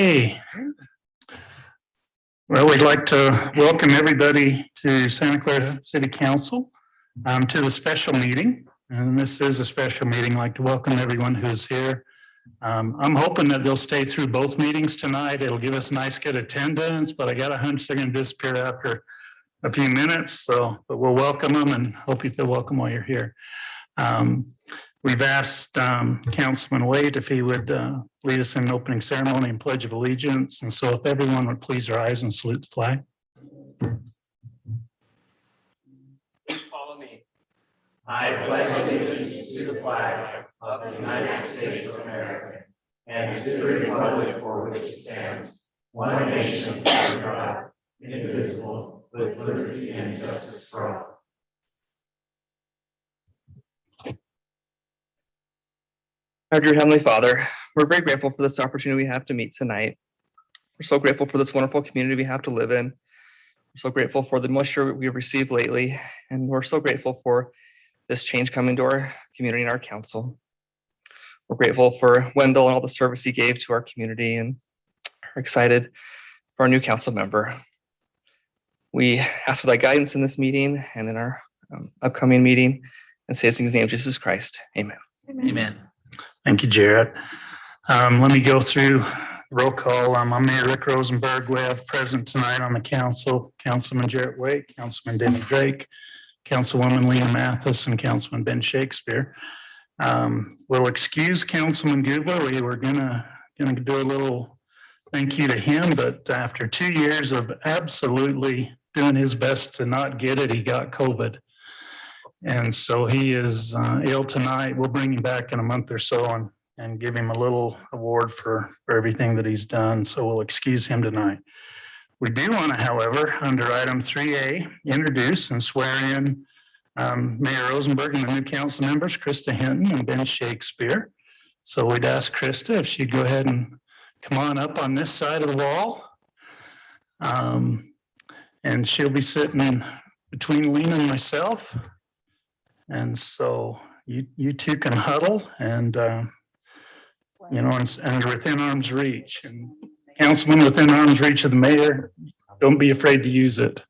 Hey, well, we'd like to welcome everybody to Santa Clara City Council to the special meeting. And this is a special meeting. I'd like to welcome everyone who's here. I'm hoping that they'll stay through both meetings tonight. It'll give us a nice good attendance, but I got a hunch they're going to disappear after a few minutes. But we'll welcome them and hope you feel welcome while you're here. We've asked Councilman Wade if he would lead us in an opening ceremony and pledge of allegiance. And so if everyone would please rise and salute the flag. Please follow me. I pledge allegiance to the flag of the United States of America and to the republic for which it stands, one nation under God, indivisible, with liberty and justice for all. Our dear Heavenly Father, we're very grateful for this opportunity we have to meet tonight. We're so grateful for this wonderful community we have to live in. We're so grateful for the moisture we've received lately, and we're so grateful for this change coming to our community and our council. We're grateful for Wendell and all the service he gave to our community, and are excited for our new council member. We ask for thy guidance in this meeting and in our upcoming meeting, and say this in his name, Jesus Christ. Amen. Amen. Thank you, Jared. Let me go through roll call. I'm Mayor Rick Rosenberg. We have present tonight on the council, Councilman Jarrett Wake, Councilman Danny Drake, Councilwoman Lena Mathis, and Councilman Ben Shakespeare. We'll excuse Councilman Gubler. We were gonna do a little thank you to him, but after 2 years of absolutely doing his best to not get it, he got COVID. And so he is ill tonight. We'll bring him back in a month or so and give him a little award for everything that he's done. So we'll excuse him tonight. We do want to, however, under item 3A, introduce and swear in Mayor Rosenberg and the new council members, Krista Hinton and Ben Shakespeare. So we'd ask Krista if she'd go ahead and come on up on this side of the wall. And she'll be sitting between Lena and myself. And so you two can huddle and, and within arm's reach. And councilman within arm's reach of the mayor, don't be afraid to use it.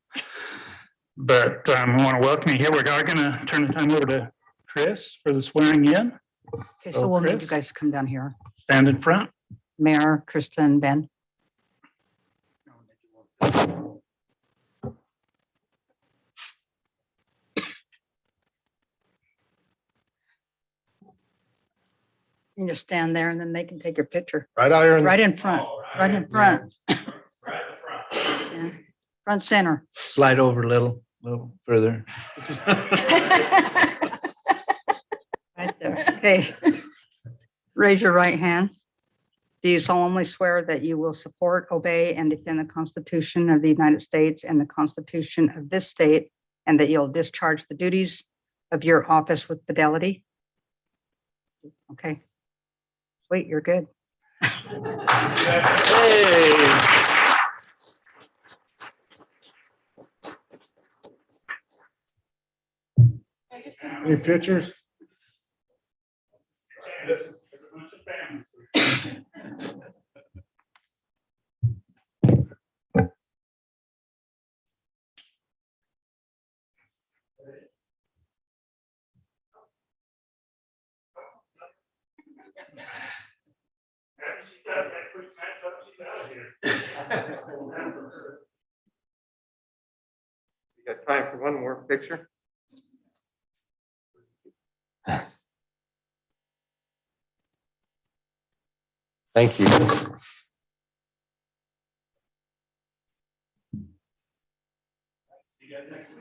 But I want to welcome you here. We are going to turn the time over to Chris for the swearing in. Okay, so we'll need you guys to come down here. Stand in front. Mayor, Krista, and Ben. You just stand there and then they can take your picture. Right out here. Right in front, right in front. Right in front. Yeah. Front center. Slide over a little further. Right there. Okay. Raise your right hand. Do you solemnly swear that you will support, obey, and defend the Constitution of the United States and the Constitution of this state, and that you'll discharge the duties of your office with fidelity? Okay. Sweet, you're good. Any pictures? You got time for one more picture? Thank you. See you guys next week.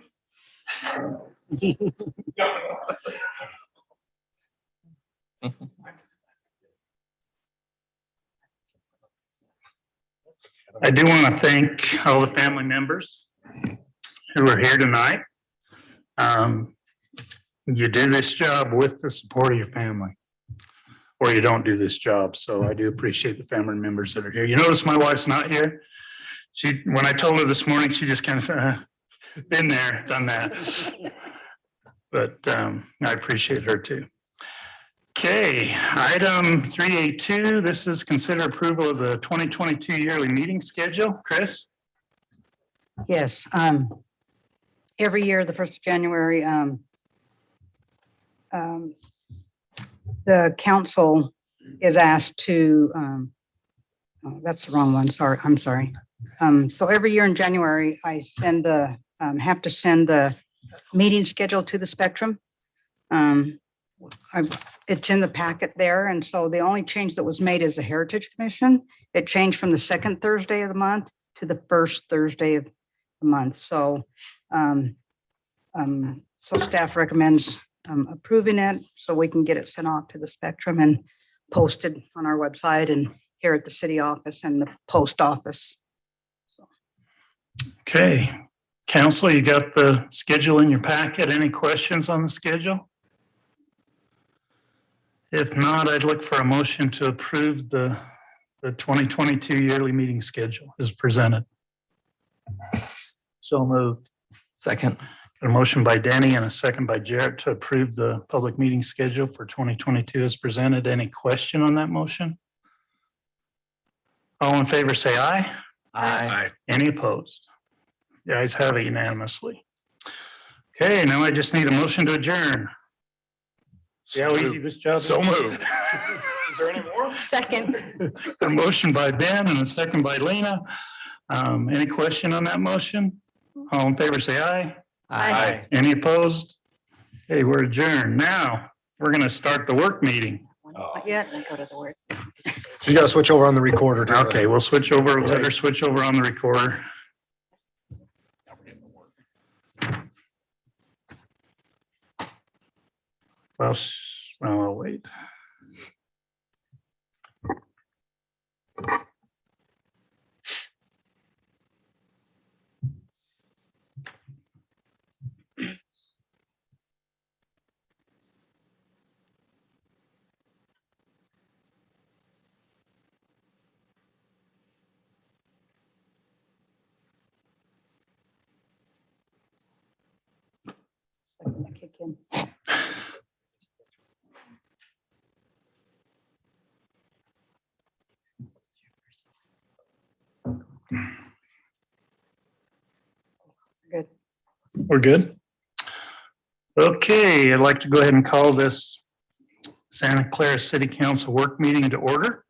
I do want to thank all the family members who are here tonight. You do this job with the support of your family, or you don't do this job. So I do appreciate the family members that are here. You notice my wife's not here. When I told her this morning, she just kind of said, been there, done that. But I appreciate her too. Okay, item 3A2, this is consider approval of the 2022 yearly meeting schedule. Chris? Yes, every year, the 1st of January, the council is asked to, oh, that's the wrong one, sorry, I'm sorry. So every year in January, I send have to send the meeting schedule to the Spectrum. It's in the packet there, and so the only change that was made is the Heritage Commission. It changed from the second Thursday of the month to the first Thursday of the month. So, so staff recommends approving it so we can get it sent off to the Spectrum and posted on our website and here at the city office and the post office. Okay, council, you got the schedule in your packet. Any questions on the schedule? If not, I'd look for a motion to approve the 2022 yearly meeting schedule as presented. So moved. Second. Got a motion by Danny and a second by Jarrett to approve the public meeting schedule for 2022 as presented. Any question on that motion? All in favor, say aye. Aye. Any opposed? The ayes have it unanimously. Okay, now I just need a motion to adjourn. See how easy this job is? So moved. Is there any more? Second. A motion by Ben and a second by Lena. Any question on that motion? All in favor, say aye. Aye. Any opposed? Okay, we're adjourned. Now, we're going to start the work meeting. Oh. Yeah. Go to the work. You gotta switch over on the recorder. too. Okay, we'll switch over, let her switch over on the recorder. Well, I'll wait. Kick in. Good. We're good? Okay, I'd like to go ahead and call this Santa Clara City Council work meeting to order.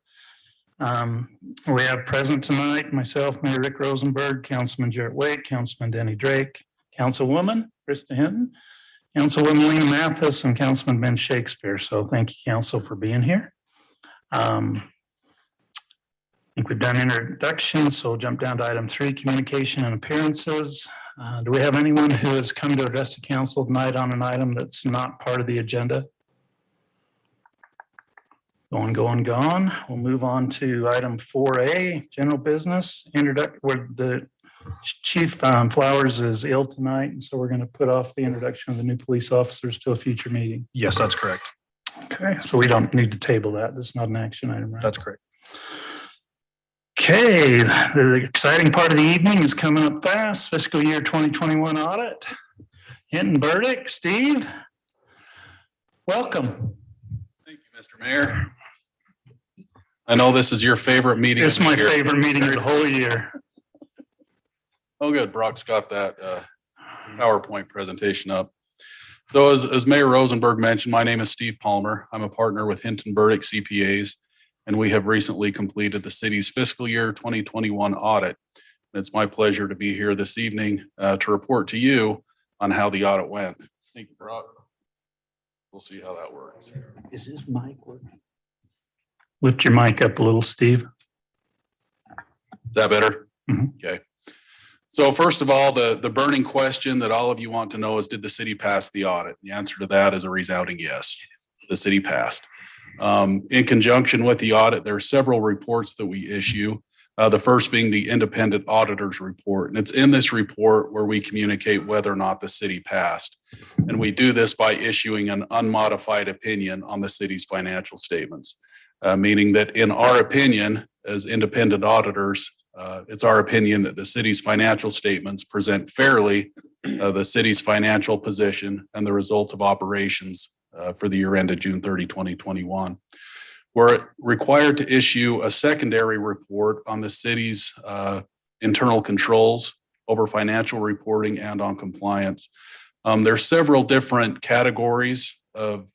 We have present tonight, myself, Mayor Rick Rosenberg, Councilman Jarrett Wake, Councilman Denny Drake, Councilwoman Krista Hinton, Councilwoman Lena Mathis, and Councilman Ben Shakespeare. So thank you, council, for being here. I think we've done introductions, so we'll jump down to item 3, communication and appearances. Do we have anyone who has come to address the council tonight on an item that's not part of the agenda? Gone. We'll move on to item 4A, general business, where the Chief Flowers is ill tonight, and so we're going to put off the introduction of the new police officers to a future meeting. Yes, that's correct. Okay, so we don't need to table that. That's not an action item, right? That's correct. Okay, the exciting part of the evening is coming up fast. Fiscal year 2021 audit. Hinton Burdick, Steve, welcome. Thank you, Mr. Mayor. I know this is your favorite meeting. This is my of the year. favorite meeting of the whole year. Oh, good. Brock's got that PowerPoint presentation up. So as Mayor Rosenberg mentioned, my name is Steve Palmer. I'm a partner with Hinton Burdick CPAs, and we have recently completed the city's fiscal year 2021 audit. And it's my pleasure to be here this evening to report to you on how the audit went. Thank you, Brock. We'll see how that works. Is this mic working? Lift your mic up a little, Steve. Is that better? Mhm. Okay. So first of all, the burning question that all of you want to know is, did the city pass the audit? The answer to that is a resounding yes. The city passed. In conjunction with the audit, there are several reports that we issue. The first being the independent auditor's report. And it's in this report where we communicate whether or not the city passed. And we do this by issuing an unmodified opinion on the city's financial statements. Meaning that in our opinion, as independent auditors, it's our opinion that the city's financial statements present fairly the city's financial position and the results of operations for the year ended June 30, 2021. We're required to issue a secondary report on the city's internal controls over financial reporting and on compliance. There's several different categories of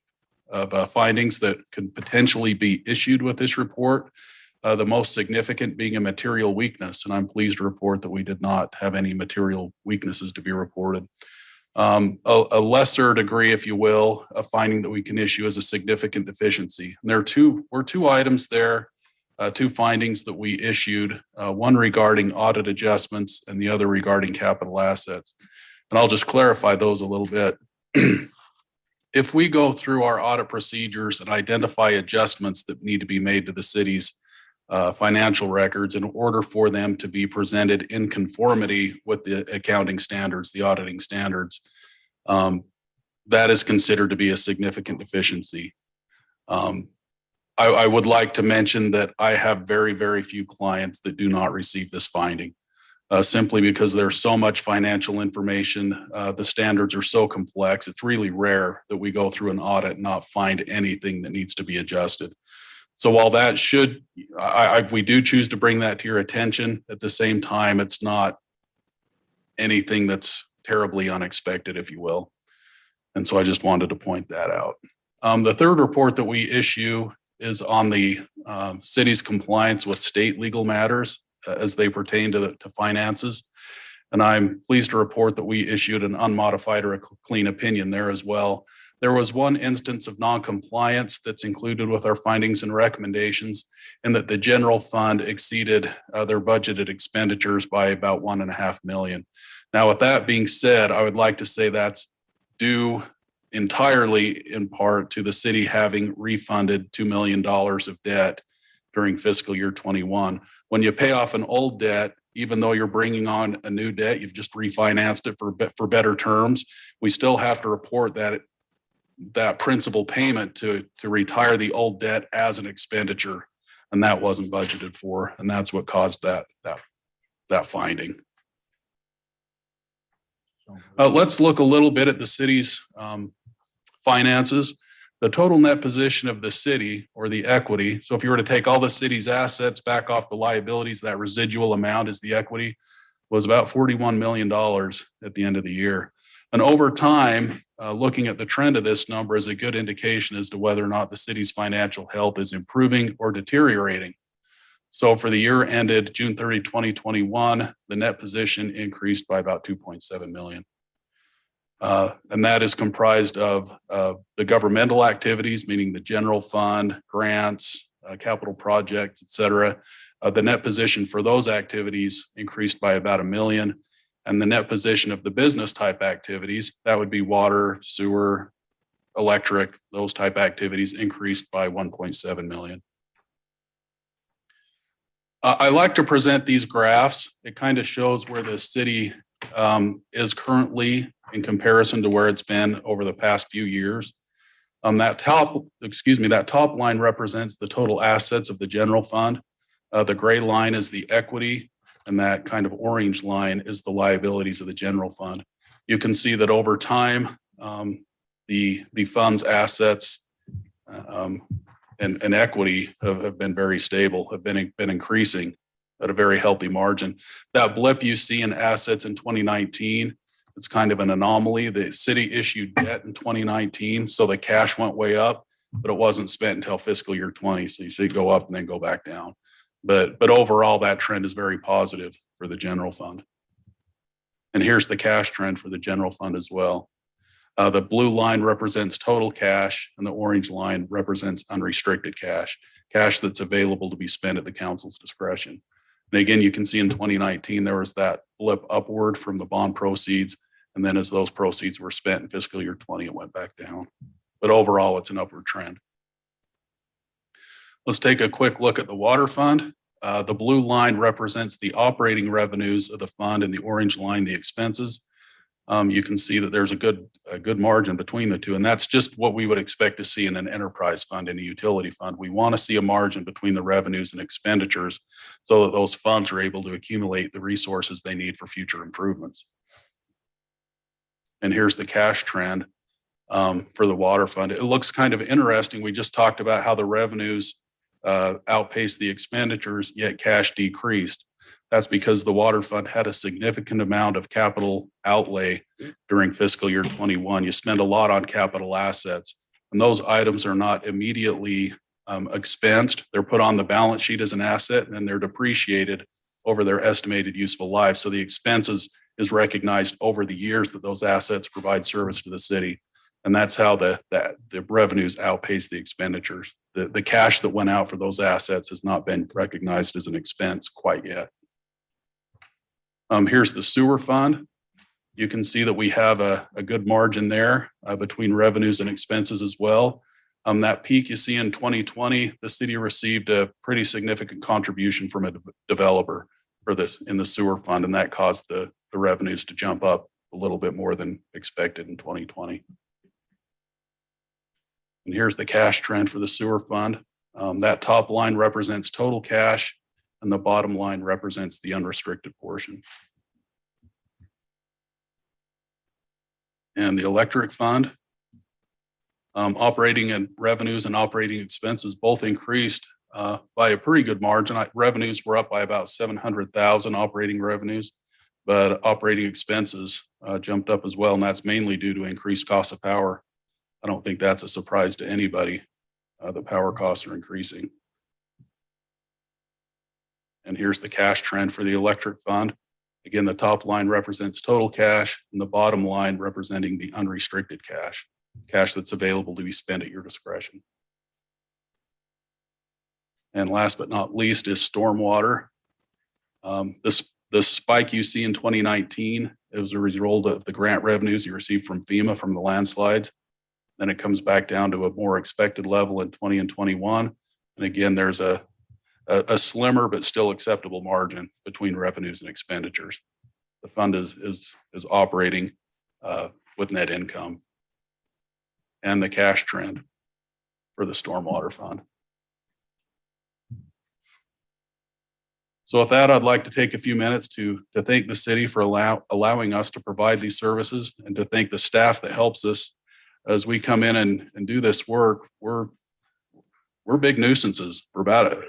findings that could potentially be issued with this report. The most significant being a material weakness, and I'm pleased to report that we did not have any material weaknesses to be reported. A lesser degree, if you will, a finding that we can issue as a significant deficiency. And there were two items there, two findings that we issued, one regarding audit adjustments and the other regarding capital assets. And I'll just clarify those a little bit. If we go through our audit procedures and identify adjustments that need to be made to the city's financial records in order for them to be presented in conformity with the accounting standards, the auditing standards, that is considered to be a significant deficiency. I would like to mention that I have very, very few clients that do not receive this finding, simply because there's so much financial information. The standards are so complex. It's really rare that we go through an audit and not find anything that needs to be adjusted. So while that we do choose to bring that to your attention, at the same time, it's not anything that's terribly unexpected, if you will. And so I just wanted to point that out. The third report that we issue is on the city's compliance with state legal matters as they pertain to finances. And I'm pleased to report that we issued an unmodified or a clean opinion there as well. There was one instance of non-compliance that's included with our findings and recommendations, and that the general fund exceeded their budgeted expenditures by about $1.5 million. Now, with that being said, I would like to say that's due entirely in part to the city having refunded $2 million of debt during fiscal year 21. When you pay off an old debt, even though you're bringing on a new debt, you've just refinanced it for better terms, we still have to report that principal payment to retire the old debt as an expenditure, and that wasn't budgeted for, and that's what caused that finding. Let's look a little bit at the city's finances. The total net position of the city, or the equity, so if you were to take all the city's assets, back off the liabilities, that residual amount is the equity, was about $41 million at the end of the year. And over time, looking at the trend of this number is a good indication as to whether or not the city's financial health is improving or deteriorating. So for the year ended June 30, 2021, the net position increased by about $2.7 million. And that is comprised of the governmental activities, meaning the general fund, grants, capital projects, et cetera. The net position for those activities increased by about $1 million. And the net position of the business type activities, that would be water, sewer, electric, those type activities, increased by $1.7 million. I like to present these graphs. It kind of shows where the city is currently in comparison to where it's been over the past few years. That top line represents the total assets of the general fund. The gray line is the equity, and that kind of orange line is the liabilities of the general fund. You can see that over time, the fund's assets and equity have been very stable, have been increasing at a very healthy margin. That blip you see in assets in 2019, it's kind of an anomaly. The city issued debt in 2019, so the cash went way up, but it wasn't spent until fiscal year 20. So you see it go up and then go back down. But overall, that trend is very positive for the general fund. And here's the cash trend for the general fund as well. The blue line represents total cash, and the orange line represents unrestricted cash, cash that's available to be spent at the council's discretion. And again, you can see in 2019, there was that blip upward from the bond proceeds. And then as those proceeds were spent in fiscal year 20, it went back down. But overall, it's an upward trend. Let's take a quick look at the water fund. The blue line represents the operating revenues of the fund, and the orange line, the expenses. You can see that there's a good margin between the two, and that's just what we would expect to see in an enterprise fund, in a utility fund. We want to see a margin between the revenues and expenditures so that those funds are able to accumulate the resources they need for future improvements. And here's the cash trend. for the water fund. It looks kind of interesting. We just talked about how the revenues outpaced the expenditures, yet cash decreased. That's because the water fund had a significant amount of capital outlay during fiscal year 21. You spend a lot on capital assets, and those items are not immediately expensed. They're put on the balance sheet as an asset, and then they're depreciated over their estimated useful life. So the expenses is recognized over the years that those assets provide service to the city. And that's how the revenues outpace the expenditures. The cash that went out for those assets has not been recognized as an expense quite yet. Here's the sewer fund. You can see that we have a good margin there between revenues and expenses as well. That peak you see in 2020, the city received a pretty significant contribution from a developer for this in the sewer fund, and that caused the revenues to jump up a little bit more than expected in 2020. And here's the cash trend for the sewer fund. That top line represents total cash, and the bottom line represents the unrestricted portion. And the electric fund, operating and revenues and operating expenses both increased by a pretty good margin. Revenues were up by about 700,000 operating revenues, but operating expenses jumped up as well, and that's mainly due to increased cost of power. I don't think that's a surprise to anybody. The power costs are increasing. And here's the cash trend for the electric fund. Again, the top line represents total cash, and the bottom line representing the unrestricted cash that's available to be spent at your discretion. And last but not least is stormwater. The spike you see in 2019, it was a result of the grant revenues you received from FEMA from the landslides. Then it comes back down to a more expected level in 20 and 21. And again, there's a slimmer but still acceptable margin between revenues and expenditures. The fund is operating with net income. And the cash trend for the stormwater fund. So with that, I'd like to take a few minutes to thank the city for allowing us to provide these services, and to thank the staff that helps us as we come in and do this work. We're big nuisances about it.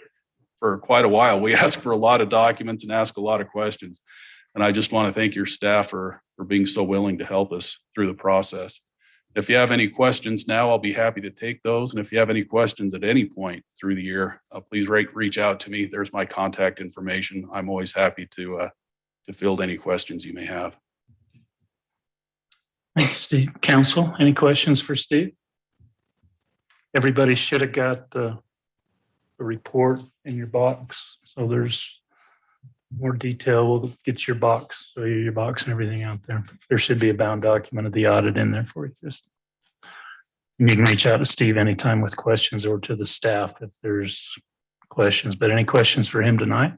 For quite a while, we ask for a lot of documents and ask a lot of questions. And I just want to thank your staff for being so willing to help us through the process. If you have any questions now, I'll be happy to take those. And if you have any questions at any point through the year, please reach out to me. There's my contact information. I'm always happy to field any questions you may have. Thanks, Steve. Council, any questions for Steve? Everybody should have got the report in your box. So there's more detail. We'll get your box, show you your box and everything out there. There should be a bound document of the audit in there for you. You can reach out to Steve anytime with questions, or to the staff if there's questions. But any questions for him tonight?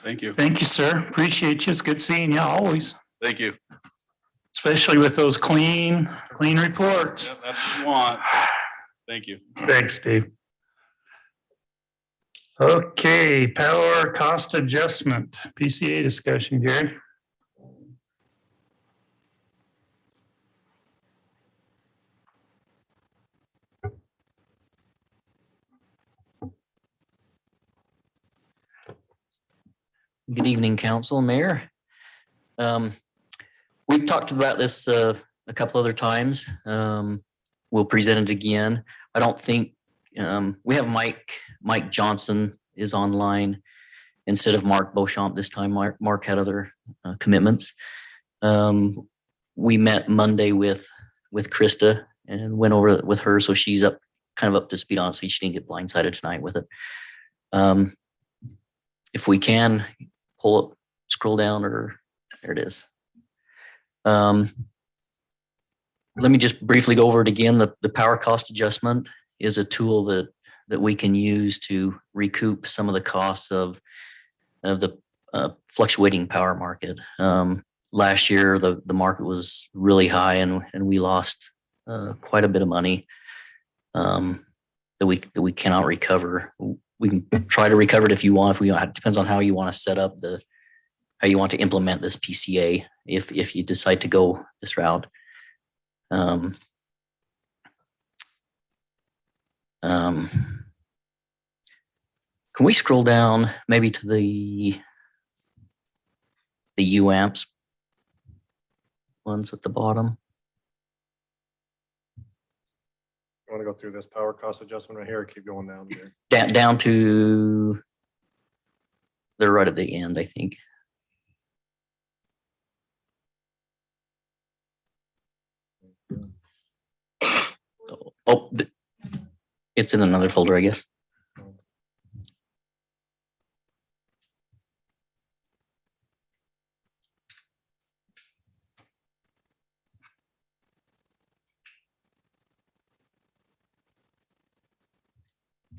Thank you. Thank you, sir. Appreciate you. It's good seeing you always, Thank you. especially with those clean reports. Yeah, that's what you want. Thank you. Thanks, Steve. Okay, power cost adjustment, PCA discussion, Gary. Good evening, Council, Mayor. We've talked about this a couple other times. We'll present it again. I don't think we have Mike Johnson is online instead of Mark Beauchamp this time. Mark had other commitments. We met Monday with Krista and went over it with her, so she's kind of up to speed on it, so she didn't get blindsided tonight with it. If we can pull up, scroll down, or there it is. Let me just briefly go over it again. The power cost adjustment is a tool that we can use to recoup some of the costs of the fluctuating power market. Last year, the market was really high, and we lost quite a bit of money that we cannot recover. We can try to recover it if you want. It depends on how you want to set up how you want to implement this PCA if you decide to go this route. Can we scroll down maybe to the UAMPS ones at the bottom? You want to go through this power cost adjustment right here or keep going down here? Down to, they're right at the end, I think. Oh, it's in another folder, I guess.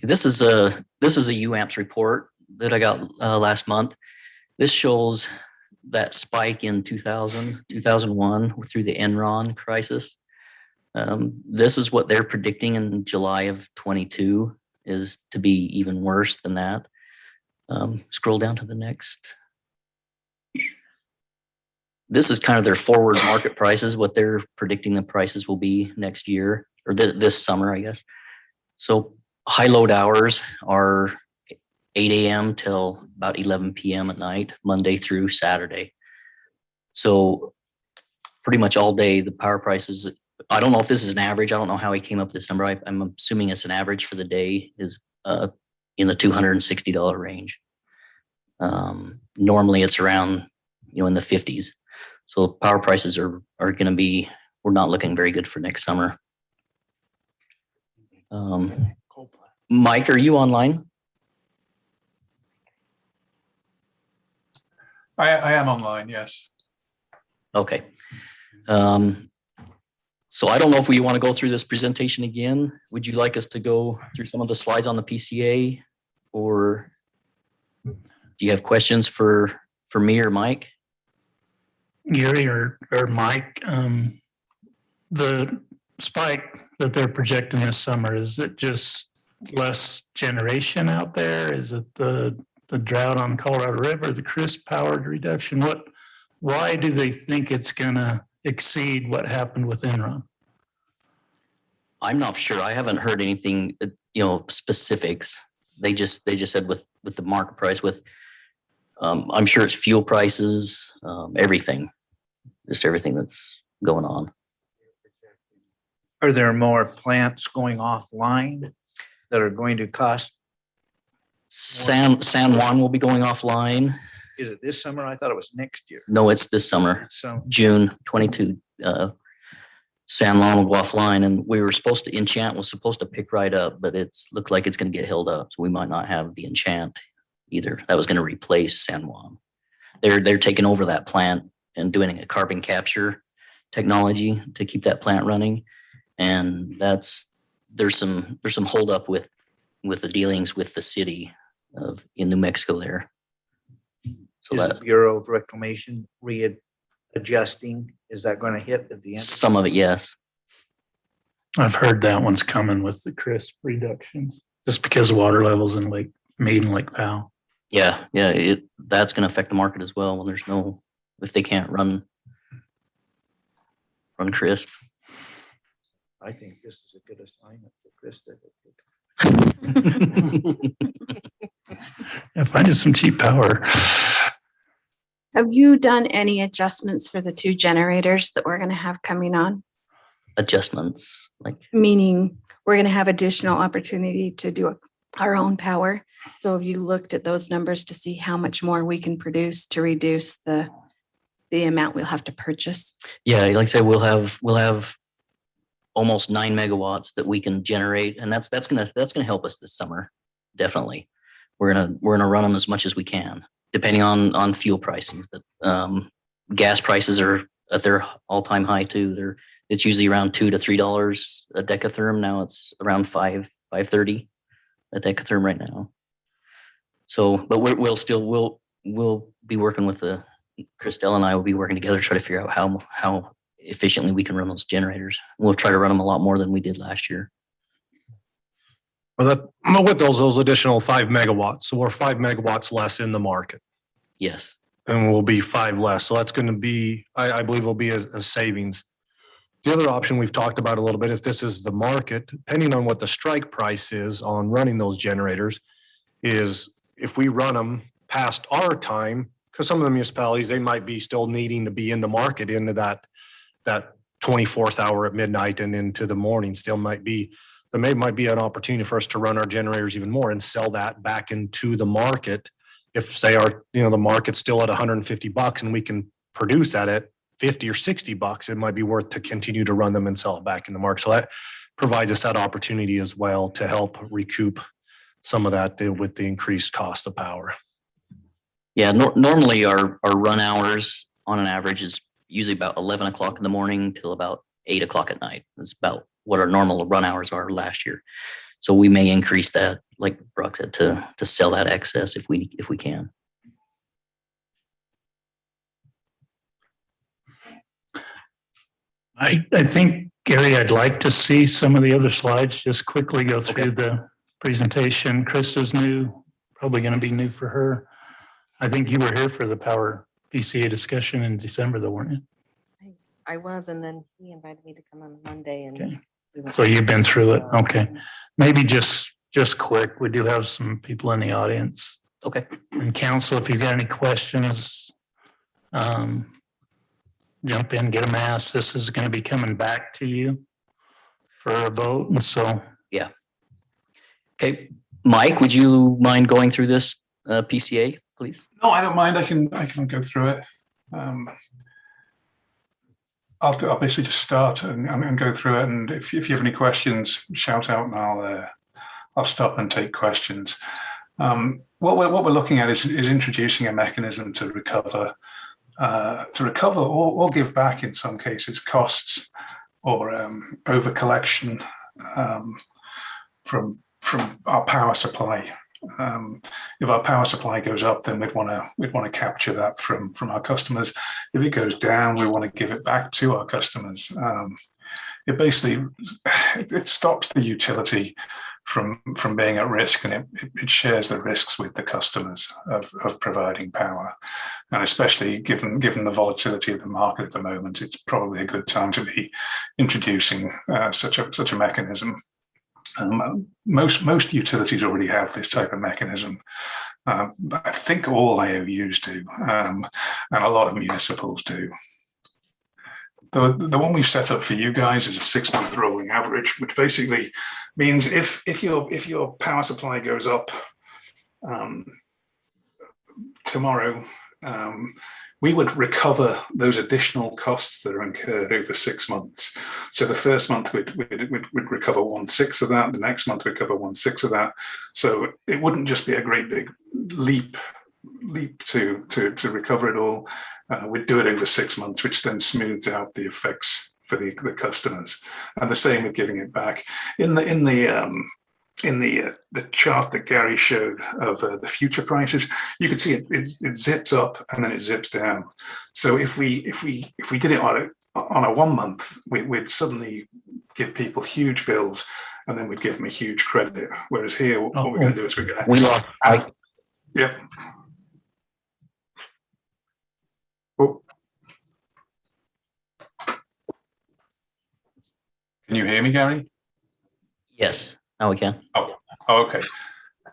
This is a UAMPS report that I got last month. This shows that spike in 2001 through the Enron crisis. This is what they're predicting in July of 22 is to be even worse than that. Scroll down to the next. This is kind of their forward market prices, what they're predicting the prices will be next year or this summer, I guess. So high load hours are 8 a.m. till about 11 p.m. at night, Monday through Saturday. So pretty much all day, the power prices, I don't know if this is an average. I don't know how he came up with this number. I'm assuming it's an average for the day is in the $260 range. Normally it's around, in the 50s. So power prices are going to be, we're not looking very good for next summer. Mike, are you online? I am online, yes. Okay. So I don't know if we want to go through this presentation again. Would you like us to go through some of the slides on the PCA, or do you have questions for me or Mike? Gary or Mike, the spike that they're projecting this summer, is it just less generation out there? Is it the drought on Colorado River, the crisp power reduction? Why do they think it's gonna exceed what happened with Enron? I'm not sure. I haven't heard anything, specifics. They just said with the market price, with I'm sure it's fuel prices, everything, just everything that's going on. Are there more plants going offline that are going to cost? San Juan will be going offline. Is it this summer? I thought it was next year. No, it's this summer, So June 22. San Juan will go offline, and we were supposed to, Enchant was supposed to pick right up, but it's looked like it's going to get held up. So we might not have the Enchant either. That was going to replace San Juan. They're taking over that plant and doing a carbon capture technology to keep that plant running. And there's some holdup with the dealings with the city in New Mexico there. So is that the Bureau of Reclamation readjusting? Is that going to hit at the end? some of it, yes. I've heard that one's coming with the crisp reductions, just because of water levels in Lake Mead and Lake Powell. Yeah. That's going to affect the market as well when there's if they can't run crisp. I think this is a good assignment for Krista. If I need some cheap power. Have you done any adjustments for the 2 generators that we're going to have coming on? Adjustments, like Meaning we're going to have additional opportunity to do our own power. So have you looked at those numbers to see how much more we can produce to reduce the amount we'll have to purchase? yeah, like I said, we'll have almost 9 megawatts that we can generate, and that's gonna help us this summer. Definitely, we're gonna run them as much as we can, depending on fuel prices. But gas prices are at their all-time high too. It's usually around $2 to $3 a decatherm. Now it's around $5.30 a decatherm right now. So, but we'll be working with Christelle and I will be working together to try to figure out how efficiently we can run those generators. We'll try to run them a lot more than we did last year. Well, with those additional 5 megawatts, so we're 5 megawatts less in the market. Yes. and will be 5 less. So that's going to be, I believe will be a savings. The other option we've talked about a little bit, if this is the market, depending on what the strike price is on running those generators, is if we run them past our time, because some of the municipalities, they might be still needing to be in the market into that 24th hour at midnight and into the morning still might be, there might be an opportunity for us to run our generators even more and sell that back into the market. If say the market's still at $150 and we can produce that at $50 or $60, it might be worth to continue to run them and sell it back in the market. So that provides us that opportunity as well to help recoup some of that with the increased cost of power. Yeah, normally our run hours on an average is usually about 11 o'clock in the morning till about 8 o'clock at night. That's about what our normal run hours are last year. So we may increase that, like Brock said, to sell that excess if we can. I think, Gary, I'd like to see some of the other slides, just quickly go through the presentation. Krista's new, probably going to be new for her. I think you were here for the power PCA discussion in December though, weren't you? I was, and then he invited me to come on Monday and. Okay. we went So you've been to- through it. Okay. Maybe just quick. We do have some people in the audience. Okay. And council, if you've got any questions, jump in, get them asked. This is going to be coming back to you for a vote. And so, Okay, Mike, would you mind going through this PCA, please? No, I don't mind. I can go through it. I'll basically just start and go through it. And if you have any questions, shout out and I'll stop and take questions. What we're looking at is introducing a mechanism to recover or give back in some cases costs or over collection from our power supply. If our power supply goes up, then we'd want to capture that from our customers. If it goes down, we want to give it back to our customers. It basically it stops the utility from being at risk, and it shares the risks with the customers of providing power. And especially given the volatility of the market at the moment, it's probably a good time to be introducing such a mechanism. Most utilities already have this type of mechanism. I think all IOUs do, and a lot of municipals do. The one we've set up for you guys is a 6-month rolling average, which basically means if your power supply goes up tomorrow, we would recover those additional costs that are incurred over 6 months. So the first month we'd recover 1/6 of that. The next month we'd recover 1/6 of that. So it wouldn't just be a great big leap to recover it all. We'd do it over 6 months, which then smooths out the effects for the customers. And the same with giving it back. In the chart that Gary showed of the future prices, you could see it zips up and then it zips down. So if we did it on a 1 month, we'd suddenly give people huge bills and then we'd give them a huge credit. Whereas here, what we're going to do is we're going to. We lost Mike. Yep. Oh. Can you hear me, Gary? Yes, now we can. Oh, okay.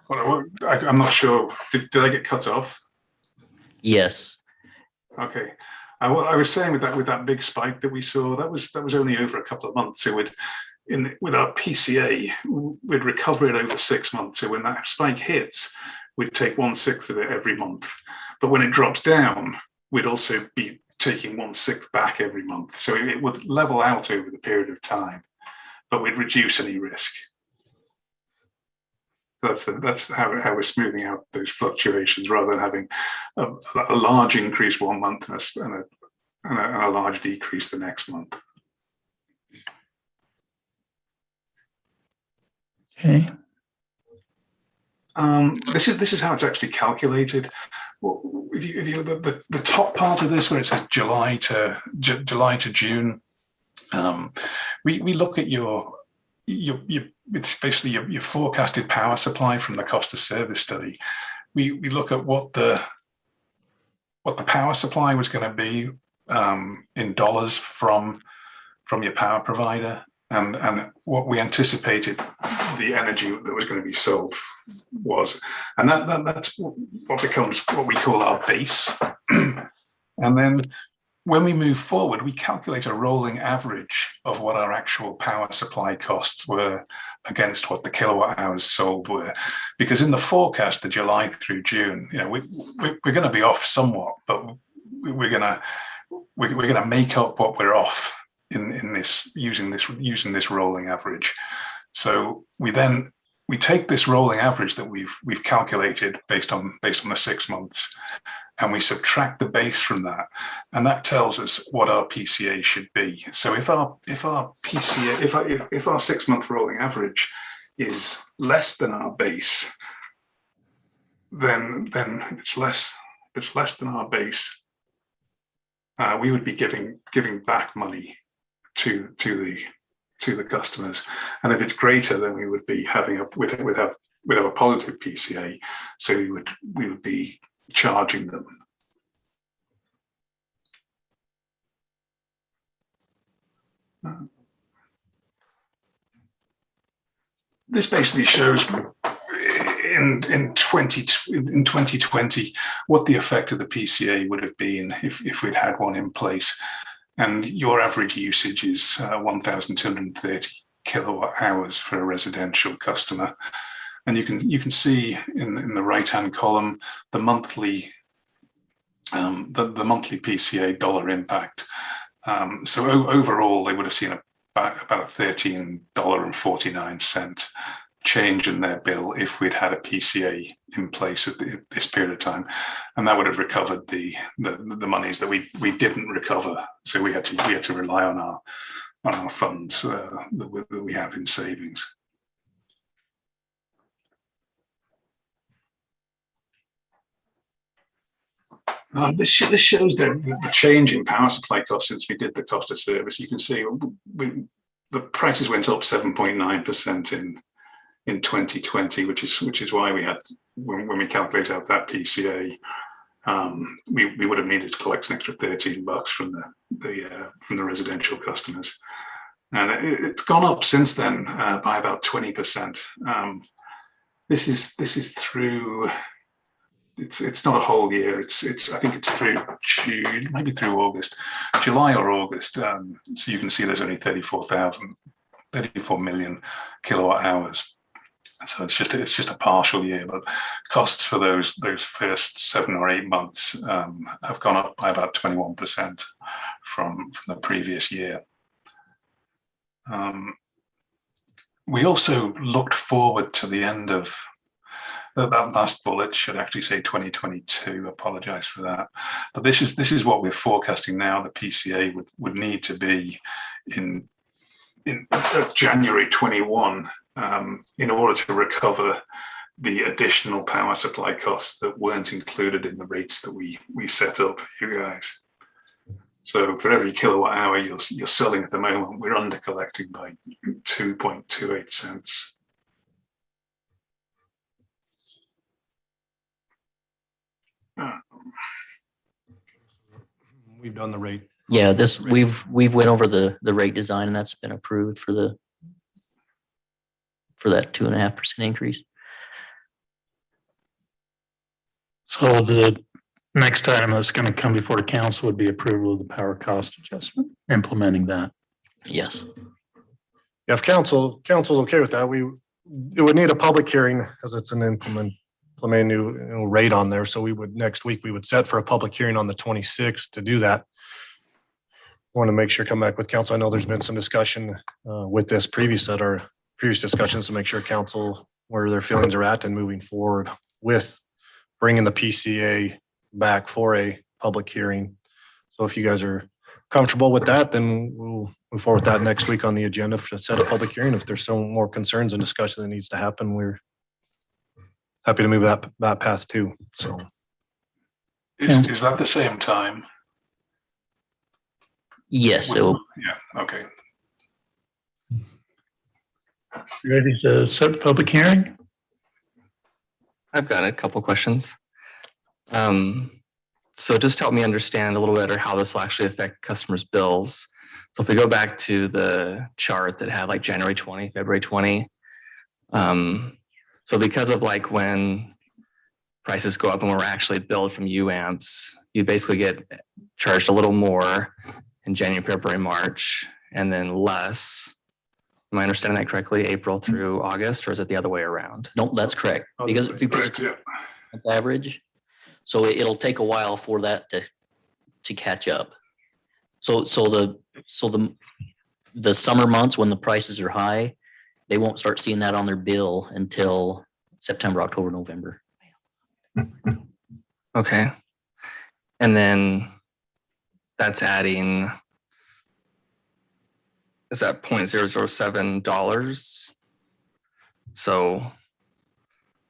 Well, I'm not sure. Did I get cut off? Yes. Okay. I was saying with that big spike that we saw, that was only over a couple of months. So with our PCA, we'd recover it over 6 months. So when that spike hits, we'd take 1/6 of it every month. But when it drops down, we'd also be taking 1/6 back every month. So it would level out over the period of time, but we'd reduce any risk. So that's how we're smoothing out those fluctuations rather than having a large increase 1 month and a large decrease the next month. okay. This is how it's actually calculated. If you look at the top part of this, where it says July to June, we look at it's basically your forecasted power supply from the cost of service study. We look at what the what the power supply was going to be in dollars from your power provider, and what we anticipated the energy that was going to be sold was, and that's what becomes what we call our base. And then when we move forward, we calculate a rolling average of what our actual power supply costs were against what the kilowatt hours sold were. Because in the forecast, the July through June, we're going to be off somewhat, but we're going to make up what we're off in this using this rolling average. So we take this rolling average that we've calculated based on the 6 months, and we subtract the base from that, and that tells us what our PCA should be. So if our PCA, if our 6 month rolling average is less than our base, then it's less than our base. We would be giving back money to the customers, and if it's greater, then we would be we'd have a positive PCA, so we would be charging them. This basically shows in 2020 what the effect of the PCA would have been if we'd had one in place. And your average usage is 1,230 kilowatt hours for a residential customer. And you can see in the right-hand column the monthly PCA dollar impact. So overall, they would have seen about a $13.49 change in their bill if we'd had a PCA in place at this period of time, and that would have recovered the monies that we didn't recover. So we had to rely on our funds that we have in savings. This shows the change in power supply costs since we did the cost of service. You can see the prices went up 7.9% in 2020, which is why we had, when we calculate out that PCA, we would have needed to collect an extra $13 from the residential customers, and it's gone up since then by about 20%. This is through. It's not a whole year. I think it's through June, maybe through August, July or August. So you can see there's only 34 million kilowatt hours. So it's just a partial year, but costs for those first 7 or 8 months have gone up by about 21% from the previous year. We also looked forward to the end of that last bullet should actually say 2022. Apologize for that, but this is what we're forecasting now. The PCA would need to be in January 21 in order to recover the additional power supply costs that weren't included in the rates that we set up for you guys. So for every kilowatt hour you're selling at the moment, we're under collecting by 2.28 cents. We've done the rate. Yeah, we've went over the rate design, and that's been approved for that 2.5% increase. So the next item that's going to come before the council would be approval of the power cost adjustment, implementing that. Yes. Yeah, if council's okay with that, it would need a public hearing because it's an implement new rate on there. So next week we would set for a public hearing on the 26th to do that. Want to make sure come back with council. I know there's been some discussion with this previous discussions to make sure council where their feelings are at and moving forward with bringing the PCA back for a public hearing. So if you guys are comfortable with that, then we'll move forward with that next week on the agenda to set a public hearing. If there's some more concerns and discussion that needs to happen, we're happy to move that path too. So is that the same time? Yes. So yeah. Okay. Ready to set the public hearing? I've got a couple questions. So just help me understand a little better how this will actually affect customers' bills. So if we go back to the chart that had like January 20, February 20. So because of like when prices go up and when we're actually billed from UAMPS, you basically get charged a little more in January, February, March, and then less. Am I understanding that correctly? April through August, or is it the other way around? No, that's correct. Because if you put Correct, yeah. it average, so it'll take a while for that to catch up. So the summer months when the prices are high, they won't start seeing that on their bill until September, October, November. Okay. And then that's adding, is that $0.007? So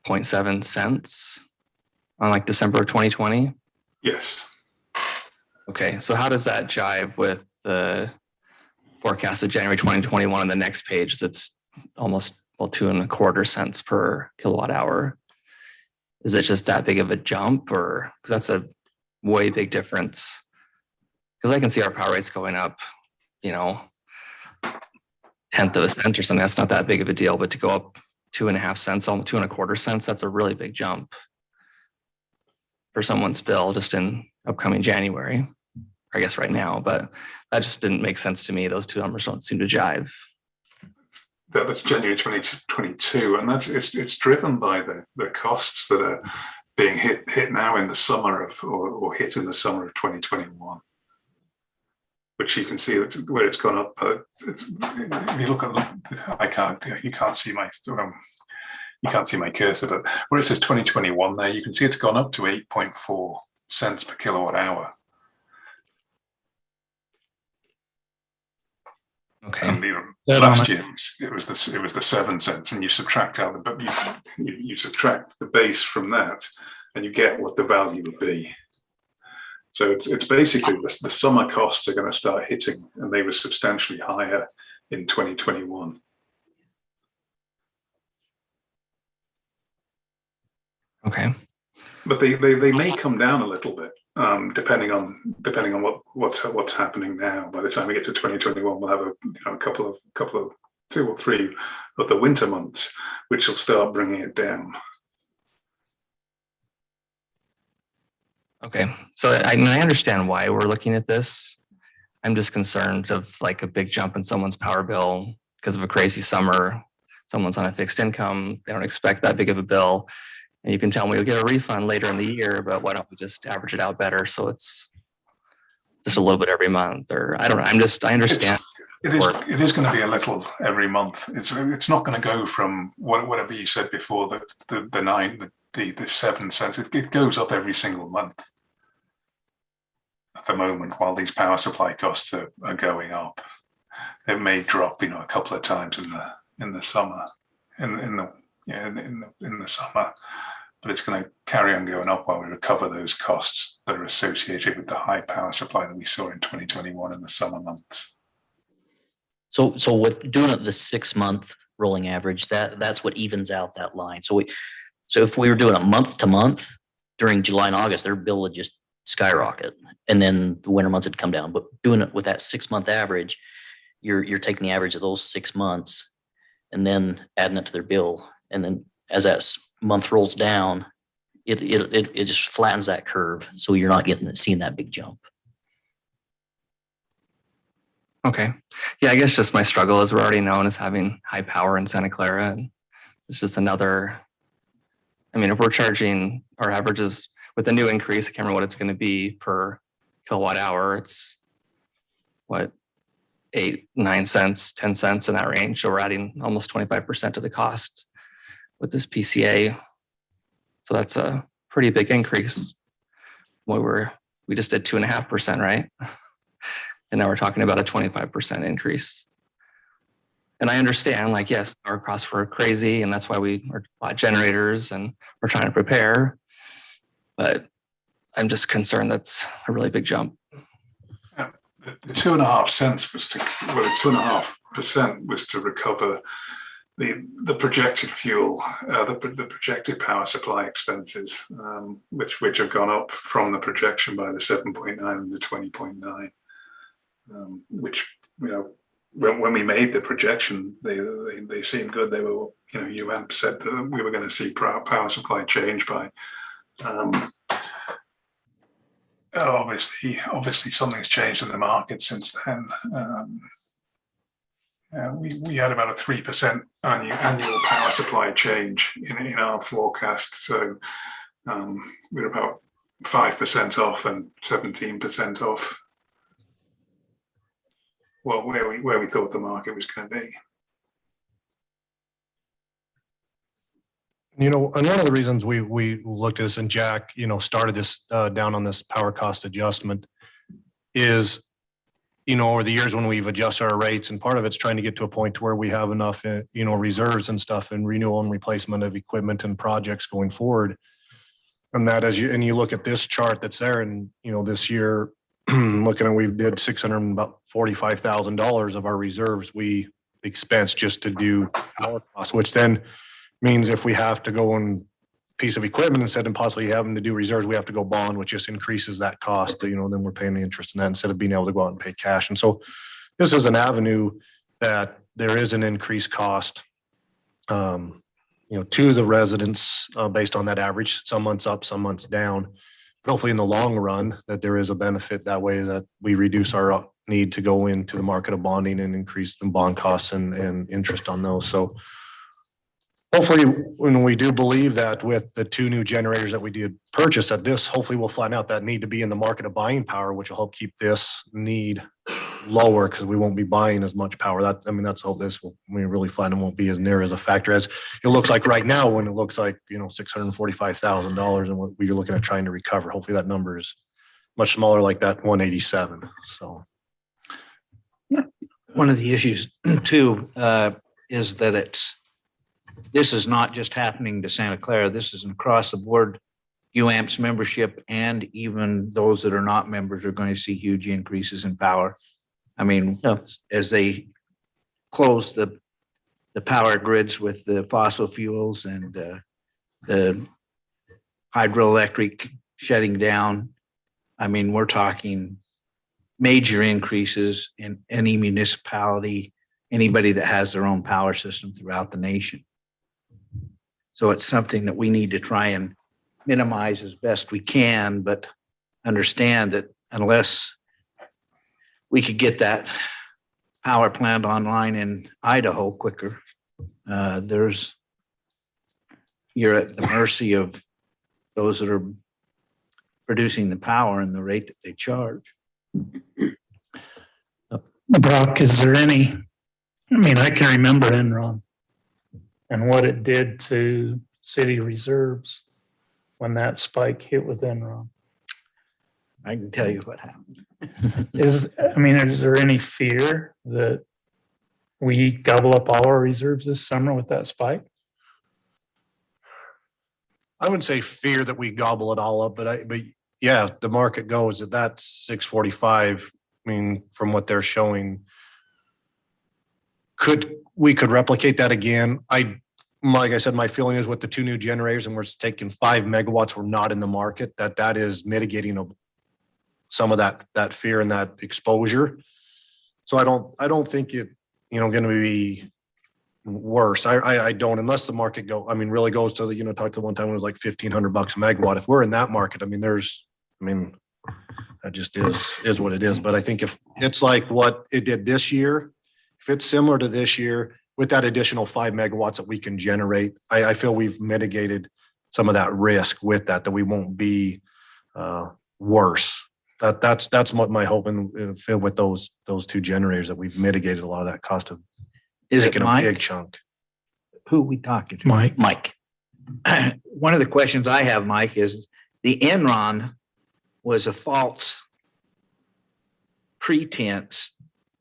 0.7 cents on like December of 2020? Yes. Okay, so how does that jive with the forecast of January 2021 on the next page? That's almost, well, 2.25 cents per kilowatt hour. Is it just that big of a jump, or because that's a way big difference? Because I can see our power rates going up, 1/10 of a cent or something. That's not that big of a deal, but to go up 2.5 cents, almost 2.25 cents, that's a really big jump for someone's bill just in upcoming January, I guess right now, but that just didn't make sense to me. Those two numbers don't seem to jive. That's January 2022, and it's driven by the costs that are being hit now in the summer of or hit in the summer of 2021, which you can see where it's gone up. If you look at you can't see my cursor, but where it says 2021 there, you can see it's gone up to 8.4 cents per kilowatt hour. Okay. And last year it was the 7 cents, and you subtract out you subtract the base from that, and you get what the value would be. So it's basically the summer costs are going to start hitting, and they were substantially higher in 2021. Okay. But they may come down a little bit, depending on what's happening now. By the time we get to 2021, we'll have a couple of 2 or 3 of the winter months, which will start bringing it down. Okay. So I understand why we're looking at this. I'm just concerned of like a big jump in someone's power bill because of a crazy summer. Someone's on a fixed income. They don't expect that big of a bill. And you can tell me we'll get a refund later in the year, but why don't we just average it out better so it's just a little bit every month? Or I don't know. I understand. It is going to be a little every month. It's not going to go from whatever you said before, the 7 cents. It goes up every single month at the moment while these power supply costs are going up. It may drop, a couple of times in the summer, in the summer, but it's going to carry on going up while we recover those costs that are associated with the high power supply that we saw in 2021 in the summer months. So with doing it the 6-month rolling average, that's what evens out that line. So if we were doing a month to month during July and August, their bill would just skyrocket, and then the winter months would come down. But doing it with that 6-month average, you're taking the average of those 6 months and then adding it to their bill. And then as that month rolls down, it just flattens that curve. So you're not seeing that big jump. Okay. Yeah, I guess just my struggle is we're already known as having high power in Santa Clara. And it's just another, if we're charging our averages with the new increase, I can't remember what it's going to be per kilowatt hour. It's what, 8, 9 cents, 10 cents in that range. So we're adding almost 25% of the cost with this PCA. So that's a pretty big increase. We just did 2.5%, right? And now we're talking about a 25% increase. And I understand, yes, our costs were crazy, and that's why we bought generators and we're trying to prepare. But I'm just concerned that's a really big jump. The 2.5 cents was 2.5% was to recover the projected fuel, the projected power supply expenses, which have gone up from the projection by the 7.9 and the 20.9, which, you know, when we made the projection, they seemed good. They were, you know, UAMP said that we were going to see power supply change by. Obviously, something's changed in the market since then. We had about a 3% annual power supply change in our forecast. So we're about 5% off and 17% off. Well, where we thought the market was going to be. You know, and one of the reasons we looked at this, and Jack, you know, started this down on this power cost adjustment is, you know, over the years when we've adjusted our rates, and part of it's trying to get to a point where we have enough, you know, reserves and stuff and renewal and replacement of equipment and projects going forward. And that as you look at this chart that's there, and, you know, this year, looking at, we did $645,000 of our reserves we expense just to do power costs, which then means if we have to go on piece of equipment instead of possibly having to do reserves, we have to go bond, which just increases that cost. You know, then we're paying the interest in that instead of being able to go out and pay cash. And so this is an avenue that there is an increased cost, you know, to the residents based on that average. Some months up, some months down. But hopefully in the long run that there is a benefit that way, that we reduce our need to go into the market of bonding and increase the bond costs and interest on those. So hopefully, when we do believe that with the 2 new generators that we did purchase, that this hopefully will flatten out that need to be in the market of buying power, which will help keep this need lower because we won't be buying as much power. That, I mean, that's hope this will, we really flatten, won't be as near as a factor as it looks like right now, when it looks like, you know, $645,000 and what we're looking at trying to recover. Hopefully that number is much smaller, like that 187. So one of the issues too is that this is not just happening to Santa Clara. This is an across the board. UAMP's membership and even those that are not members are going to see huge increases in power. I mean, as they close the power grids with the fossil fuels and the hydroelectric shutting down, I mean, we're talking major increases in any municipality, anybody that has their own power system throughout the nation. So it's something that we need to try and minimize as best we can, but understand that unless we could get that power plant online in Idaho quicker, you're at the mercy of those that are producing the power and the rate that they charge. Brock, is there any, I mean, I can remember Enron and what it did to city reserves when that spike hit with Enron. I can tell you what happened. Is there any fear that we gobble up all our reserves this summer with that spike? I wouldn't say fear that we gobble it all up, but yeah, the market goes that that's 645. I mean, from what they're showing, we could replicate that again. Like I said, my feeling is with the 2 new generators, and we're taking 5 megawatts, we're not in the market, that is mitigating some of that fear and that exposure. So I don't think it, going to be worse. I don't, unless the market really goes to the, talked to one time when it was like $1,500 a megawatt. If we're in that market, that just is what it is. But I think if it's like what it did this year, if it's similar to this year with that additional 5 megawatts that we can generate, I feel we've mitigated some of that risk with that we won't be worse. That's what my hope and feel with those 2 generators, that we've mitigated a lot of that cost of taking a big chunk. Who are we talking to? Mike. One of the questions I have, Mike, is the Enron was a false pretense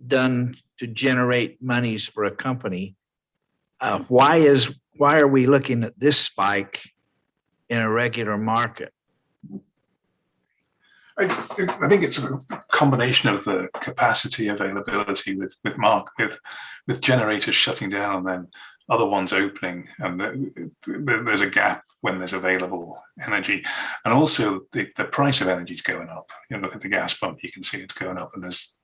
done to generate monies for a company. Why are we looking at this spike in a regular market? I think it's a combination of the capacity availability with generators shutting down and then other ones opening, and there's a gap when there's available energy. And also the price of energy is going up. You know, look at the gas pump, you can see it's going up. And there's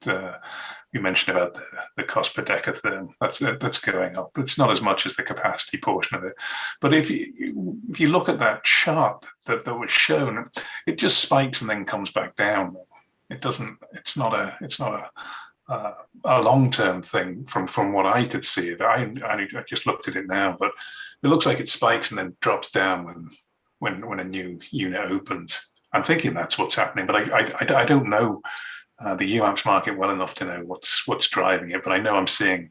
you mentioned about the cost per decatherm, that's going up. It's not as much as the capacity portion of it. But if you look at that chart that was shown, it just spikes and then comes back down. It doesn't, it's not a long-term thing from what I could see. I just looked at it now, but it looks like it spikes and then drops down when a new unit opens. I'm thinking that's what's happening, but I don't know the UAMPS market well enough to know what's driving it. But I know I'm seeing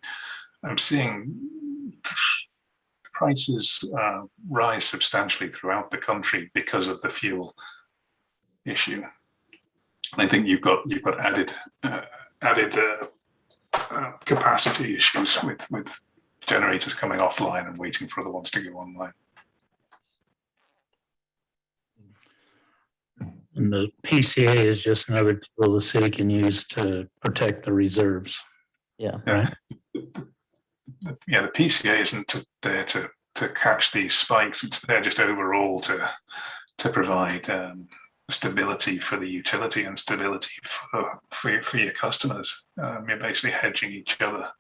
prices rise substantially throughout the country because of the fuel issue. And I think you've got added capacity issues with generators coming offline and waiting for other ones to go online. And the PCA is just another tool the city can use to protect the reserves. Yeah. Right. Yeah, the PCA isn't there to catch these spikes. It's there just overall to provide stability for the utility and stability for your customers. You're basically hedging each other.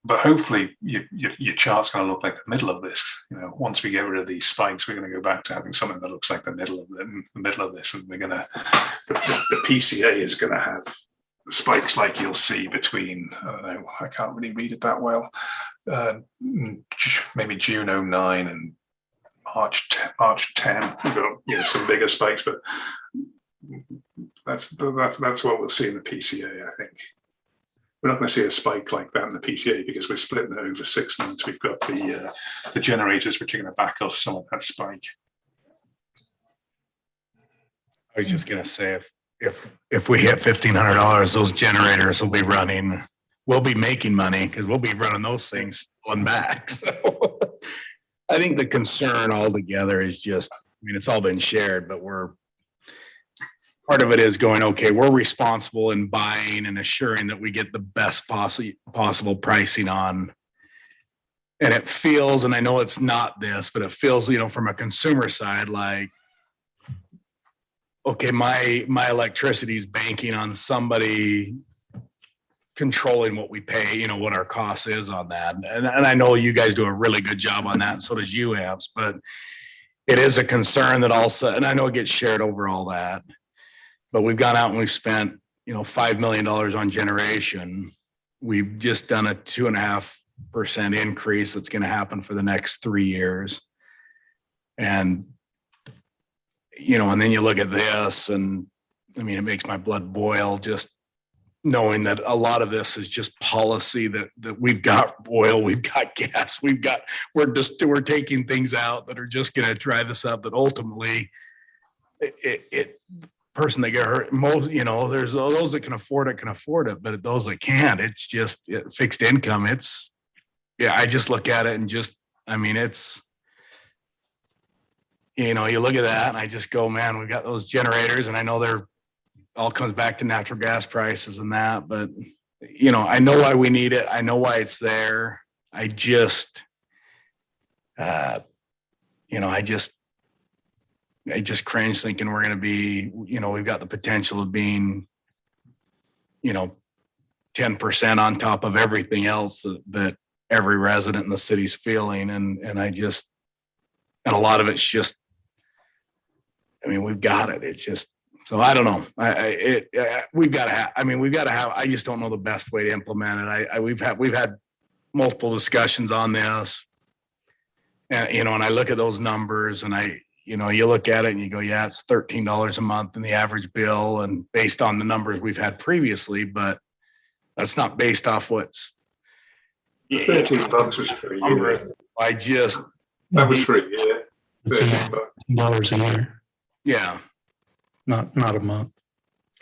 But hopefully your chart's going to look like the middle of this. You know, once we get rid of these spikes, we're going to go back to having something that looks like the middle of this, and we're going to the PCA is going to have spikes like you'll see between, I don't know, I can't really read it that well, maybe June 09 and March 10. We've got some bigger spikes, but that's what we'll see in the PCA, I think. We're not going to see a spike like that in the PCA because we're splitting it over 6 months. We've got the generators which are going to back off some of that spike. I was just gonna say, if we hit $1,500, those generators will be running. We'll be making money because we'll be running those things on back. So I think the concern altogether is just, I mean, it's all been shared, but part of it is going, okay, we're responsible in buying and assuring that we get the best possible pricing on. And it feels, and I know it's not this, but it feels, from a consumer side, like, okay, my electricity is banking on somebody controlling what we pay, what our cost is on that. And I know you guys do a really good job on that, and so does UAMPS, but it is a concern that also, and I know it gets shared over all that, but we've gone out and we've spent, $5 million on generation. We've just done a 2.5% increase that's going to happen for the next 3 years. And, and then you look at this, and I mean, it makes my blood boil just knowing that a lot of this is just policy that we've got oil, we've got gas, we're taking things out that are just going to drive this up, that ultimately person that get hurt most, there's those that can afford it, but those that can't, it's just fixed income. I just look at it and just, I mean, it's, you look at that and I just go, man, we got those generators, and I know they're all comes back to natural gas prices and that, but I know why we need it. I know why it's there. I just, I just cringe thinking we're going to be, we've got the potential of being, 10% on top of everything else that every resident in the city's feeling. And a lot of it's just, I mean, we've got it. It's just, so I don't know. We've got to have, I just don't know the best way to implement it. We've had multiple discussions on this, and, and I look at those numbers, and you look at it and you go, yeah, it's $13 a month in the average bill, and based on the numbers we've had previously, but that's not based off what's $13 was for a year. That was for a year. $13 a year. Yeah. Not a month.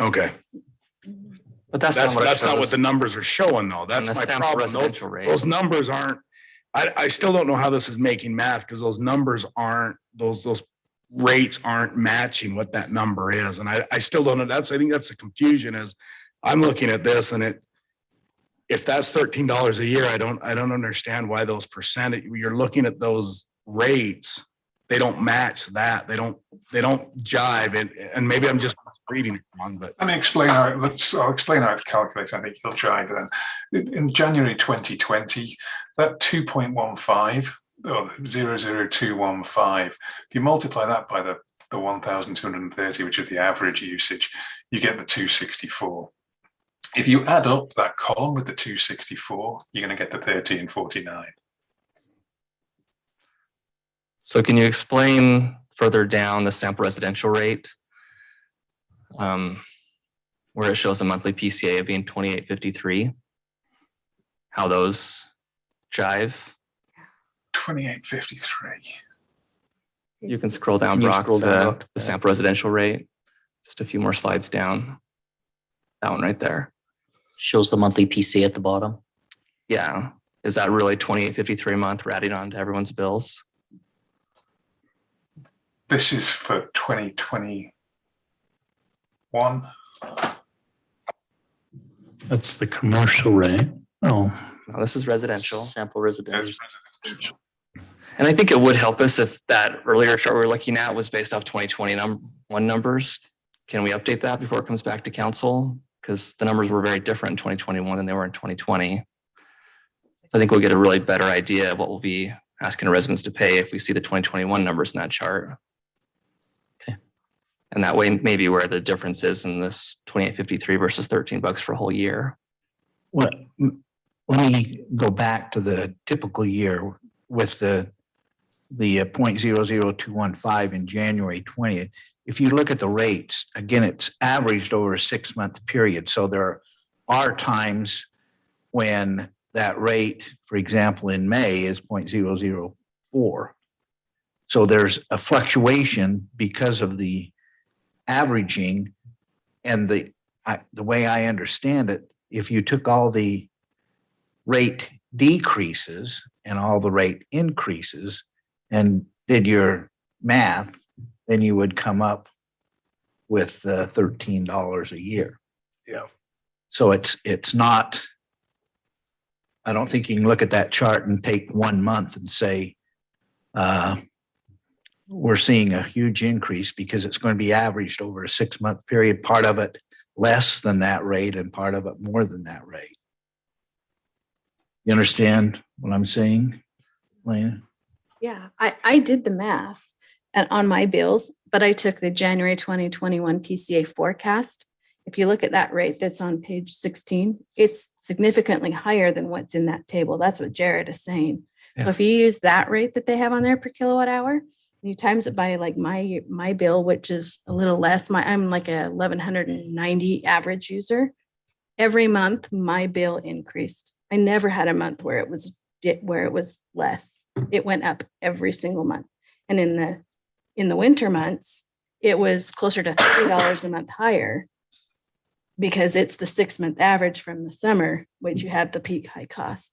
Okay. But that's not what the numbers are showing, though. That's my problem. Those numbers aren't. I still don't know how this is making math, because those numbers aren't, those rates aren't matching what that number is. And I still don't know. I think that's the confusion, is I'm looking at this and if that's $13 a year, I don't understand why those percentage, you're looking at those rates. They don't match that. They don't jive. And maybe I'm just reading it wrong, but. Let me explain how I'll explain how it's calculated. I think you'll jive then. In January 2020, that 2.15 or 00215, if you multiply that by the 1,230, which is the average usage, you get the 264. If you add up that column with the 264, you're going to get the 1349. So can you explain further down the sample residential rate? Where it shows a monthly PCA of being 2853. How those jive? 2853. You can scroll down, Can you Brock, scroll down, to Brock, to the that? sample residential rate. Just a few more slides down. That one right there. Shows the monthly PC at the bottom. Yeah. Is that really 2853 a month we're adding on to everyone's bills? This is for 2021. That's the commercial rate. Oh, No, this is residential. Sample residential. And I think it would help us if that earlier chart we were looking at was based off 2021 numbers. Can we update that before it comes back to council? Because the numbers were very different in 2021 than they were in 2020. So I think we'll get a really better idea of what we'll be asking residents to pay if we see the 2021 numbers in that chart. Okay. And that way, maybe where the difference is in this 2853 versus $13 for a whole year. Well, let me go back to the typical year with the 0.00215 in January 20th. If you look at the rates, again, it's averaged over a 6-month period. So there are times when that rate, for example, in May is 0.004. So there's a fluctuation because of the averaging, and the way I understand it, if you took all the rate decreases and all the rate increases and did your math, then you would come up with $13 a year. Yeah. So it's not, I don't think you can look at that chart and take 1 month and say, we're seeing a huge increase, because it's going to be averaged over a 6-month period, part of it less than that rate and part of it more than that rate. You understand what I'm saying, Lena? Yeah, I did the math on my bills, but I took the January 2021 PCA forecast. If you look at that rate that's on page 16, it's significantly higher than what's in that table. That's what Jared is saying. Yeah. So if you use that rate that they have on there per kilowatt hour, you times it by like my bill, which is a little less. I'm like a 1,190 average user. Every month, my bill increased. I never had a month where it was less. It went up every single month. And in the winter months, it was closer to $30 a month higher, because it's the 6-month average from the summer, which you have the peak high costs.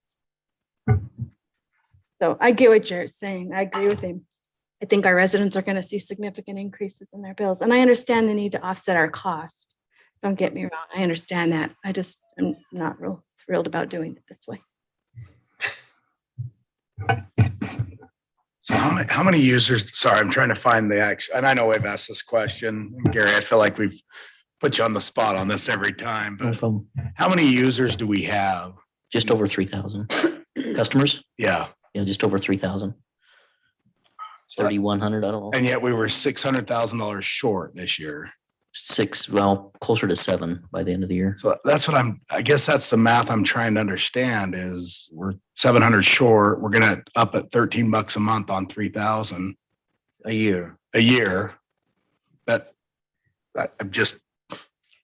So I get what you're saying. I agree with him. I think our residents are going to see significant increases in their bills. And I understand the need to offset our cost. Don't get me wrong. I understand that. I'm not real thrilled about doing it this way. So how many users, sorry, I'm trying to find the action, and I know we've asked this question, Gary, I feel like we've put you on the spot on this every time, No but problem. how many users do we have? Just over 3,000 customers. Yeah. Yeah, just over 3,000. 3,100, I don't know. And yet we were $600,000 short this year. Closer to 7 by the end of the year. So that's what I guess that's the math I'm trying to understand is we're 700 short. We're going to up at $13 a month on 3,000 A year. a year. I'm just,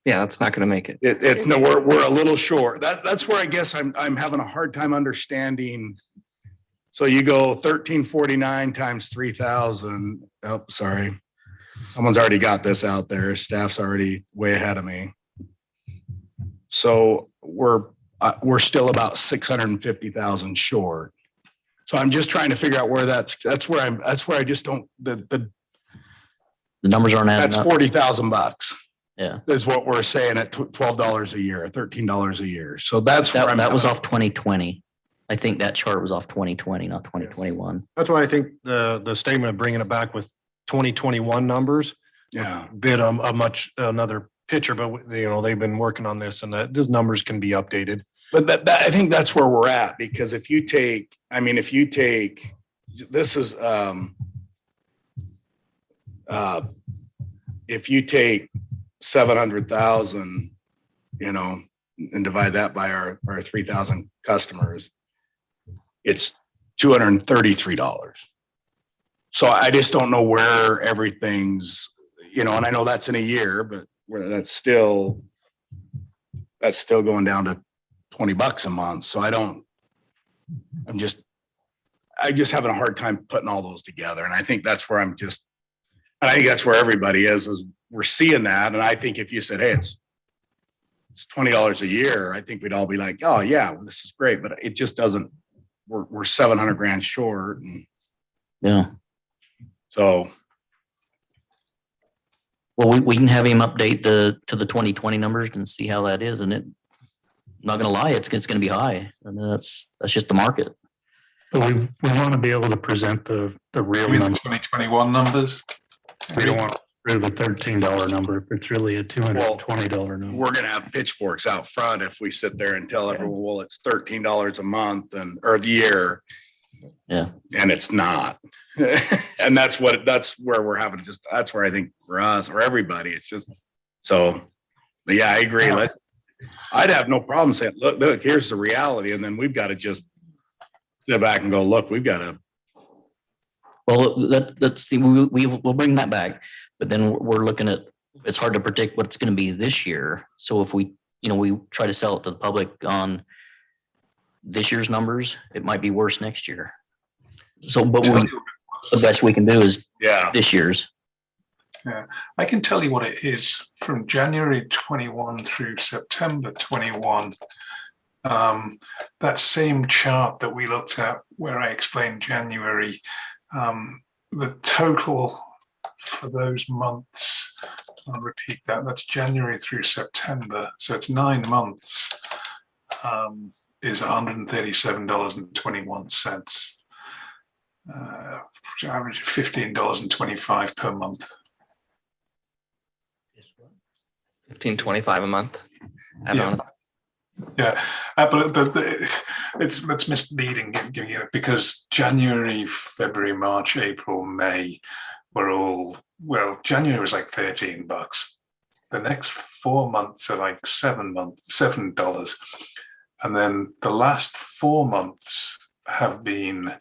Yeah, that's not going to make it. it's no, we're a little short. That's where I guess I'm having a hard time understanding. So you go 1,349 times 3,000. Oh, sorry. Someone's already got this out there. Staff's already way ahead of me. So we're still about 650,000 short. So I'm just trying to figure out where that's where I just don't, The numbers aren't adding that's up. $40,000. Yeah. is what we're saying at $12 a year, $13 a year. So that's where That was off 2020. I think that chart was off 2020, not 2021. That's why I think the statement of bringing it back with 2021 numbers, Yeah. bit a much another picture, but you know, they've been working on this and that these numbers can be updated. But that I think that's where we're at, because if you take, this is, if you take 700,000, you know, and divide that by our 3,000 customers, it's $233. So I just don't know where everything's, you know, and I know that's in a year, but where that's still going down to $20 a month. So I'm just having a hard time putting all those together. And I think that's where I think that's where everybody is we're seeing that. And I think if you said, hey, it's $20 a year, I think we'd all be like, oh yeah, well, this is great. But it just doesn't, we're 700 grand short. And Yeah. so. Well, we can have him update to the 2020 numbers and see how that is. And I'm not gonna lie, it's gonna be high. I mean, that's just the market. But we want to be able to present the real I mean, the number. 2021 numbers. We don't want to prove a $13 number. It's really a $220 number. We're going to have pitchforks out front if we sit there and tell everyone, well, it's $13 a month or the year. Yeah. And it's not. And that's where we're having that's where I think for us or everybody, it's just so, but yeah, I agree. I'd have no problem saying, look, here's the reality. And then we've got to just sit back and go, look, we've got to. Well, let's see, we'll bring that back, but then we're looking at, it's hard to predict what it's going to be this year. So if we try to sell it to the public on this year's numbers, it might be worse next year. So, but the best we can do is this year's. Yeah, I can tell you what it is from January 21 through September 21. That same chart that we looked at where I explained January, the total for those months, I'll repeat that's January through September. So it's 9 months, is $137.21. Average $15.25 per month. $15.25 a month. Yeah, but it's misleading because January, February, March, April, May were all, well, January was like $13. The next 4 months are like $7. And then the last 4 months have been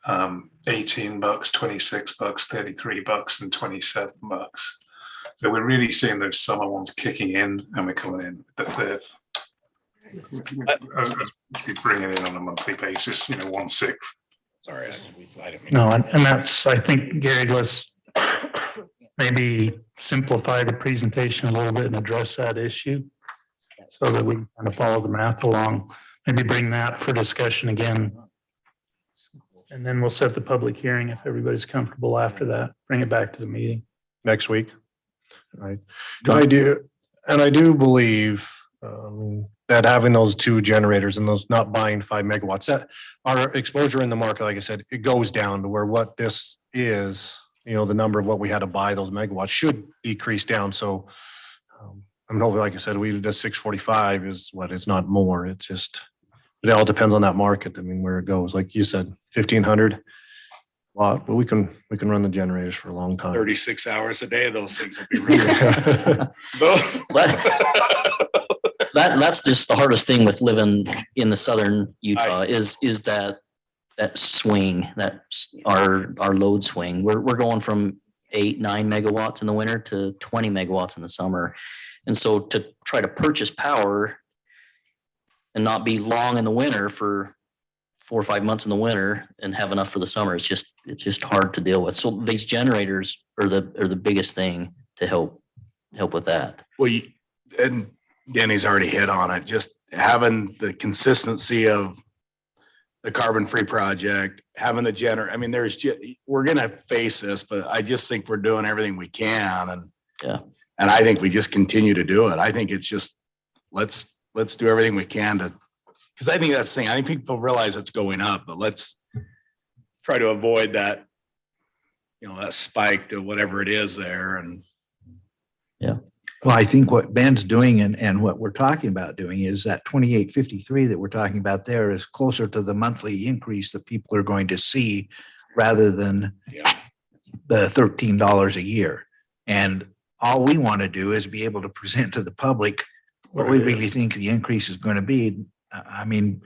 $18, $26, $33, and $27. So we're really seeing those summer ones kicking in, and we're coming in the third. We bring it in on a monthly basis, 1/6. Sorry, I didn't mean. No, and that's, I think, Gary, let's maybe simplify the presentation a little bit and address that issue so that we kind of follow the math along. Maybe bring that for discussion again. And then we'll set the public hearing if everybody's comfortable after that. Bring it back to the meeting. Next week. Right. I do believe that having those 2 generators and those not buying 5 megawatts, that our exposure in the market, like I said, it goes down to where what this is, the number of what we had to buy those megawatts should decrease down. So I'm hoping, like I said, the 645 is what, it's not more. It's just, it all depends on that market. I mean, where it goes, like you said, 1,500 watt, but we can run the generators for a long time. 36 hours a day, those things will be running. That's just the hardest thing with living in the southern Utah is that swing, our load swing. We're going from 8-9 megawatts in the winter to 20 megawatts in the summer. And so to try to purchase power and not be long in the winter for 4 or 5 months in the winter and have enough for the summer, it's just hard to deal with. So these generators are the biggest thing to help with that. Well, and Danny's already hit on it. Just having the consistency of the carbon-free project, having the generator. I mean, we're going to face this, but I just think we're doing everything we can. And And I think we just continue to do it. I think it's just, let's do everything we can to, because I think that's the thing. I think people realize it's going up, but let's try to avoid that, that spike to whatever it is there. And Well, I think what Ben's doing and what we're talking about doing is that 2853 that we're talking about there is closer to the monthly increase that people are going to see rather than the $13 a year. And all we want to do is be able to present to the public what we really think the increase is going to be. I mean,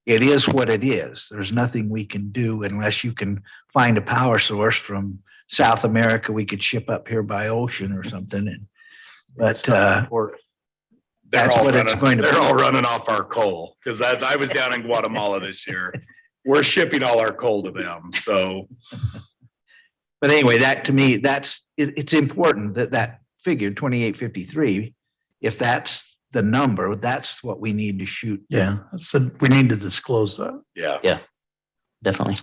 it is what it is. There's nothing we can do unless you can find a power source from South America we could ship up here by ocean or something. But that's what it's going to be. They're all running off our coal because I was down in Guatemala this year. We're shipping all our coal to them. So, but anyway, that to me, it's important that figure 2853, if that's the number, that's what we need to shoot. Yeah, so we need to disclose that. yeah. Definitely.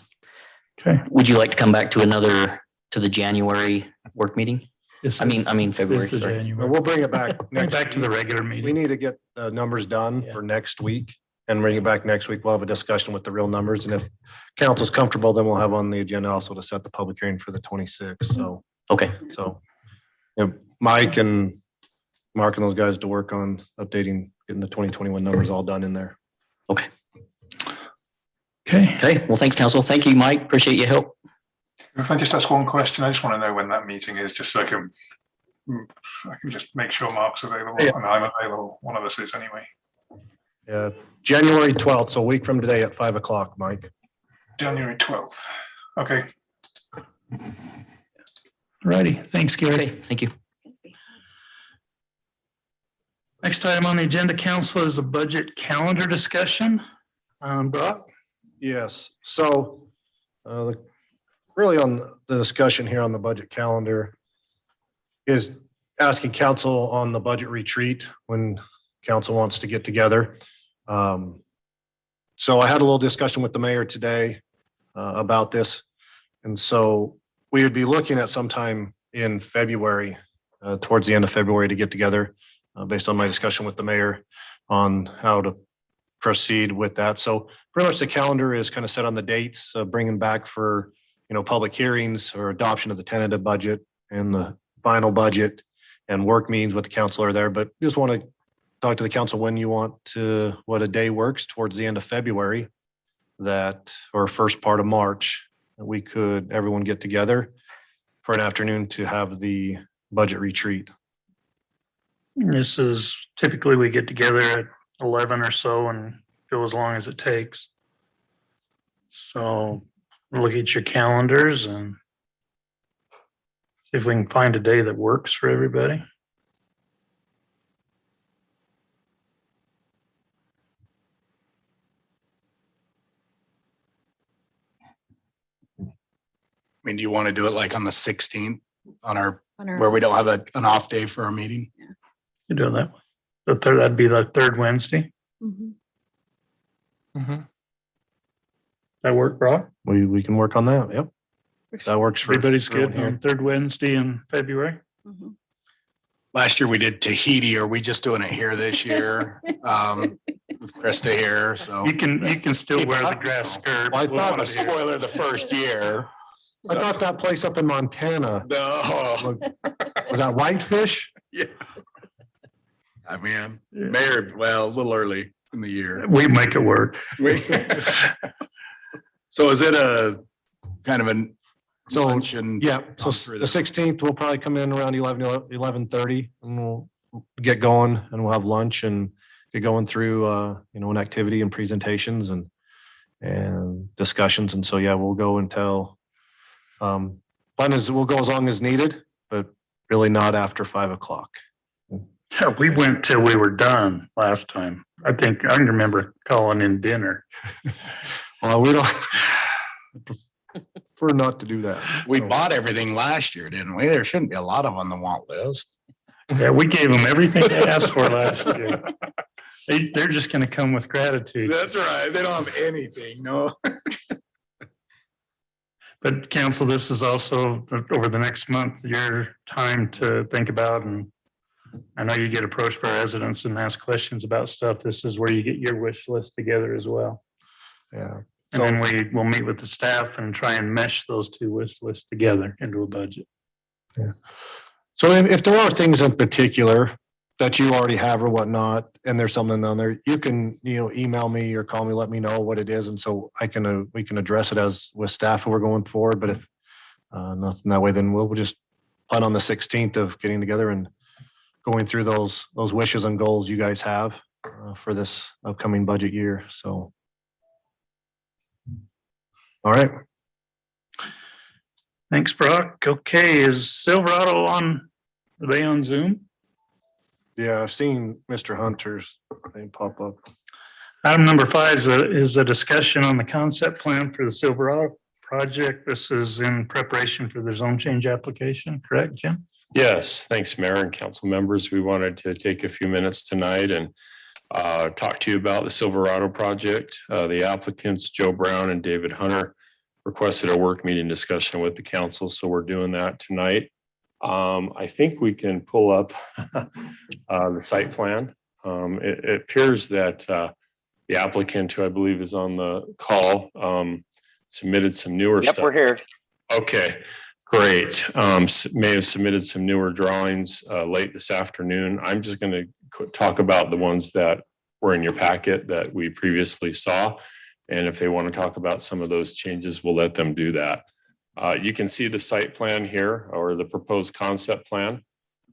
Okay. Would you like to come back to the January work meeting? This I mean, February. is the Sorry. January. We'll bring it back. Bring it back to the week. regular We meeting. need to get the numbers done Yeah. for next week and bring it back next week. We'll have a discussion with the real numbers. And if council's comfortable, then we'll have on the agenda also to set the public hearing for the 26th. So, Okay. Mike and Mark and those guys to work on updating, getting the 2021 numbers all done in there. Okay. Okay. Okay. Well, thanks, council. Thank you, Mike. Appreciate your help. If I just ask one question, I just want to know when that meeting is, just so I can just make sure Mark's available Yeah. and I'm available. One of us is anyway. Yeah, January 12th, so a week from today at 5 o'clock, Mike. January 12th. Okay. Righty. Thanks, Gary. Okay. Thank you. Next item on the agenda, council, is a budget calendar discussion. Brock? Yes, so really on the discussion here on the budget calendar is asking council on the budget retreat when council wants to get together. So I had a little discussion with the mayor today about this. And so we would be looking at sometime in February, towards the end of February to get together based on my discussion with the mayor on how to proceed with that. So pretty much the calendar is kind of set on the dates, bringing back for, public hearings or adoption of the tentative budget and the final budget and work meetings with the council are there. But just want to talk to the council when you want to, what a day works towards the end of February or first part of March, we could, everyone get together for an afternoon to have the budget retreat. This is typically we get together at 11 or so and go as long as it takes. So look at your calendars and see if we can find a day that works for everybody. I mean, do you want to do it like on the 16th where On we don't have an off day for our meeting? You do it that way. That'd be the third Wednesday. Mhm. That work, Brock? We can work on that. Yep. That works for Everybody's everyone good on third Wednesday in February? Mhm. Last year we did Tahiti. Are we just doing it here this year? With Krista here, so. You can still wear the grass skirt. Well, I We'll thought want The it here. spoiler the first year. I thought that place up in Montana, No. was that Whitefish? I mean, mayor, well, a little early in the year. We make it work. So is it a kind of a So, luncheon? yeah, so the 16th, we'll probably come in around 11:30 and we'll get going and we'll have lunch and get going through, an activity and presentations and discussions. And so, yeah, we'll go until, plan is we'll go as long as needed, but really not after 5 o'clock. Yeah, we went till we were done last time. I think I remember calling in dinner. Well, we don't prefer not to do that. We bought everything last year, didn't we? There shouldn't be a lot of on the want list. Yeah, we gave them everything they asked for last year. They're just gonna come with gratitude. That's right. They don't have anything, no. But council, this is also over the next month, your time to think about and I know you get approached by residents and ask questions about stuff. This is where you get your wish list together as well. Yeah. And then we'll meet with the staff and try and mesh those two wish lists together into a budget. Yeah. So if there are things in particular that you already have or whatnot, and there's something on there, you can, email me or call me, let me know what it is. And so we can address it as with staff if we're going forward. But if nothing that way, then we'll just plan on the 16th of getting together and going through those wishes and goals you guys have for this upcoming budget year. So. All right. Thanks, Brock. Okay, is Silverado on? Are they on Zoom? Yeah, I've seen Mr. Hunter's name pop up. Item number 5 is a discussion on the concept plan for the Silverado project. This is in preparation for the zone change application, correct, Jim? Yes, thanks, Mayor and council members. We wanted to take a few minutes tonight and talk to you about the Silverado project. The applicants, Joe Brown and David Hunter, requested a work meeting discussion with the council, so we're doing that tonight. I think we can pull up the site plan. It appears that the applicant, who I believe is on the call, submitted some newer stuff. Yep, we're here. Okay, great. May have submitted some newer drawings late this afternoon. I'm just going to talk about the ones that were in your packet that we previously saw. And if they want to talk about some of those changes, we'll let them do that. You can see the site plan here, or the proposed concept plan.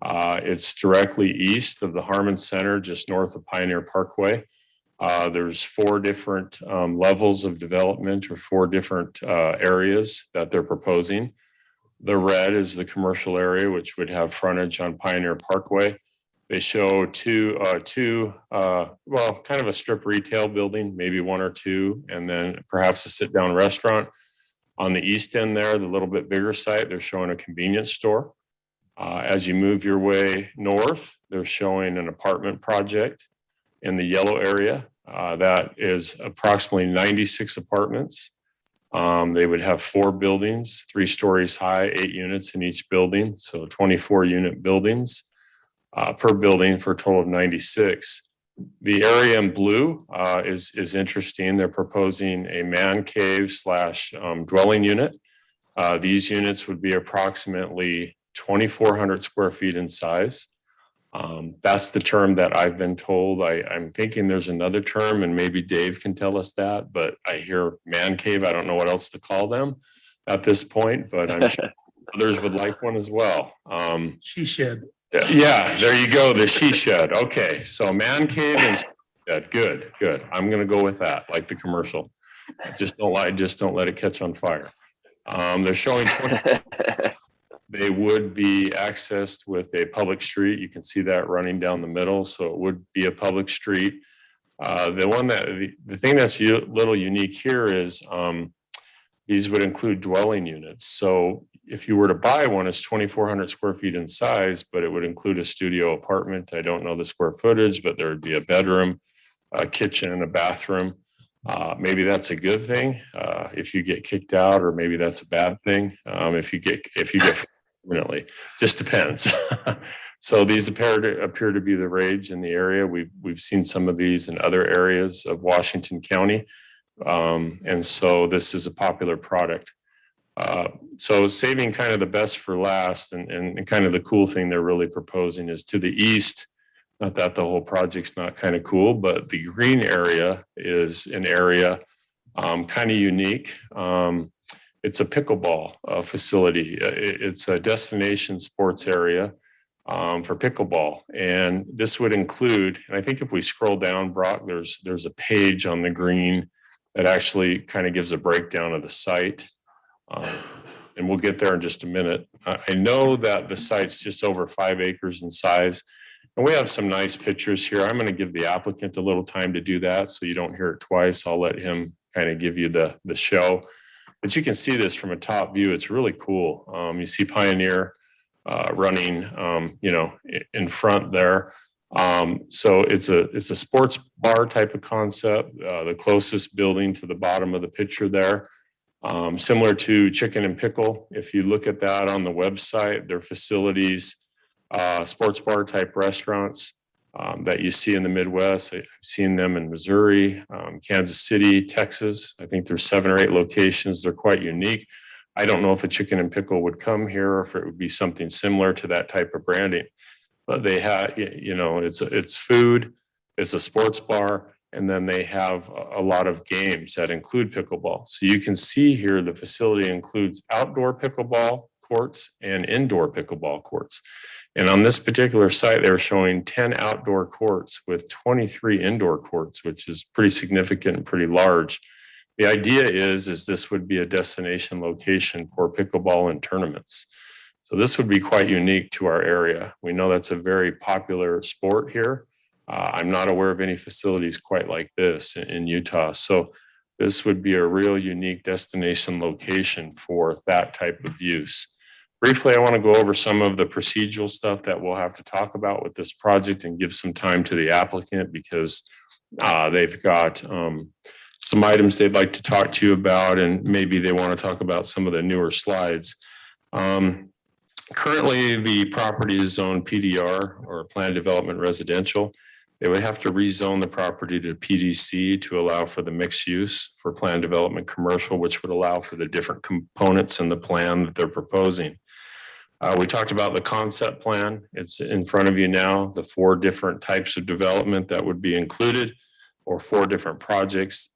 It's directly east of the Harmon Center, just north of Pioneer Parkway. There's 4 different levels of development, or 4 different areas that they're proposing. The red is the commercial area, which would have frontage on Pioneer Parkway. They show two, well, kind of a strip retail building, maybe 1 or 2, and then perhaps a sit-down restaurant. On the east end there, the little bit bigger site, they're showing a convenience store. As you move your way north, they're showing an apartment project in the yellow area. That is approximately 96 apartments. They would have 4 buildings, 3 stories high, 8 units in each building, so 24 unit buildings per building for a total of 96. The area in blue is interesting. They're proposing a man cave / dwelling unit. These units would be approximately 2,400 square feet in size. That's the term that I've been told. I'm thinking there's another term, and maybe Dave can tell us that, but I hear man cave. I don't know what else to call them at this point, but I'm sure others would like one as well. She shed. Yeah, there you go. The she shed. Okay, so man cave and shed. Good. I'm going to go with that, like the commercial. Just don't lie. Just don't let it catch on fire. They're showing 20. They would be accessed with a public street. You can see that running down the middle, so it would be a public street. The thing that's a little unique here is these would include dwelling units. So if you were to buy one, it's 2,400 square feet in size, but it would include a studio apartment. I don't know the square footage, but there would be a bedroom, a kitchen, and a bathroom. Maybe that's a good thing if you get kicked out, or maybe that's a bad thing if you get permanently. Just depends. So these appear to be the rage in the area. We've seen some of these in other areas of Washington County, and so this is a popular product. So saving kind of the best for last, and kind of the cool thing they're really proposing is to the east. Not that the whole project's not kind of cool, but the green area is an area kind of unique. It's a pickleball facility. It's a destination sports area for pickleball. And this would include, and I think if we scroll down, Brock, there's a page on the green that actually kind of gives a breakdown of the site. And we'll get there in just a minute. I know that the site's just over 5 acres in size. And we have some nice pictures here. I'm going to give the applicant a little time to do that, so you don't hear it twice. I'll let him kind of give you the show. But you can see this from a top view. It's really cool. You see Pioneer running, in front there. So it's a sports bar type of concept. The closest building to the bottom of the picture there, similar to Chicken and Pickle. If you look at that on the website, their facilities sports bar type restaurants that you see in the Midwest. I've seen them in Missouri, Kansas City, Texas. I think there's 7 or 8 locations. They're quite unique. I don't know if a chicken and pickle would come here or if it would be something similar to that type of branding. But they have, it's food, it's a sports bar, and then they have a lot of games that include pickleball. So you can see here the facility includes outdoor pickleball courts and indoor pickleball courts. And on this particular site, they were showing 10 outdoor courts with 23 indoor courts, which is pretty significant and pretty large. The idea is this would be a destination location for pickleball and tournaments. So this would be quite unique to our area. We know that's a very popular sport here. I'm not aware of any facilities quite like this in Utah. So this would be a real unique destination location for that type of use. Briefly, I want to go over some of the procedural stuff that we'll have to talk about with this project and give some time to the applicant because they've got some items they'd like to talk to you about, and maybe they want to talk about some of the newer slides. Currently, the property is zoned PDR or Planned Development Residential. They would have to rezone the property to PDC to allow for the mixed use for planned development commercial, which would allow for the different components in the plan that they're proposing. We talked about the concept plan. It's in front of you now, the 4 different types of development that would be included or 4 different projects.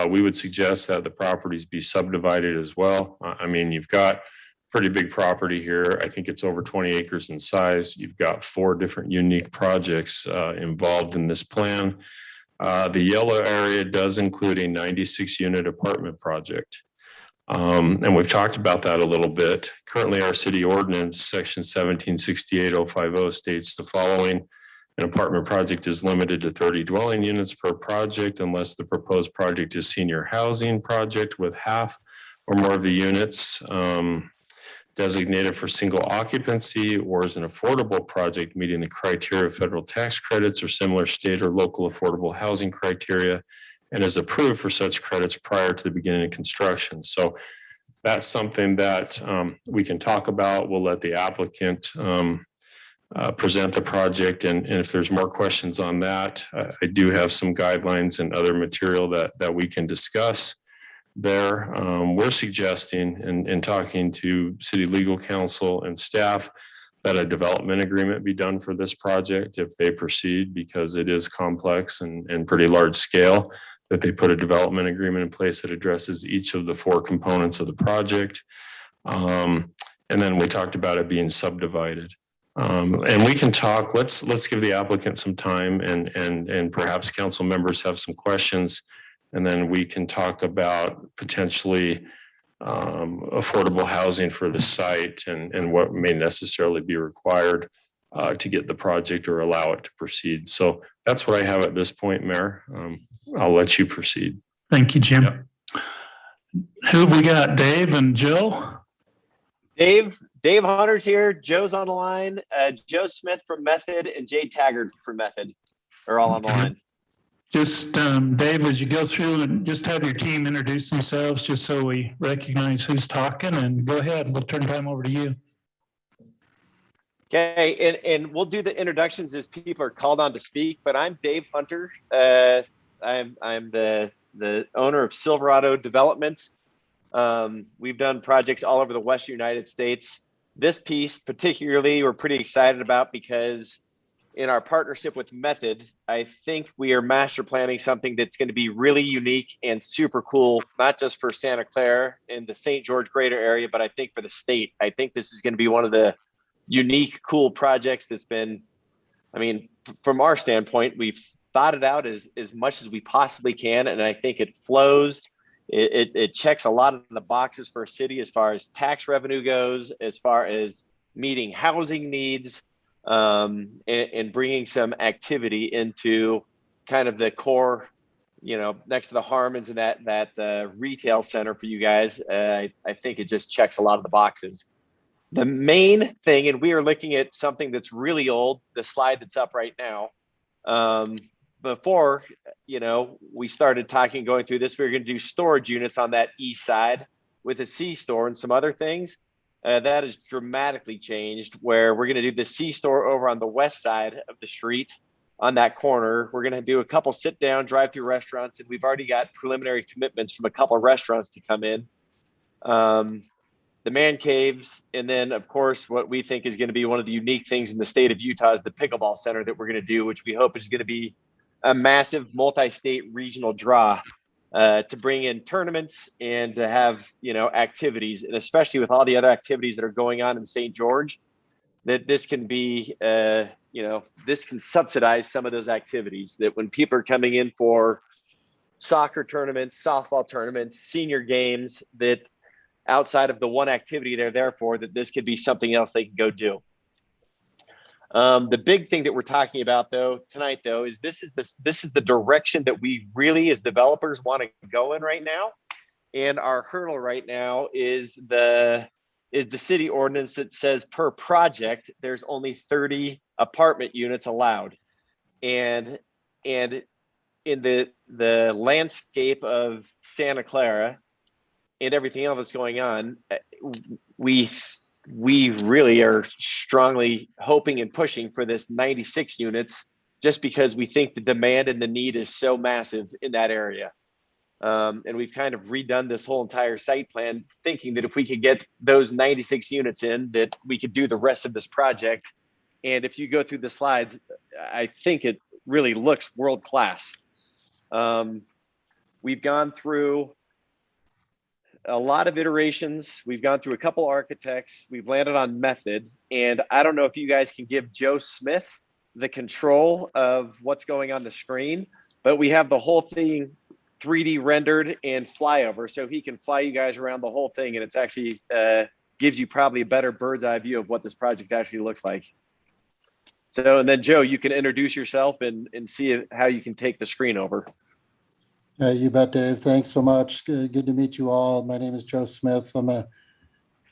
We would suggest that the properties be subdivided as well. I mean, you've got pretty big property here. I think it's over 20 acres in size. You've got 4 different unique projects involved in this plan. The yellow area does include a 96 unit apartment project. And we've talked about that a little bit. Currently, our city ordinance, section 1768050 states the following. An apartment project is limited to 30 dwelling units per project unless the proposed project is senior housing project with half or more of the units designated for single occupancy or as an affordable project meeting the criteria of federal tax credits or similar state or local affordable housing criteria and is approved for such credits prior to the beginning of construction. So that's something that we can talk about. We'll let the applicant present the project. And if there's more questions on that, I do have some guidelines and other material that we can discuss there. We're suggesting in talking to city legal counsel and staff that a development agreement be done for this project if they proceed, because it is complex and pretty large scale, that they put a development agreement in place that addresses each of the 4 components of the project. And then we talked about it being subdivided. And we can talk, let's give the applicant some time and perhaps council members have some questions. And then we can talk about potentially affordable housing for the site and what may necessarily be required to get the project or allow it to proceed. So that's what I have at this point, Mayor. I'll let you proceed. Thank you, Jim. Yep. Who we got, Dave and Joe? Dave Hunter's here. Joe's on the line. Joe Smith from Method and Jay Taggart from Method are all on the line. Just, Dave, as you go through and just have your team introduce themselves, just so we recognize who's talking, and go ahead. We'll turn time over to you. Okay, and we'll do the introductions as people are called on to speak, but I'm Dave Hunter. I'm the owner of Silverado Development. We've done projects all over the Western United States. This piece particularly we're pretty excited about because in our partnership with Method, I think we are master planning something that's going to be really unique and super cool, not just for Santa Clara and the St. George greater area, but I think for the state. I think this is going to be one of the unique, cool projects that's been, I mean, from our standpoint, we've thought it out as much as we possibly can. And I think it flows. It checks a lot of the boxes for a city as far as tax revenue goes, as far as meeting housing needs, and bringing some activity into kind of the core, you know, next to the Harmons and that retail center for you guys. I think it just checks a lot of the boxes. The main thing, and we are looking at something that's really old, the slide that's up right now. Before, you know, we started talking, going through this, we were going to do storage units on that east side with a C store and some other things. That has dramatically changed, where we're going to do the C-store over on the west side of the street on that corner. We're going to do a couple sit-down drive-through restaurants, and we've already got preliminary commitments from a couple of restaurants to come in. The man caves, and then of course what we think is going to be one of the unique things in the state of Utah is the pickleball center that we're going to do, which we hope is going to be a massive multi-state regional draw to bring in tournaments and to have, you know, activities, and especially with all the other activities that are going on in St. George, that this can be, you know, this can subsidize some of those activities, that when people are coming in for soccer tournaments, softball tournaments, senior games, that outside of the one activity they're there for, that this could be something else they can go do. The big thing that we're talking about tonight is this is the direction that we really as developers want to go in right now. And our hurdle right now is the city ordinance that says per project, there's only 30 apartment units allowed. And in the landscape of Santa Clara and everything else that's going on, we really are strongly hoping and pushing for this 96 units, just because we think the demand and the need is so massive in that area. And we've kind of redone this whole entire site plan, thinking that if we could get those 96 units in, that we could do the rest of this project. And if you go through the slides, I think it really looks world-class. We've gone through a lot of iterations. We've gone through a couple architects. We've landed on method. And I don't know if you guys can give Joe Smith the control of what's going on the screen, but we have the whole thing 3D rendered and flyover, so he can fly you guys around the whole thing. And it's actually gives you probably a better bird's eye view of what this project actually looks like. So, and then Joe, you can introduce yourself and see how you can take the screen over. You bet, Dave. Thanks so much. Good to meet you all. My name is Joe Smith. I'm a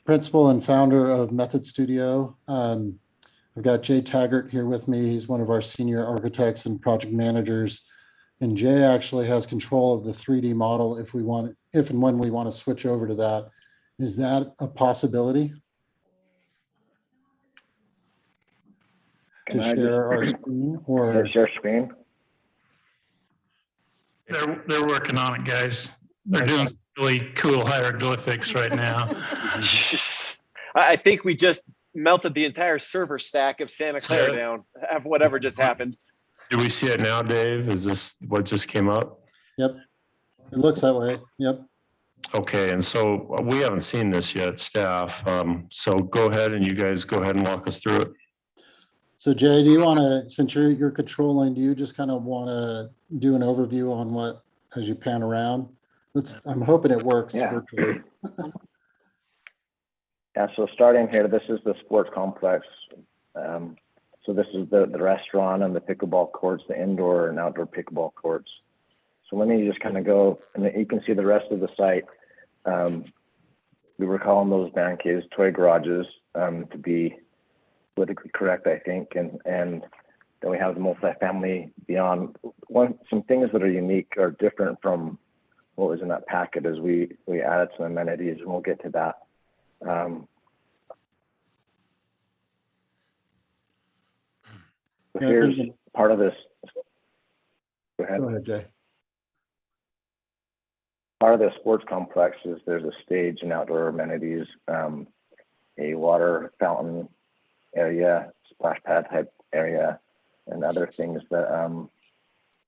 principal and founder of Method Studio. I've got Jay Taggart here with me. He's one of our senior architects and project managers. And Jay actually has control of the 3D model if and when we want to switch over to that. Is that a possibility? To share our screen or share screen? They're working on it, guys. They're doing really cool hieroglyphics right now. I think we just melted the entire server stack of Santa Clara down, of whatever just happened. Do we see it now, Dave? Is this what just came up? Yep. It looks that way. Yep. Okay, and so we haven't seen this yet, staff. So go ahead and you guys go ahead and walk us through it. So Jay, do you want to, since you're controlling, do you just kind of want to do an overview on what, as you pan around? I'm hoping it works virtually. Yeah, so starting here, this is the sports complex. So this is the restaurant and the pickleball courts, the indoor and outdoor pickleball courts. So let me just kind of go, and you can see the rest of the site. We were calling those man caves toy garages to be politically correct, I think, and then we have the multifamily beyond. Some things that are unique or different from what was in that packet is we added some amenities, and we'll get to that. So here's part of this. Go ahead, Jay. Part of the sports complex is there's a stage and outdoor amenities, a water fountain area, splash pad type area, and other things that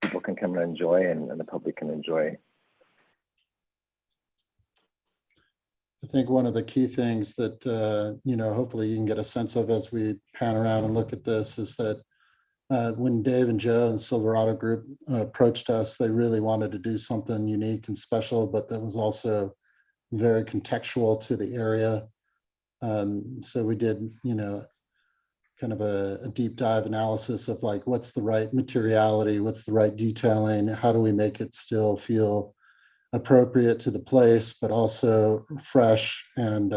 people can come and enjoy and the public can enjoy. I think one of the key things that, hopefully you can get a sense of as we pan around and look at this is that when Dave and Joe and the Silverado group approached us, they really wanted to do something unique and special, but that was also very contextual to the area. So we did, kind of a deep dive analysis of like, what's the right materiality, what's the right detailing, how do we make it still feel appropriate to the place, but also fresh and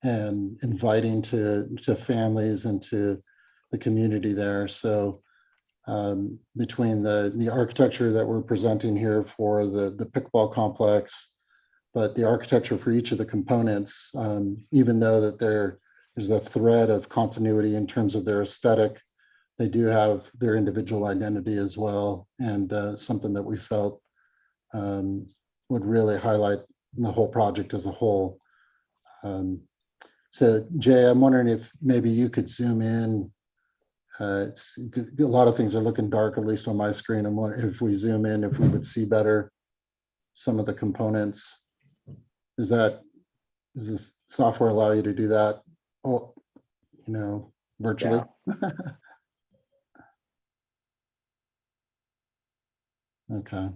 inviting to families and to the community there. So between the architecture that we're presenting here for the pickleball complex, but the architecture for each of the components, even though that there's a thread of continuity in terms of their aesthetic, they do have their individual identity as well, and something that we felt would really highlight the whole project as a whole. So Jay, I'm wondering if maybe you could zoom in. A lot of things are looking dark, at least on my screen. I'm wondering if we zoom in, if we would see better some of the components. Does this software allow you to do that? Oh, virtually? Yeah. Okay.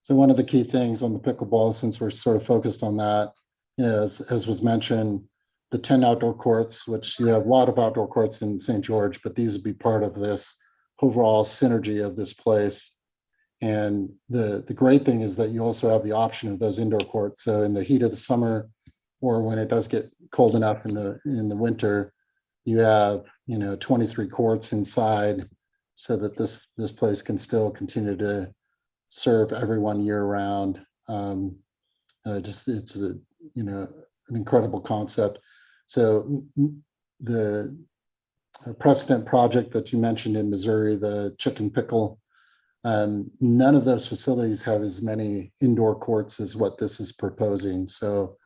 So one of the key things on the pickleball, since we're sort of focused on that, as was mentioned, the 10 outdoor courts, which you have a lot of outdoor courts in St. George, but these would be part of this overall synergy of this place. And the great thing is that you also have the option of those indoor courts. So in the heat of the summer, or when it does get cold enough in the winter, you have 23 courts inside, so that this place can still continue to serve everyone year round. It's an incredible concept. So the precedent project that you mentioned in Missouri, the Chicken Pickle, none of those facilities have as many indoor courts as what this is proposing. So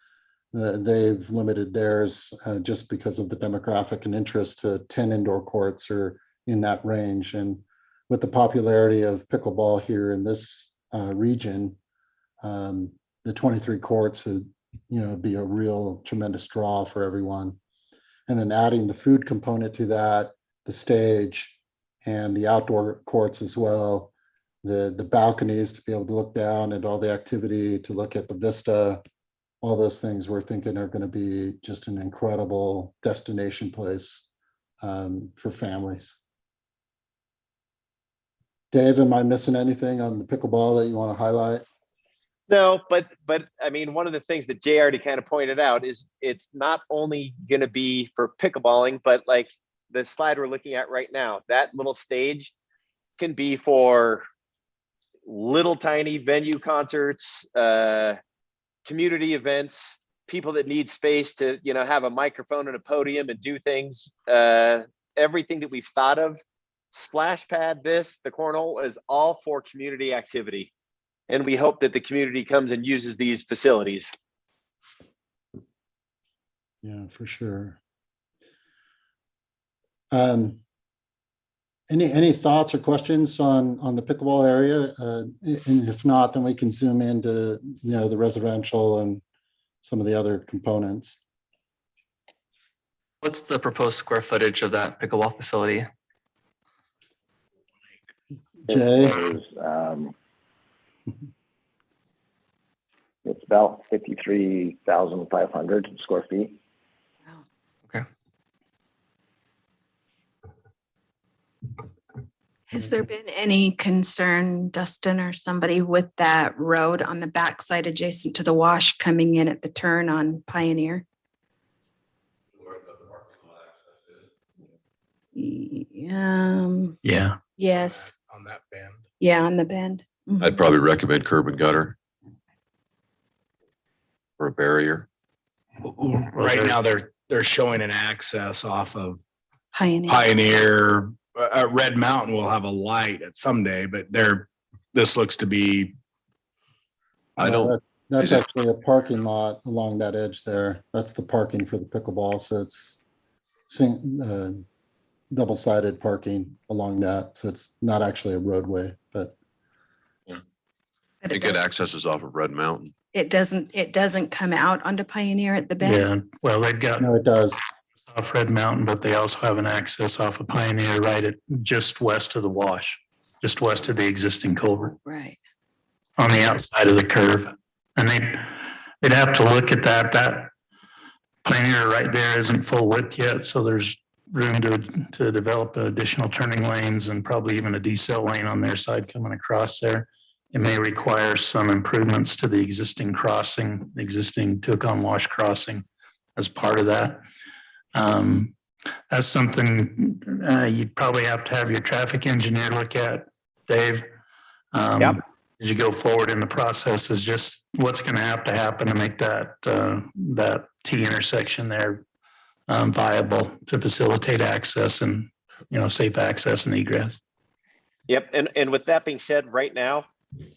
they've limited theirs just because of the demographic and interest to 10 indoor courts or in that range. And with the popularity of pickleball here in this region, the 23 courts would be a real tremendous draw for everyone. And then adding the food component to that, the stage and the outdoor courts as well, the balconies to be able to look down at all the activity, to look at the vista, all those things we're thinking are going to be just an incredible destination place for families. Dave, am I missing anything on the pickleball that you want to highlight? No, but I mean, one of the things that Jay already kind of pointed out is it's not only going to be for pickleballing, but like the slide we're looking at right now, that little stage can be for little tiny venue concerts, community events, people that need space to, have a microphone and a podium and do things. Everything that we've thought of, splash pad, the cornhole, is all for community activity. And we hope that the community comes and uses these facilities. Yeah, for sure. Any thoughts or questions on the pickleball area? And if not, then we can zoom into the residential and some of the other components. What's the proposed square footage of that pickleball facility? Jay? It's about 53,500 square feet. Okay. Has there been any concern, Dustin or somebody, with that road on the backside adjacent to the wash coming in at the turn on Pioneer? Yeah. Yes. On that bend. Yeah, on the bend. I'd probably recommend curb and gutter or a barrier. Right now, they're showing an access off of Pioneer. Red Mountain will have a light at someday, but this looks to be. That's actually a parking lot along that edge there. That's the parking for the pickleball. So it's double-sided parking along that. So it's not actually a roadway, but. I think it accesses off of Red Mountain. It doesn't come out onto Pioneer at the bend. Yeah, well, they've got. No, it does. Off Red Mountain, but they also have an access off of Pioneer right at just west of the wash, just west of the existing culvert. Right. On the outside of the curve. And they'd have to look at that. That Pioneer right there isn't full width yet, so there's room to develop additional turning lanes and probably even a decel lane on their side coming across there. It may require some improvements to the existing crossing, the existing Tucson Wash crossing as part of that. That's something you'd probably have to have your traffic engineer look at, Dave. Yep. as you go forward in the process is just what's going to happen to make that, that T intersection there viable to facilitate access and, safe access and egress. Yep. And with that being said, right now,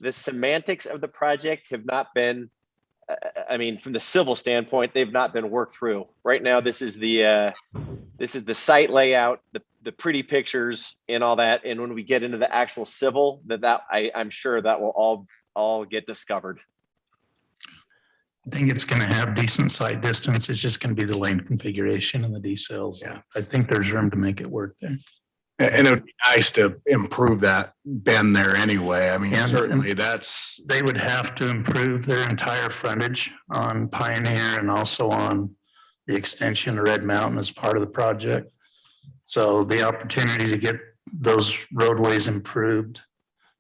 the semantics of the project have not been, I mean, from the civil standpoint, they've not been worked through. Right now, this is the site layout, the pretty pictures and all that. And when we get into the actual civil, I'm sure that will all get discovered. I think it's going to have decent site distance. It's just going to be the lane configuration and the decels. Yeah. I think there's room to make it work there. And it would be nice to improve that bend there anyway. I mean, And- certainly that's, They would have to improve their entire frontage on Pioneer and also on the extension of Red Mountain as part of the project. So the opportunity to get those roadways improved.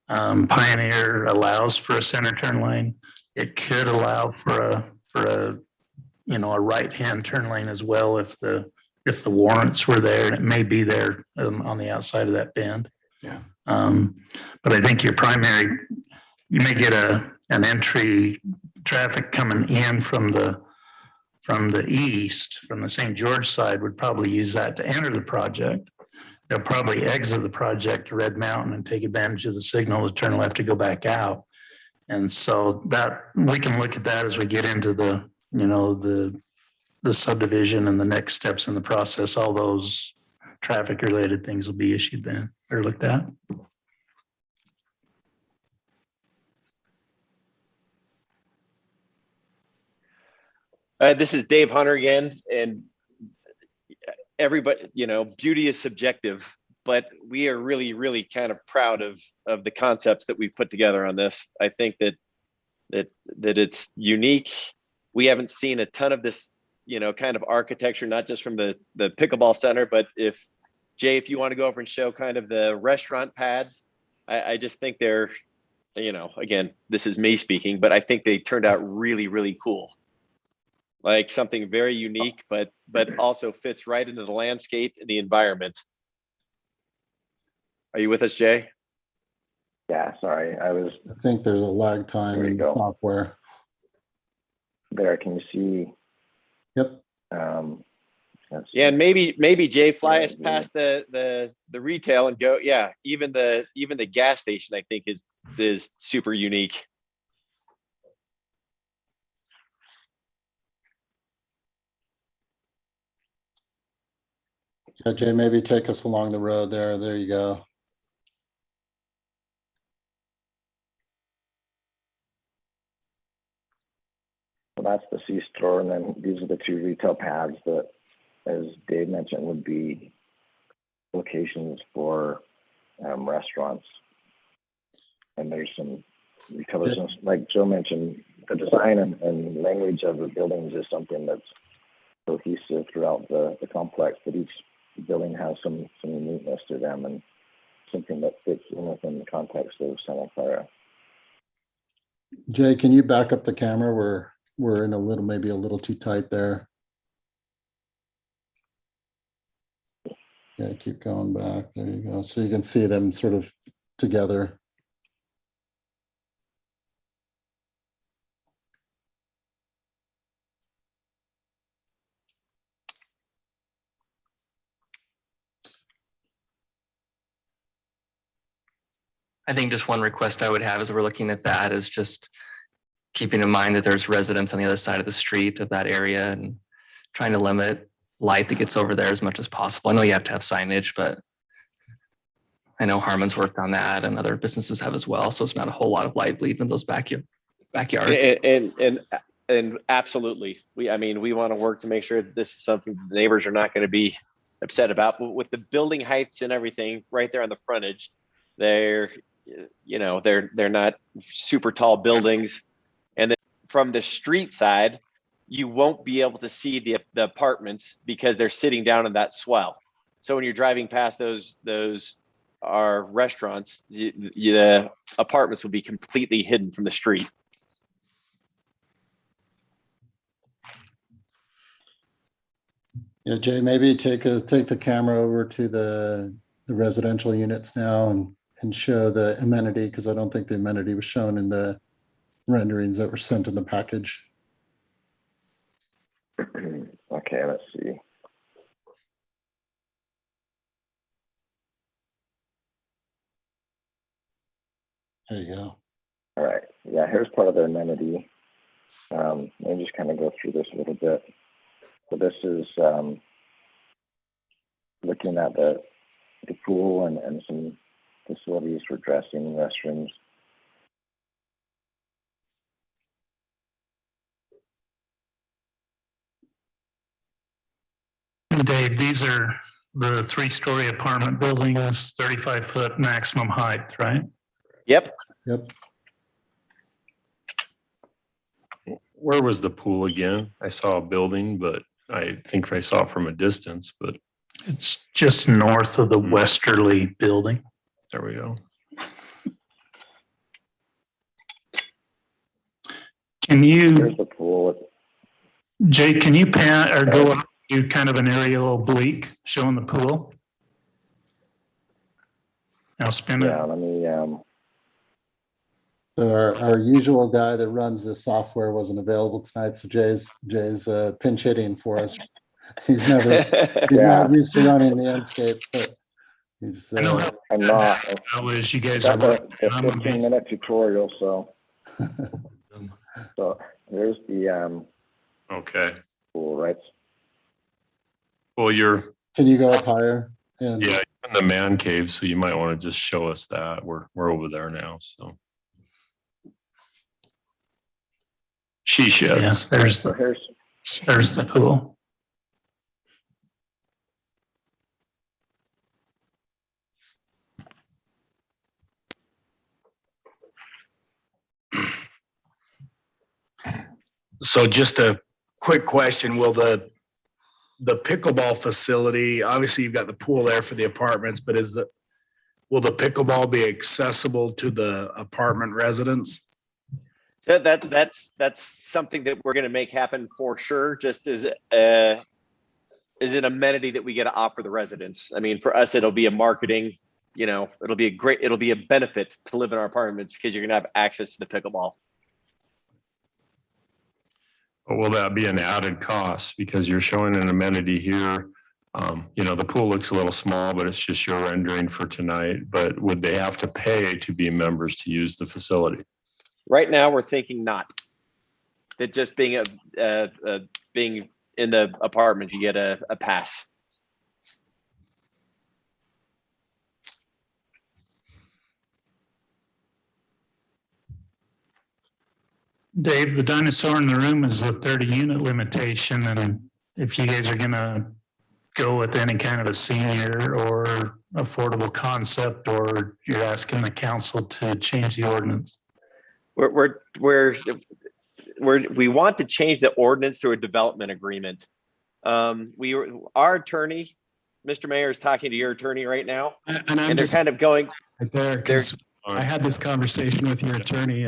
Pioneer allows for a center turn lane. It could allow for a right-hand turn lane as well if the warrants were there, and it may be there on the outside of that bend. Yeah. But I think you may get an entry traffic coming in from the east, from the St. George side would probably use that to enter the project. They'll probably exit the project to Red Mountain and take advantage of the signal to turn left to go back out. And so that we can look at that as we get into the subdivision and the next steps in the process. All those traffic related things will be issued then or looked at. This is Dave Hunter again, and everybody, beauty is subjective, but we are really, really kind of proud of the concepts that we've put together on this. I think that it's unique. We haven't seen a ton of this, kind of architecture, not just from the pickleball center, but if you want to go over and show kind of the restaurant pads, I just think they're, again, this is me speaking, but I think they turned out really, really cool. Like something very unique, but also fits right into the landscape and the environment. Are you with us, Jay? Yeah, sorry, I think there's a lag time in the software. There, can you see? Yep. Yeah, and maybe Jay, fly us past the retail and go. Yeah, even the gas station I think is super unique. Yeah, Jay, maybe take us along the road there. There you go. So that's the C-store, and then these are the two retail pads that, as Dave mentioned, would be locations for restaurants. And there's some retailers, like Joe mentioned, the design and language of the buildings is something that's cohesive throughout the complex, but each building has some uniqueness to them and something that fits in within the context of Santa Clara. Jay, can you back up the camera? We're in maybe a little too tight there. Yeah, keep going back. There you go. So you can see them sort of together. I think just one request I would have as we're looking at that is just keeping in mind that there's residents on the other side of the street of that area and trying to limit light that gets over there as much as possible. I know you have to have signage, but I know Harmon's worked on that and other businesses have as well. So it's not a whole lot of light bleeding in those backyards. And absolutely, we want to work to make sure that this is something the neighbors are not going to be upset about. But with the building heights and everything right there on the frontage, they're not super tall buildings. And then from the street side, you won't be able to see the apartments because they're sitting down in that swell. So when you're driving past those are restaurants, the apartments will be completely hidden from the street. Yeah, Jay, maybe take the camera over to the residential units now and and show the amenity, because I don't think the amenity was shown in the renderings that were sent in the package. Okay, let's see. There you go. All right, yeah, here's part of the amenity. Let me just kind of go through this a little bit. So this is looking at the pool and some facilities for dressing, restrooms. Dave, these are the 3-story apartment buildings, 35-foot maximum height, right? Yep. Yep. Where was the pool again? I saw a building, but I think I saw it from a distance, but it's just north of the westerly building. There we go. Can you, here's the pool. Jay, can you pan or go up to kind of an aerial oblique showing the pool? I'll spin it. Yeah, let me. So our usual guy that runs this software wasn't available tonight, so Jay's pinch hitting for us. He's not used to running the Enscape, but he's. I know I'm not. how is you guys Got are the 15-minute tutorial, so. So here's the okay. pool, right? Well, you're. Can you go up higher? And Yeah, you're in the man cave, so you might want to just show us that. We're over there now, so. She sheds. Yeah, there's So there's the pool. So just a quick question, will the pickleball facility, obviously you've got the pool there for the apartments, but will the pickleball be accessible to the apartment residents? That's something that we're going to make happen for sure. Just as an amenity that we get to offer the residents. I mean, for us, it'll be a marketing. It'll be a benefit to live in our apartments because you're going to have access to the pickleball. But will that be an added cost because you're showing an amenity here? The pool looks a little small, but it's just your rendering for tonight. But would they have to pay to be members to use the facility? Right now, we're thinking not. That just being being in the apartments, you get a pass. Dave, the dinosaur in the room is the 30-unit limitation, and if you guys are gonna go with any kind of a senior or affordable concept, or you're asking the council to change the ordinance. We want to change the ordinance through a development agreement. Our attorney, Mr. Mayor, is talking to your attorney right now, and they're kind of going right there because I had this conversation with your attorney,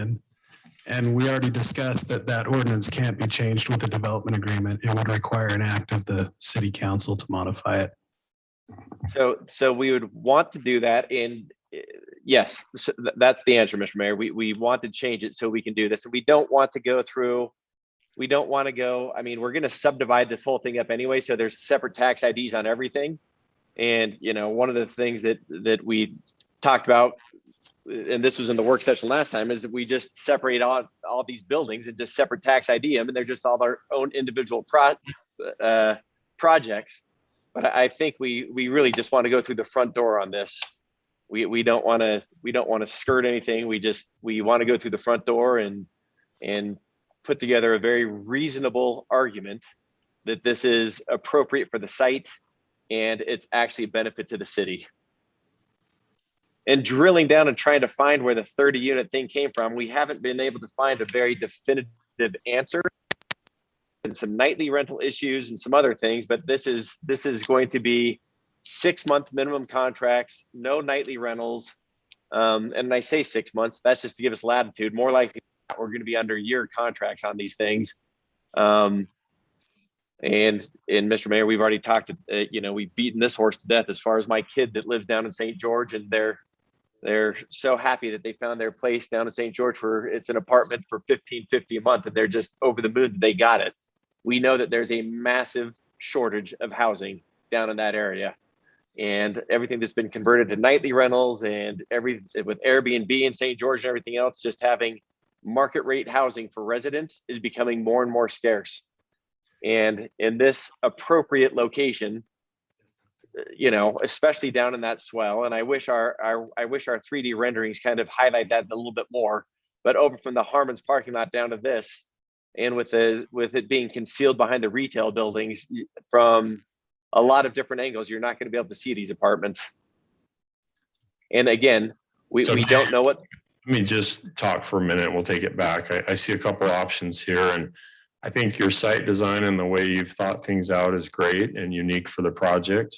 and we already discussed that ordinance can't be changed with the development agreement. It would require an act of the city council to modify it. So we would want to do that, and yes, so that's the answer, Mr. Mayor. We want to change it so we can do this, and we don't want to go through. We don't want to go. I mean, we're going to subdivide this whole thing up anyway, so there's separate tax IDs on everything. And one of the things that we talked about, and this was in the work session last time, is that we just separate all these buildings and just separate tax ID them, and they're just all their own individual projects. But I think we really just want to go through the front door on this. We don't want to skirt anything. We want to go through the front door and put together a very reasonable argument that this is appropriate for the site and it's actually a benefit to the city. And drilling down and trying to find where the 30-unit thing came from, we haven't been able to find a very definitive answer. And some nightly rental issues and some other things, but this is going to be 6-month minimum contracts, no nightly rentals. And I say 6 months, that's just to give us latitude. More likely we're going to be under year contracts on these things. And Mr. Mayor, we've already talked, we've beaten this horse to death as far as my kid that lives down in St. George, and They're so happy that they found their place down in St. George where it's an apartment for $15.50 a month, and they're just over the moon that they got it. We know that there's a massive shortage of housing down in that area, and everything that's been converted to nightly rentals and with Airbnb in St. George and everything else, just having market rate housing for residents is becoming more and more scarce. And in this appropriate location, you know, especially down in that swell, and I wish our 3D renderings kind of highlight that a little bit more. But over from the Harmon's parking lot down to this, and with it being concealed behind the retail buildings from a lot of different angles, you're not going to be able to see these apartments. And again, we don't know what. Let me just talk for a minute. We'll take it back. I see a couple of options here, and I think your site design and the way you've thought things out is great and unique for the project.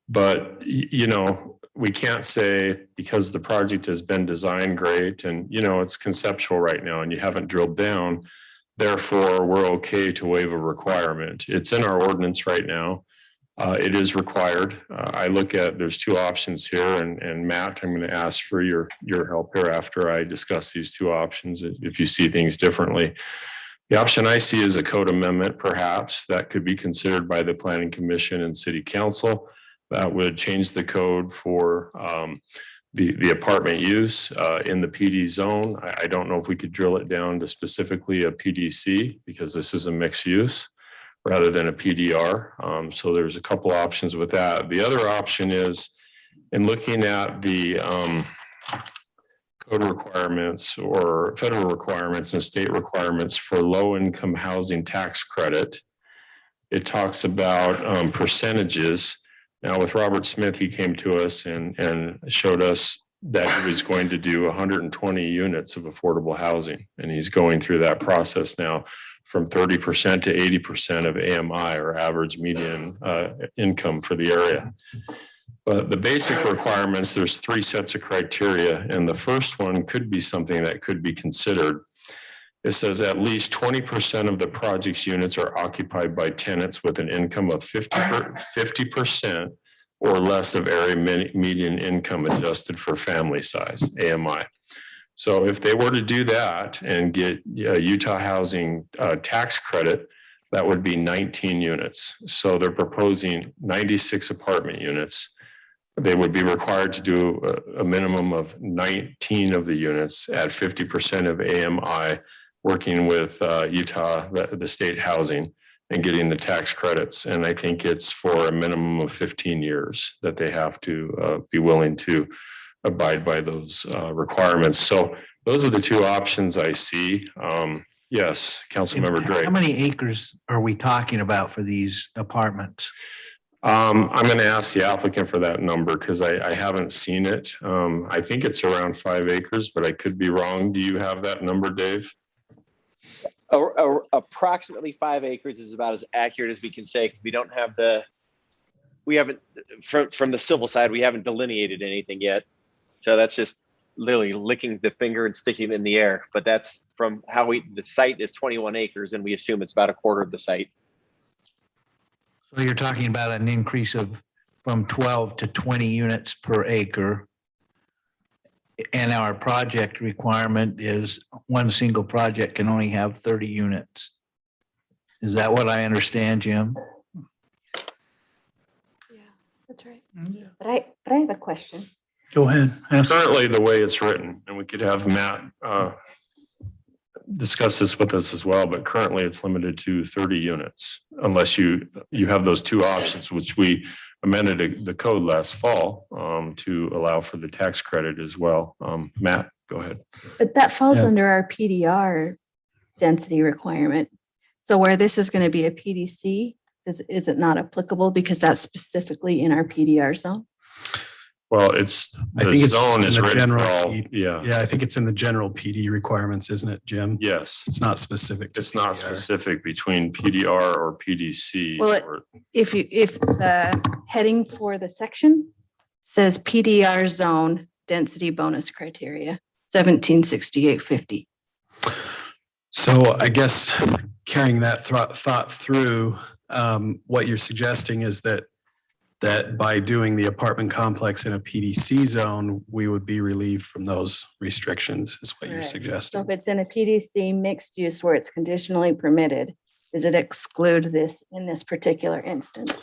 But you know, we can't say because the project has been designed great and, you know, it's conceptual right now and you haven't drilled down, therefore we're okay to waive a requirement. It's in our ordinance right now. It is required. I look at, there's two options here, and Matt, I'm going to ask for your help here after I discuss these two options, if you see things differently. The option I see is a code amendment, perhaps, that could be considered by the Planning Commission and City Council. That would change the code for the apartment use in the PD zone. I don't know if we could drill it down to specifically a PDC because this is a mixed use rather than a PDR. So there's a couple options with that. The other option is in looking at the code requirements or federal requirements and state requirements for low-income housing tax credit. It talks about percentages. Now with Robert Smith, he came to us and showed us that he was going to do 120 units of affordable housing. And he's going through that process now from 30% to 80% of AMI, or average median income for the area. But the basic requirements, there's 3 sets of criteria, and the first one could be something that could be considered. It says at least 20% of the project's units are occupied by tenants with an income of 50% or less of area median income adjusted for family size, AMI. So if they were to do that and get Utah housing tax credit, that would be 19 units. So they're proposing 96 apartment units. They would be required to do a minimum of 19 of the units at 50% of AMI, working with Utah, the state housing, and getting the tax credits. And I think it's for a minimum of 15 years that they have to be willing to abide by those requirements. So those are the two options I see. Yes, Councilmember Drake. How many acres are we talking about for these apartments? I'm going to ask the applicant for that number because I haven't seen it. I think it's around 5 acres, but I could be wrong. Do you have that number, Dave? Approximately 5 acres is about as accurate as we can say, because we haven't from the civil side, we haven't delineated anything yet. So that's just literally licking the finger and sticking it in the air. But that's from how the site is 21 acres, and we assume it's about a quarter of the site. So you're talking about an increase of from 12 to 20 units per acre. And our project requirement is one single project can only have 30 units. Is that what I understand, Jim? Yeah, that's right. But I have a question. Go ahead. Currently, the way it's written, and we could have Matt discuss this with us as well, but currently it's limited to 30 units, unless you have those two options, which we amended the code last fall to allow for the tax credit as well. Matt, go ahead. But that falls under our PDR density requirement. So where this is going to be a PDC, is it not applicable because that's specifically in our PDR zone? Well, I think it's zone in is the written for general. all. Yeah, I think it's in the general PD requirements, isn't it, Jim? Yes. It's not specific. It's not specific between PDR or PDC. Well, if the heading for the section says PDR zone density bonus criteria, 1768.50. So I guess carrying that thought through, what you're suggesting is that that by doing the apartment complex in a PDC zone, we would be relieved from those restrictions, is what you're Right. So suggesting. if it's in a PDC mixed use where it's conditionally permitted, does it exclude this in this particular instance?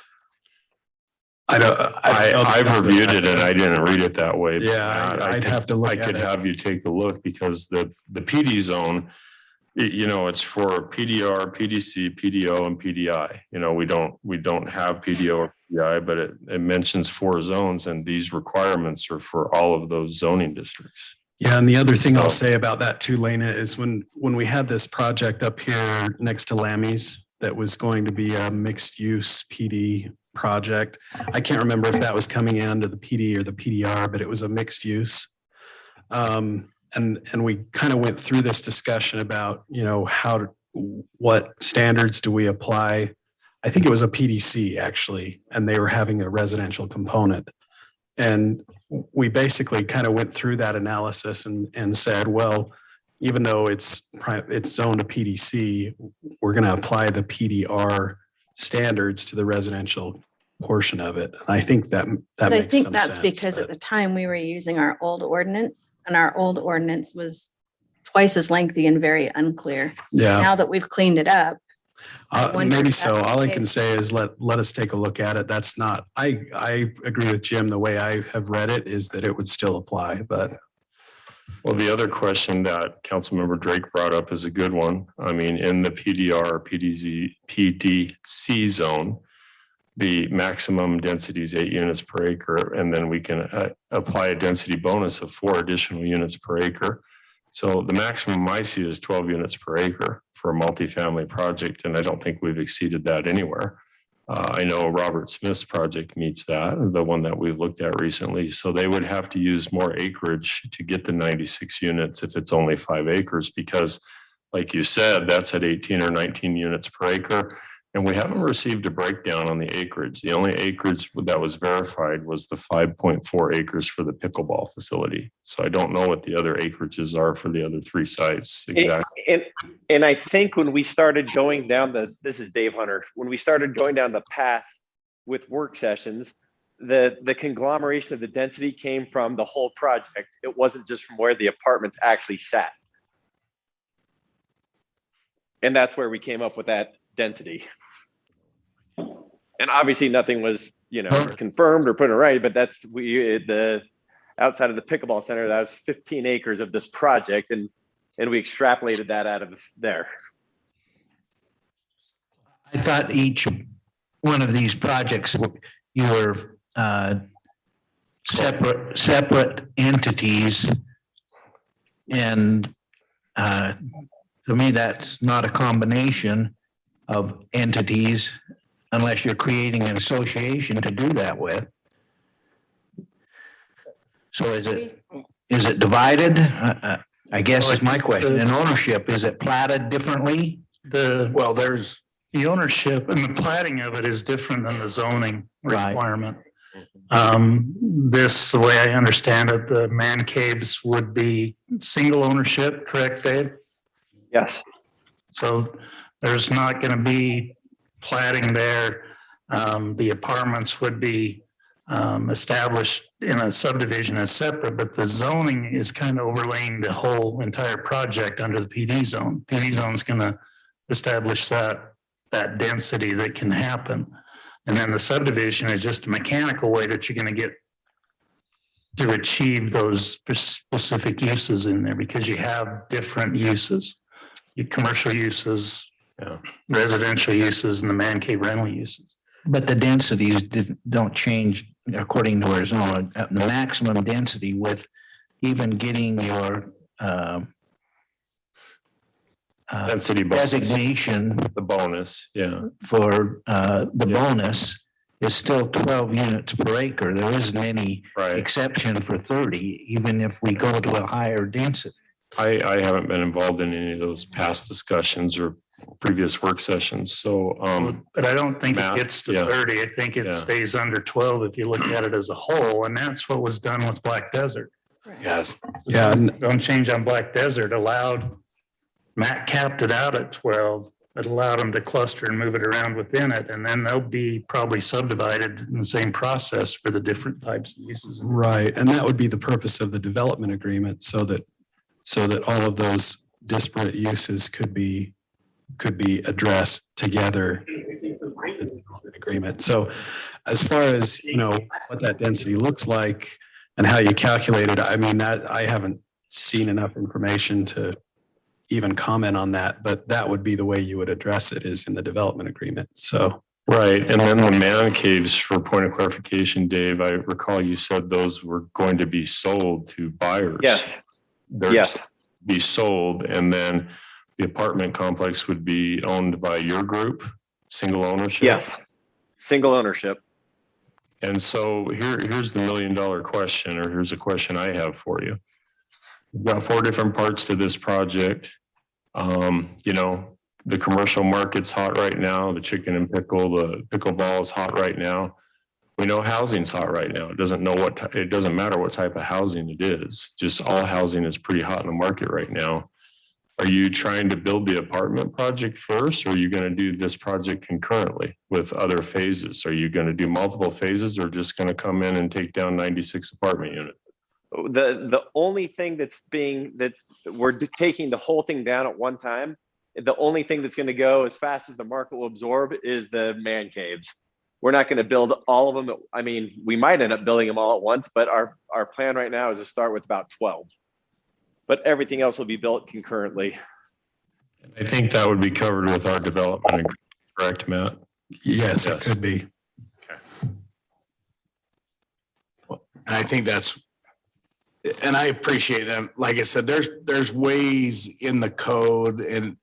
I've reviewed it and I didn't read it that way. Yeah, I'd have to look I at could it. have you take a look because the PD zone, it's for PDR, PDC, PDO, and PDI. We don't have PDO or PDI, but it mentions 4 zones, and these requirements are for all of those zoning districts. Yeah, and the other thing I'll say about that too, Lena, is when we had this project up here next to Lammy's that was going to be a mixed use PD project. I can't remember if that was coming into the PD or the PDR, but it was a mixed use. And we kind of went through this discussion about, what standards do we apply? I think it was a PDC actually, and they were having a residential component. And we basically kind of went through that analysis and said, well, even though it's zoned to PDC, we're going to apply the PDR standards to the residential portion of it. And I think that But makes I think some that's sense, because but- at the time we were using our old ordinance, and our old ordinance was twice as lengthy and very unclear. Yeah. Now that we've cleaned it up. I wonder Maybe if so. that's the All I can case. say is let us take a look at it. That's not, I agree with Jim. The way I have read it is that it would still apply, but. Well, the other question that Councilmember Drake brought up is a good one. I mean, in the PDR, PDC zone, the maximum density is 8 units per acre, and then we can apply a density bonus of 4 additional units per acre. So the maximum I see is 12 units per acre for a multifamily project, and I don't think we've exceeded that anywhere. I know Robert Smith's project meets that, the one that we've looked at recently. So they would have to use more acreage to get the 96 units if it's only 5 acres, because like you said, that's at 18 or 19 units per acre. And we haven't received a breakdown on the acreage. The only acreage that was verified was the 5.4 acres for the pickleball facility. So I don't know what the other acreages are for the other 3 sites exactly. And I think when we started going down this is Dave Hunter, when we started going down the path with work sessions, the conglomeration of the density came from the whole project. It wasn't just from where the apartments actually sat. And that's where we came up with that density. And obviously nothing was, confirmed or put in writing, but that's the outside of the pickleball center, that was 15 acres of this project, and we extrapolated that out of there. I thought each one of these projects, you were separate entities, and to me, that's not a combination of entities unless you're creating an association to do that with. So is it divided? I guess is my question. And ownership, is it platted differently? There's the ownership and the platting of it is different than the zoning requirement. The way I understand it, the man caves would be single ownership, correct, Dave? Yes. So there's not going to be platting there. The apartments would be established in a subdivision as separate, but the zoning is kind of overlaying the whole entire project under the PD zone. PD zone is going to establish that density that can happen. And then the subdivision is just a mechanical way that you're going to get to achieve those specific uses in there, because you have different uses, your commercial uses, residential uses, and the man cave rental uses. But the densities don't change according to our zone. The maximum density with even getting your density bonus. Designation, the bonus, for the bonus is still 12 units per acre. There isn't any exception for 30, even if we go to a higher density. I haven't been involved in any of those past discussions or previous work sessions. So, but I don't think it gets to 30. I think it stays under 12 if you look at it as a whole. And that's what was done with Black Desert. Yes. Yeah. Don't change on Black Desert allowed, Matt capped it out at 12. that allowed them to cluster and move it around within it. And then they'll be probably subdivided in the same process for the different types of uses. Right, and that would be the purpose of the development agreement, so that all of those disparate uses could be addressed together in the development agreement. So as far as, what that density looks like and how you calculate it, I mean, that I haven't seen enough information to even comment on that, but that would be the way you would address it, is in the development agreement. So. Right. And then the man caves, for point of clarification, Dave, I recall you said those were going to be sold to buyers. Yes. Yes. Be sold, and then the apartment complex would be owned by your group, single ownership? Yes. Single ownership. And so here's the $1 million question, or here's a question I have for you. We've got 4 different parts to this project. The commercial market's hot right now. The chicken and pickle, the pickleball is hot right now. We know housing's hot right now. It doesn't matter what type of housing it is. Just all housing is pretty hot in the market right now. Are you trying to build the apartment project first, or are you going to do this project concurrently with other phases? Are you going to do multiple phases, or just going to come in and take down 96 apartment units? The only thing that we're taking the whole thing down at one time. The only thing that's going to go as fast as the market will absorb is the man caves. We're not going to build all of them. I mean, we might end up building them all at once, but our plan right now is to start with about 12. But everything else will be built concurrently. I think that would be covered with our development agreement, correct, Matt? Yes, it could be. And I think and I appreciate them. Like I said, there's ways in the code and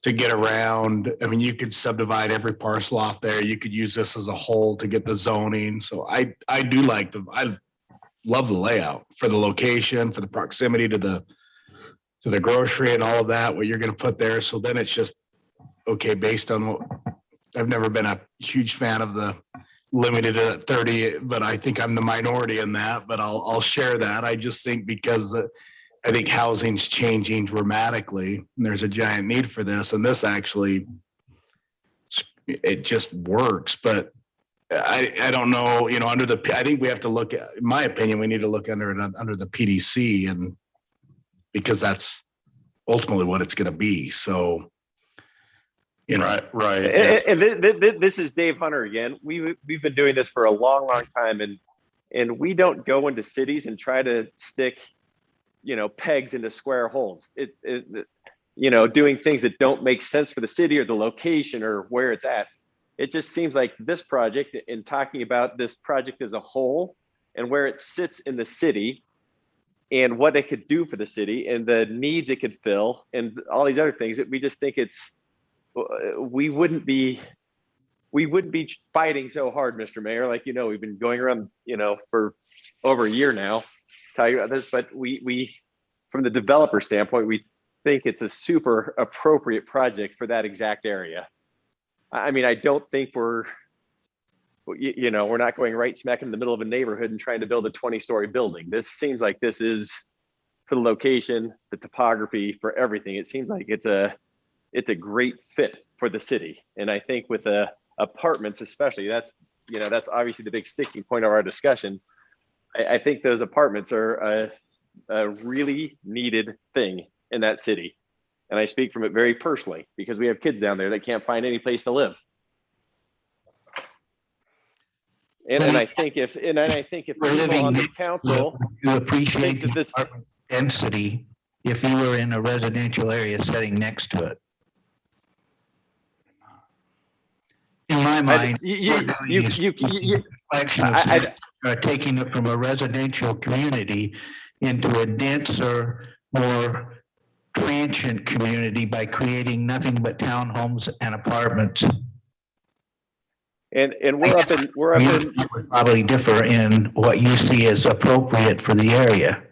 to get around. I mean, you could subdivide every parcel off there. You could use this as a whole to get the zoning. So I do like I love the layout for the location, for the proximity to the grocery and all of that, what you're going to put there. So then it's just, okay, based on what, I've never been a huge fan of the limited at 30, but I think I'm the minority in that, but I'll share that. I just think because I think housing's changing dramatically and there's a giant need for this, and this actually, it just works. But I don't know, I think we have to look at, in my opinion, we need to look under the PDC, and because that's ultimately what it's going to be. So, right. And this is Dave Hunter again. We've been doing this for a long time, and we don't go into cities and try to stick, pegs into square holes. Doing things that don't make sense for the city or the location or where it's at. It just seems like this project, in talking about this project as a whole and where it sits in the city and what it could do for the city and the needs it could fill and all these other things, that we just think we wouldn't be fighting so hard, Mr. Mayor. Like, we've been going around, for over a year now talking about this, but we from the developer standpoint, we think it's a super appropriate project for that exact area. I mean, I don't think we're not going right smack in the middle of a neighborhood and trying to build a 20-story building. This seems like this is, for the location, the topography, for everything. It seems like it's a great fit for the city. And I think with the apartments, especially, that's obviously the big sticking point of our discussion. I think those apartments are a really needed thing in that city. And I speak from it very personally because we have kids down there that can't find any place to live. And I think if people on the council you appreciate this density if you were in a residential area sitting next to it. In my mind, taking it from a residential community into a denser, more transient community by creating nothing but townhomes and apartments. And we're up in would probably differ in what you see as appropriate for the area.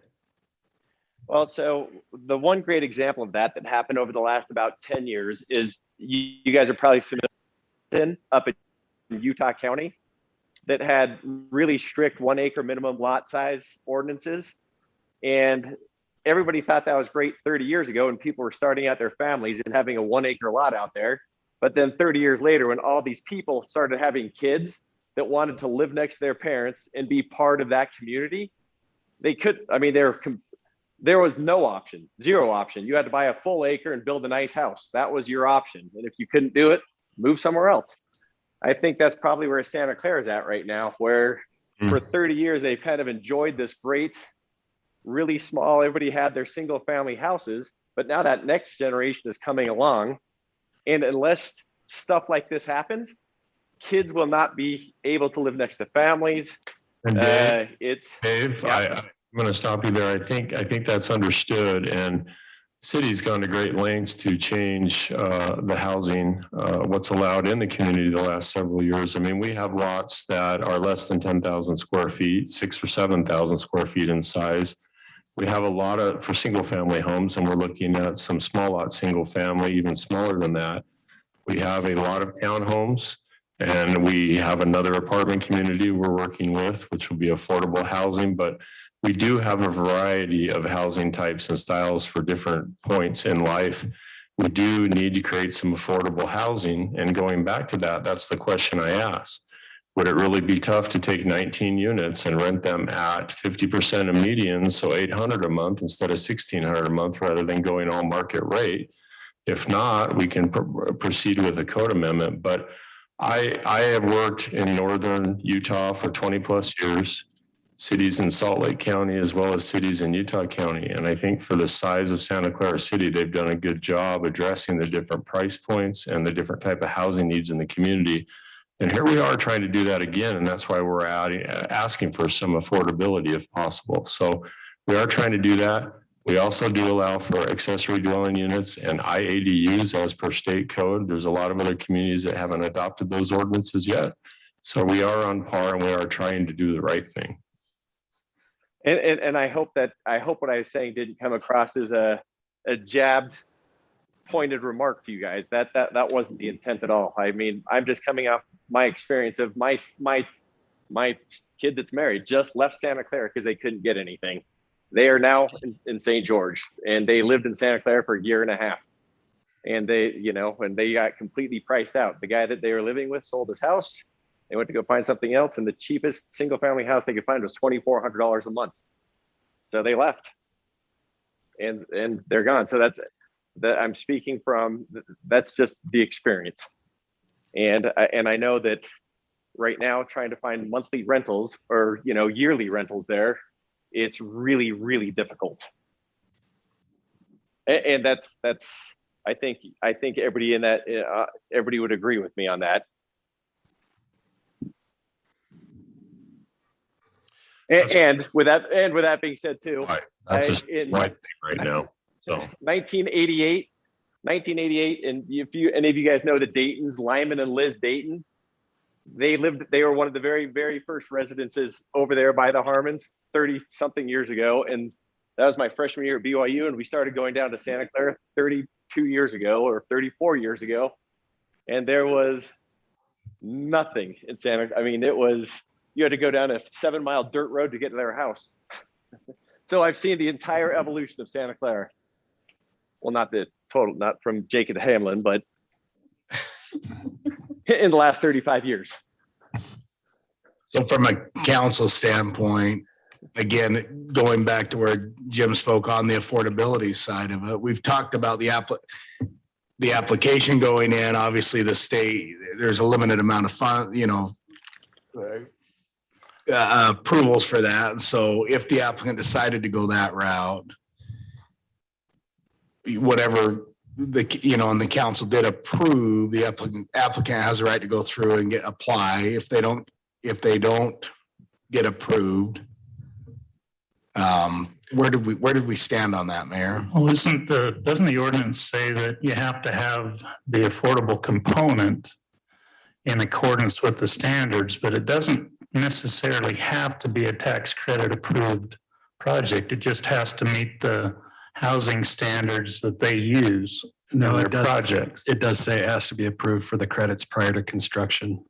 Well, so the one great example of that happened over the last about 10 years is you guys are probably familiar up in Utah County that had really strict 1 acre minimum lot size ordinances. And everybody thought that was great 30 years ago, and people were starting out their families and having a 1 acre lot out there. But then 30 years later, when all these people started having kids that wanted to live next to their parents and be part of that community, they could, I mean, there was no option, zero option. You had to buy a full acre and build a nice house. That was your option. And if you couldn't do it, move somewhere else. I think that's probably where Santa Clara is at right now, where for 30 years, they've kind of enjoyed this great, really small, everybody had their single family houses, but now that next generation is coming along. And unless stuff like this happens, kids will not be able to live next to families. And Dave, Yeah. I'm going to stop you there. I think that's understood, and city's gone to great lengths to change the housing, what's allowed in the community the last several years. I mean, we have lots that are less than 10,000 square feet, 6,000 or 7,000 square feet in size. We have a lot for single family homes, and we're looking at some small lot single family, even smaller than that. We have a lot of townhomes, and we have another apartment community we're working with, which will be affordable housing, but we do have a variety of housing types and styles for different points in life. We do need to create some affordable housing. And going back to that, that's the question I asked. Would it really be tough to take 19 units and rent them at 50% of median, so 800 a month instead of 1,600 a month, rather than going all market rate? If not, we can proceed with a code amendment. But I have worked in northern Utah for 20 plus years, cities in Salt Lake County, as well as cities in Utah County. And I think for the size of Santa Clara City, they've done a good job addressing the different price points and the different type of housing needs in the community. And here we are trying to do that again. And that's why we're asking for some affordability if possible. So we are trying to do that. We also do allow for accessory dwelling units and IADUs as per state code. There's a lot of other communities that haven't adopted those ordinances yet. So we are on par, and we are trying to do the right thing. And I hope what I was saying didn't come across as a jabbed, pointed remark to you guys. That wasn't the intent at all. I mean, I'm just coming off my experience of my kid that's married just left Santa Clara because they couldn't get anything. They are now in St. George, and they lived in Santa Clara for a year and a half. And they got completely priced out. The guy that they were living with sold his house. They went to go find something else, and the cheapest single family house they could find was $2,400 a month. So they left, and they're gone. So I'm speaking from, that's just the experience. And I know that right now, trying to find monthly rentals or yearly rentals there, it's really, really difficult. And that's I think everybody in that everybody would agree with me on that. And with that being said too, right. That's right now. So 1988, and if any of you guys know the Daytons, Lyman and Liz Dayton, they were one of the very, very first residences over there by the Harmons 30 something years ago. And that was my freshman year at BYU. And we started going down to Santa Clara 32 years ago or 34 years ago. And there was nothing in Santa. I mean, you had to go down a 7-mile dirt road to get to their house. So I've seen the entire evolution of Santa Clara. Well, not from Jacob to Hamlin, but in the last 35 years. So from a council standpoint, again, going back to where Jim spoke on the affordability side of it, we've talked about the application going in. Obviously, the state, there's a limited amount of funds, approvals for that. And so if the applicant decided to go that route, whatever and the council did approve, the applicant has a right to go through and apply. If they don't get approved, where did we stand on that, Mayor? Well, doesn't the ordinance say that you have to have the affordable component in accordance with the standards, but it doesn't necessarily have to be a tax credit approved project. It just has to meet the housing standards that they use in their projects. It does say it has to be approved for the credits prior to construction.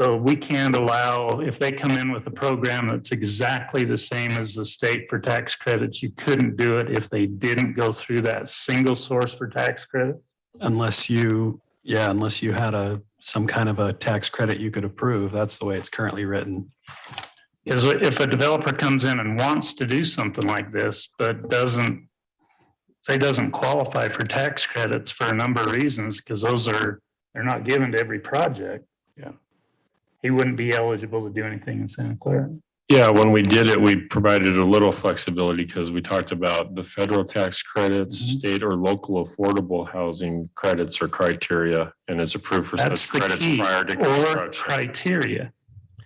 So we can't allow, if they come in with a program that's exactly the same as the state for tax credits, you couldn't do it if they didn't go through that single source for tax credits. Unless you had some kind of a tax credit you could approve. That's the way it's currently written. Because if a developer comes in and wants to do something like this, but doesn't qualify for tax credits for a number of reasons, because they're not given to every project. Yeah. He wouldn't be eligible to do anything in Santa Clara. Yeah, when we did it, we provided a little flexibility because we talked about the federal tax credits, state or local affordable housing credits or criteria, and it's approved for That's such the credits key, prior to or construction. criteria.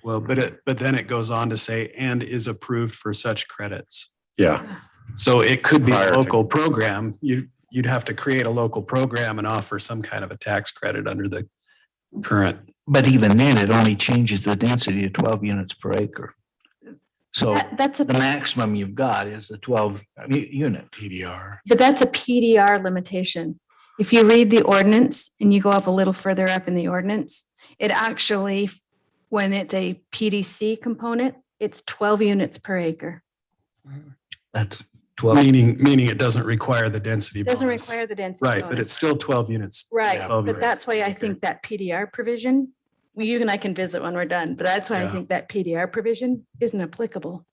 Well, but then it goes on to say, and is approved for such credits. Yeah. So it could be a Prior to- local program. You'd have to create a local program and offer some kind of a tax credit under the current. But even then, it only changes the density to 12 units per acre. So That's the maximum you've got is the 12 unit. PDR. But that's a PDR limitation. If you read the ordinance and you go up a little further up in the ordinance, it actually, when it's a PDC component, it's 12 units per acre. That's 12. Meaning it doesn't require the density. It doesn't bonus. require the density. Right, but bonus. it's still 12 units. Right, 12 but units. that's why I think that PDR provision, you and I can visit when we're done, but that's why I Yeah. think that PDR provision isn't applicable.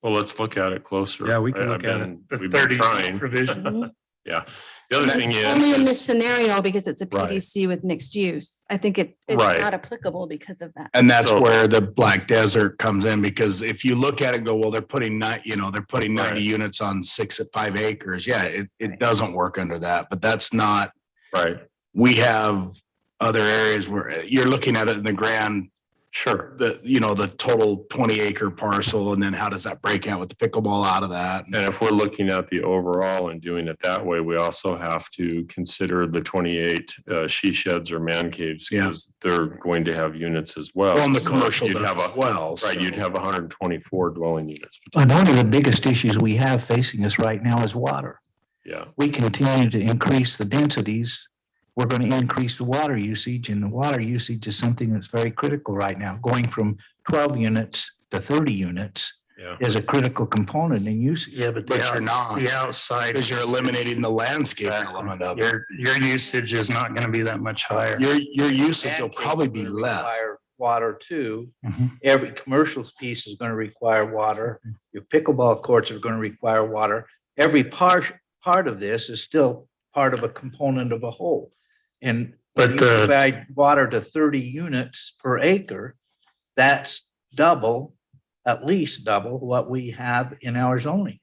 Well, let's look at it closer. Yeah, we can I've look at been- The We've been 30 trying. provision. Yeah. The other thing Only in this is, scenario because it's a Right. PDC with mixed use. I think it's Right. not applicable because of that. And that's So- where the Black Desert comes in, because if you look at it and go, well, they're putting 90 units on 5 acres. Yeah, it doesn't work under that, but that's not, right, we have other areas where you're looking at it in the grand, sure. the total 20-acre parcel, and then how does that break out with the pickleball out of that? And if we're looking at the overall and doing it that way, we also have to consider the 28 she sheds or man caves, because they're going to have units as well. Well, and the So commercial you'd does have as well, Right, you'd so- have 124 dwelling units. And one of the biggest issues we have facing us right now is water. Yeah. We continue to increase the densities. We're going to increase the water usage, and the water usage is something that's very critical right now. Going from 12 units to 30 units Yeah. is a critical component in usage. Yeah, but But you're not, the outside. because you're eliminating the landscape element of it. Your usage is not going to be that much higher. Your usage will probably be less. Require water too. Mhm. Every commercial piece is going to require water. Your pickleball courts are going to require water. Every part of this is still part of a component of a whole. And But when you the- provide water to 30 units per acre, that's at least double what we have in our zoning.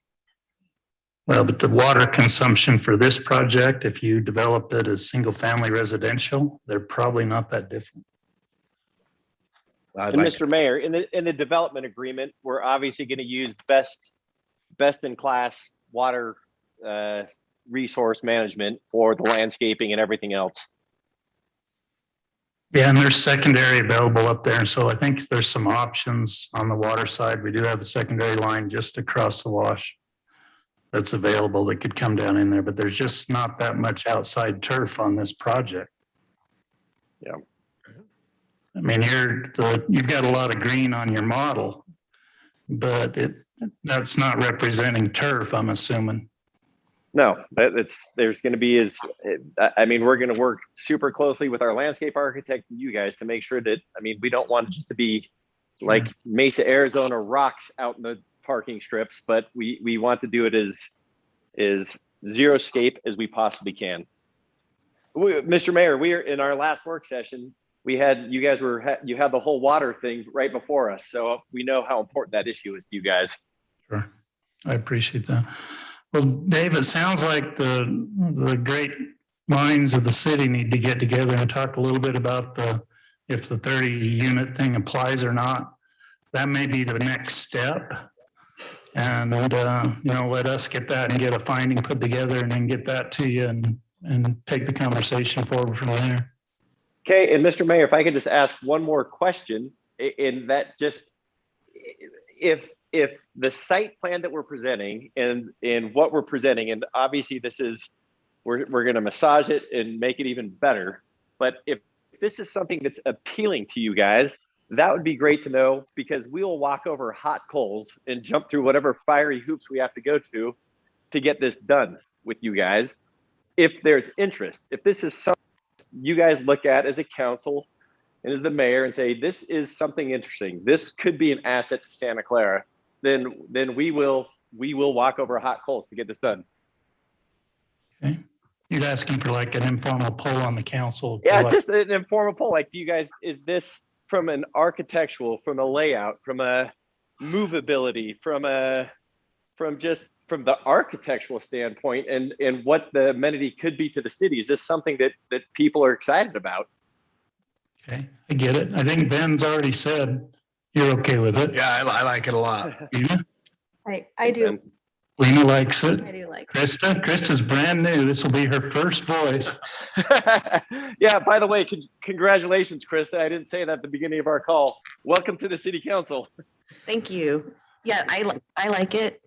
Well, but the water consumption for this project, if you developed it as single-family residential, they're probably not that different. And Mr. Mayor, in the development agreement, we're obviously going to use best in class water resource management for the landscaping and everything else. Yeah, and there's secondary available up there. And so I think there's some options on the water side. We do have a secondary line just across the wash that's available that could come down in there, but there's just not that much outside turf on this project. Yeah. I mean, you've got a lot of green on your model, but that's not representing turf, I'm assuming. No, there's going to be we're going to work super closely with our landscape architect and you guys to make sure that, we don't want it just to be like Mesa, Arizona rocks out in the parking strips, but we want to do it as zero scape as we possibly can. Mr. Mayor, we are in our last work session. You had the whole water thing right before us. So we know how important that issue is to you guys. Sure. I appreciate that. Well, Dave, it sounds like the great minds of the city need to get together and talk a little bit about if the 30 unit thing applies or not. That may be the next step. And, let us get that and get a finding put together and then get that to you and take the conversation forward from there. Okay, and Mr. Mayor, if I could just ask one more question, in that just if the site plan that we're presenting and what we're presenting, and obviously we're going to massage it and make it even better, but if this is something that's appealing to you guys, that would be great to know, because we'll walk over hot coals and jump through whatever fiery hoops we have to go to get this done with you guys. If there's interest, if this is something you guys look at as a council and as the mayor and say, this is something interesting, this could be an asset to Santa Clara, then we will walk over hot coals to get this done. Okay. You're asking for like an informal poll on the council. Yeah, like, just an informal poll. Like, do you guys, is this from an architectural, from a layout, from a movability, from the architectural standpoint, and what the amenity could be to the city? Is this something that people are excited about? Okay, I get it. I think Ben's already said you're okay with it. Yeah, I like it a lot. I do. Lena likes it. I do like it. Krista's brand new. This will be her first voice. Yeah, by the way, congratulations, Krista. I didn't say that at the beginning of our call. Welcome to the city council. Thank you. Yeah, I like it.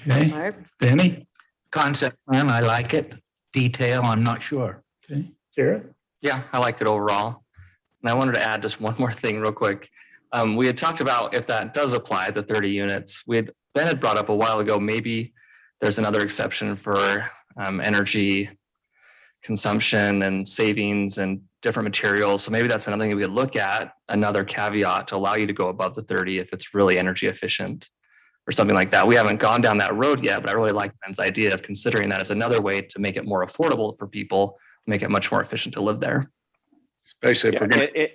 Okay, Benny? Concept plan, I like it. Detail, I'm not sure. Okay, Jared? Yeah, I like it overall. And I wanted to add just one more thing real quick. We had talked about if that does apply, the 30 units. Ben had brought up a while ago, maybe there's another exception for energy consumption and savings and different materials. So maybe that's another thing we could look at, another caveat to allow you to go above the 30 if it's really energy efficient or something like that. We haven't gone down that road yet, but I really like Ben's idea of considering that as another way to make it more affordable for people, make it much more efficient to live there. Especially if we're going to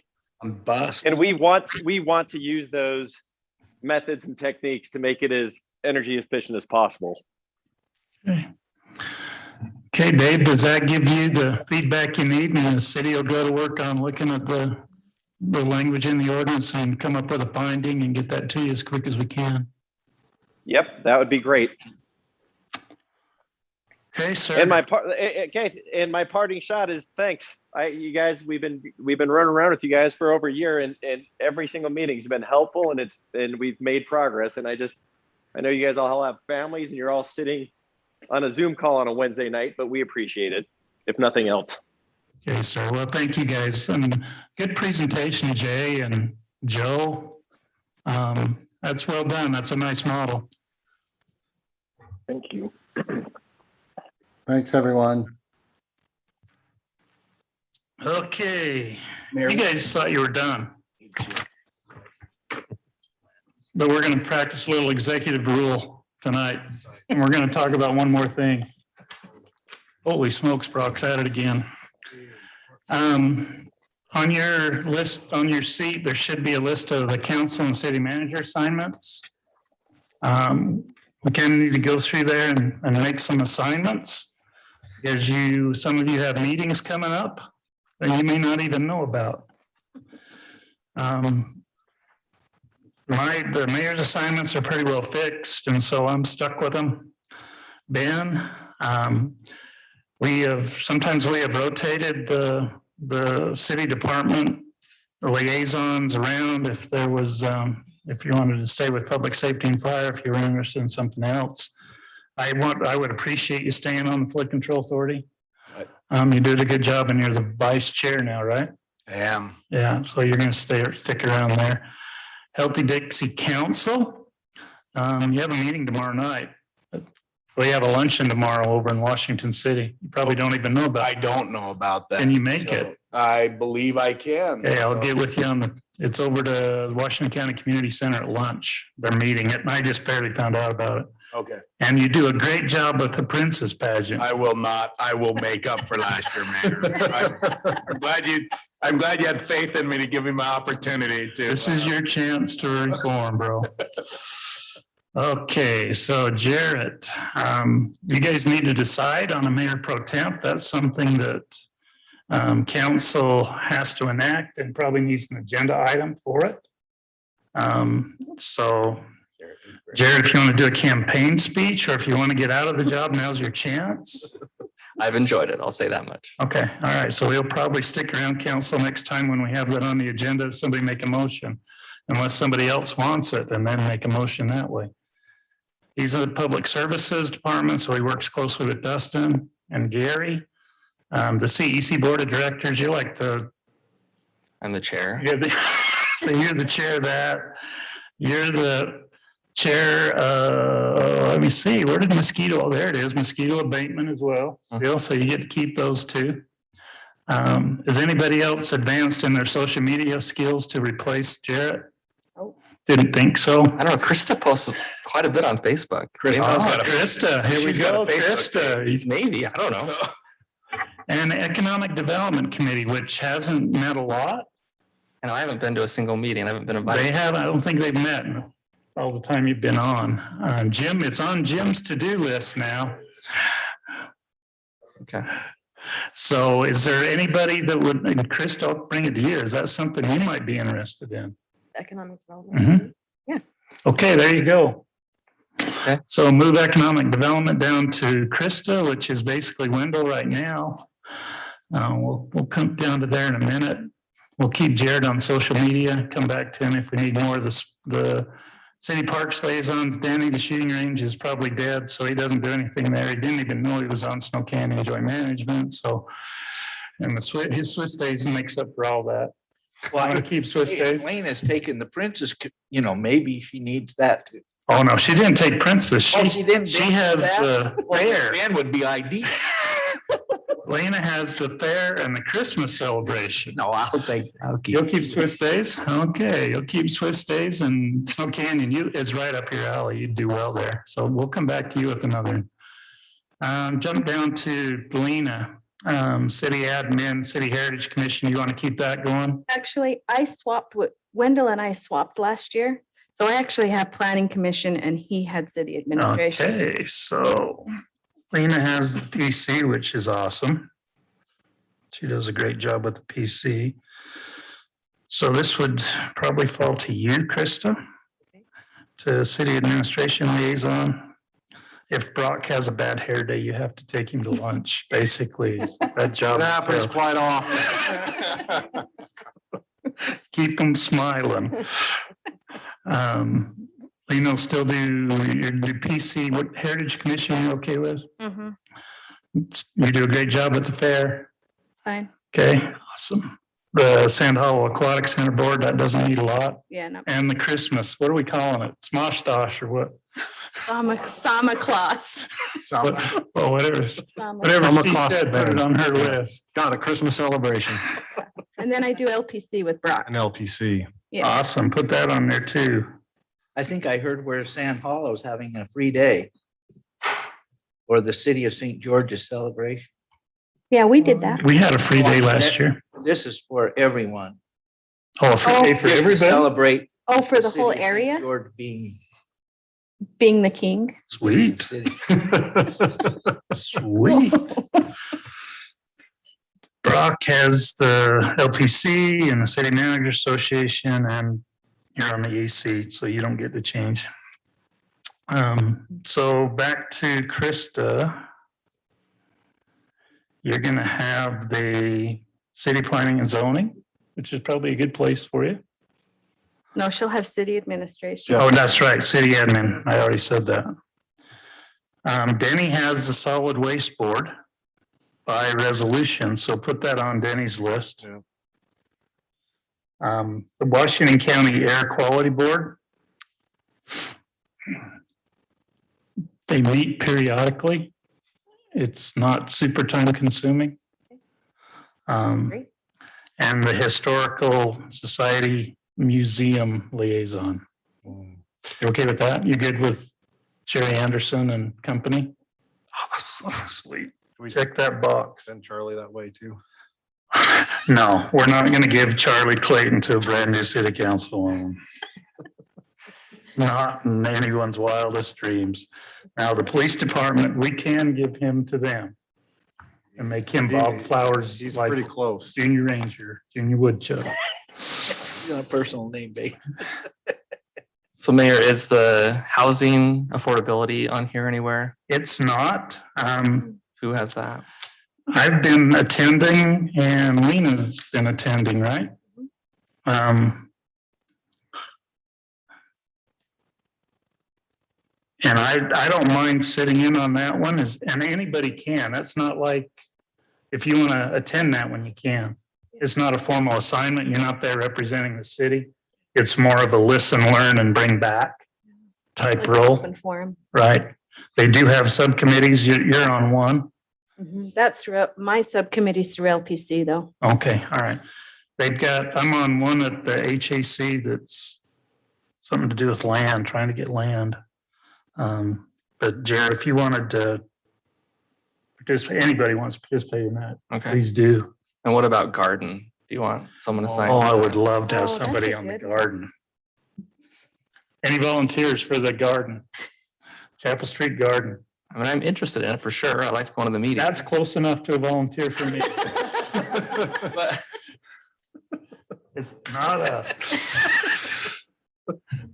bust. And we want to use those methods and techniques to make it as energy efficient as possible. Okay, Dave, does that give you the feedback you need? And the city will go to work on looking at the language in the ordinance and come up with a finding and get that to you as quick as we can. Yep, that would be great. Okay, sir. And my parting shot is thanks. You guys, we've been running around with you guys for over a year, and every single meeting has been helpful, and we've made progress. And I know you guys all have families, and you're all sitting on a Zoom call on a Wednesday night, but we appreciate it, if nothing else. Okay, sir. Well, thank you guys. And good presentation, Jay and Joe. That's well done. That's a nice model. Thank you. Thanks, everyone. Okay, you guys thought you were done. But we're going to practice a little executive rule tonight. And we're going to talk about one more thing. Holy smokes, Brock's at it again. On your list, on your seat, there should be a list of the council and city manager assignments. We kind of need to go through there and make some assignments. Because some of you have meetings coming up that you may not even know about. The mayor's assignments are pretty well fixed, and so I'm stuck with them. Ben, sometimes we have rotated the city department liaisons around if there was, if you wanted to stay with public safety and fire, if you were interested in something else. I would appreciate you staying on the flood control authority. You did a good job, and you're the vice chair now, right? I am. Yeah, so you're going to stick around there. Healthy Dixie Council. You have a meeting tomorrow night. We have a luncheon tomorrow over in Washington City. You probably don't even know about it. I don't know about that. Can you make it? I believe I can. Okay, I'll get with you it's over to the Washington County Community Center at lunch. They're meeting it, and I just barely found out about it. Okay. And you do a great job with the princess pageant. I will make up for last year, Mayor. I'm glad you had faith in me to give me my opportunity to. This is your chance to reform, bro. Okay, so Jarrett, you guys need to decide on a mayor pro temp. That's something that council has to enact and probably needs an agenda item for it. So Jared, if you want to do a campaign speech or if you want to get out of the job, now's your chance. I've enjoyed it. I'll say that much. Okay. All right. So we'll probably stick around council next time when we have that on the agenda. Somebody make a motion unless somebody else wants it and then make a motion that way. He's in the public services department, so he works closely with Dustin and Gary. The CEC Board of Directors, you're like the I'm the chair. So you're the chair of that. You're the chair, let me see, where did mosquito, oh, there it is, mosquito abatement as well. Still, so you get to keep those two. Is anybody else advanced in their social media skills to replace Jarrett? Oh. Didn't think so. I don't know. Krista posts quite a bit on Facebook. Krista, here we go, Krista. Maybe, I don't know. And Economic Development Committee, which hasn't met a lot. And I haven't been to a single meeting. I haven't been invited. They haven't, I don't think they've met all the time you've been on. Jim, it's on Jim's to-do list now. Okay. So is there anybody that would, and Chris, I'll bring it to you. Is that something you might be interested in? Economic development. Yes. Okay, there you go. Okay. So move economic development down to Krista, which is basically Wendell right now. We'll come down to there in a minute. We'll keep Jared on social media, come back to him if we need more of this. The city parks liaison, Danny, the shooting range is probably dead, so he doesn't do anything there. He didn't even know he was on Snow Canyon Joy Management. So, and his Swiss days makes up for all that. Well, I want to keep Swiss days. Lane has taken the princess, maybe she needs that too. Oh, no, she didn't take Princess. She didn't. She has the fair. Then would be ideal. Lena has the fair and the Christmas celebration. No, I'll keep. You'll keep Swiss days? Okay, you'll keep Swiss days, and Snow Canyon, it's right up your alley. You'd do well there. So we'll come back to you with another. Jump down to Lena, City Admin, City Heritage Commission. You want to keep that going? Actually, I swapped with Wendell and I swapped last year. So I actually have Planning Commission and he had City Administration. Okay, so Lena has the PC, which is awesome. She does a great job with the PC. So this would probably fall to you, Krista, to City Administration Liaison. If Brock has a bad hair day, you have to take him to lunch, basically. That job happens quite often. Keep them smiling. Lena will still do your PC, what Heritage Commission you're okay with? Mm-hmm. You do a great job at the fair. Fine. Okay, awesome. The Sand Hollow Aquatic Center Board, that doesn't need a lot. Yeah, no. And the Christmas, what are we calling it? Smosh Dosh or what? Sama Claus. Well, whatever she said, put it on her list. Got a Christmas celebration. And then I do LPC with Brock. An LPC. Yeah. Awesome, put that on there too. I think I heard where Sand Hollow is having a free day for the city of St. George's celebration. Yeah, we did that. We had a free day last year. This is for everyone. Oh, a free day for Just to everybody? Celebrate. Oh, for the city whole of St. area? George being Being the king. Sweet. Sweet. Brock has the LPC and the City Manager Association, and you're on the EC, so you don't get to change. So back to Krista. You're gonna have the City Planning and Zoning, which is probably a good place for you. No, she'll have City Administration. Oh, that's right, City Admin. I already said that. Denny has the Solid Waste Board by resolution, so put that on Denny's list. The Washington County Air Quality Board. They meet periodically. It's not super time consuming. And the Historical Society Museum Liaison. You okay with that? You good with Jerry Anderson and company? Oh, sweet. Check that box. Send Charlie that way too. No, we're not going to give Charlie Clayton to a brand new city council. Not in anyone's wildest dreams. Now, the police department, we can give him to them and make him Bob Flowers. He's like pretty close. Junior Ranger, Junior Woodchuck. He's on a personal name basis. So Mayor, is the housing affordability on here anywhere? It's not. Who has that? I've been attending and Lena's been attending, right? And I don't mind sitting in on that one, and anybody can. That's not like, if you want to attend that one, you can. it's not a formal assignment. You're not there representing the city. It's more of a listen, learn, and bring back type Like an role, open forum. right? They do have subcommittees. You're on one. That's through my subcommittees through LPC though. Okay, all right. I'm on one at the HAC that's something to do with land, trying to get land. But Jared, if you wanted to participate, anybody wants to participate in that, Okay. please do. And what about garden? Do you want someone assigned? Oh, to I would that? love to have Oh, that's somebody a on the good one. garden. Any volunteers for the garden? Chapel Street Garden. I mean, I'm interested in it for sure. I like to go to the meetings. That's close enough to a volunteer for me. But It's not us.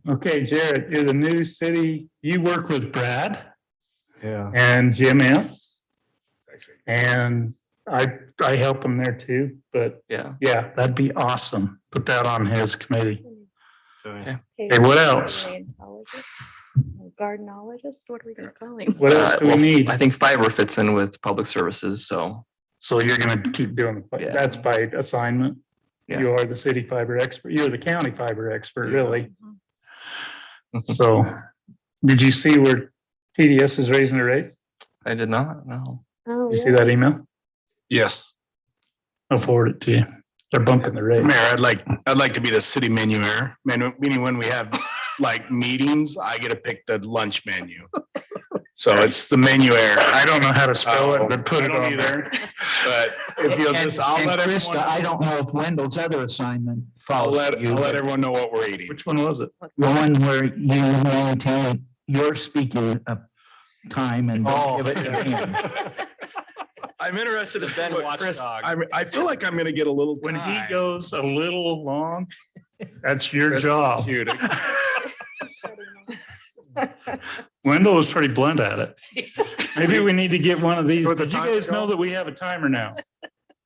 Okay, Jared, you're the new city. You work with Brad Yeah. and Jim Ents. And I help him there too, but yeah. yeah, that'd be awesome. Put that on his committee. Okay. Hey, what else? Gardenologist, what are we gonna call him? What else do we need? I think fiber fits in with public services, so. So you're gonna keep doing, Yeah. that's by assignment. Yeah. You are the city fiber expert. You're the county fiber expert, really. So, did you see where TDS is raising the rates? I did not, no. Oh, You see that email? Yes. I'll forward it to you. They're bumping the rate. Mayor, I'd like to be the city menuer, meaning when we have like meetings, I get to pick the lunch menu. So it's the menuer. I don't know how to spell it, but put it on there. But if you'll just, I'll let everyone. I don't know if Wendell's other assignment I'll falls let to you. everyone know what we're eating. Which one was it? The one where you maintain your speaking time and don't give it to him. I'm interested in Ben Chris, Watchdog. I feel like I'm gonna get a little. When he time. goes a little long, that's your job. Cute. Wendell was pretty blunt at it. Maybe we need to get one of these. With the Did you timer guys know go? that we have a timer now?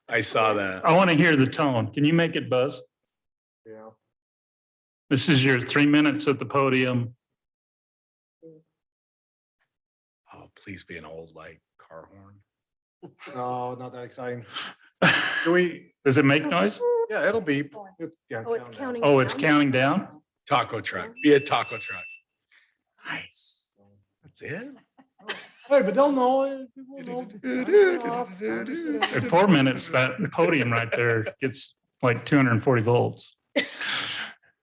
I saw that. I want to hear the tone. Can you make it buzz? Yeah. This is your 3 minutes at the podium. Oh, please be an old like car horn. No, not that exciting. Do we, Does it make noise? yeah, it'll be. Yeah, Oh, it's count down. counting. Oh, it's down? counting down? Taco truck. Be a taco truck. Nice. That's it. Hey, but they'll know it. People know. At 4 minutes, that podium right there gets like 240 volts.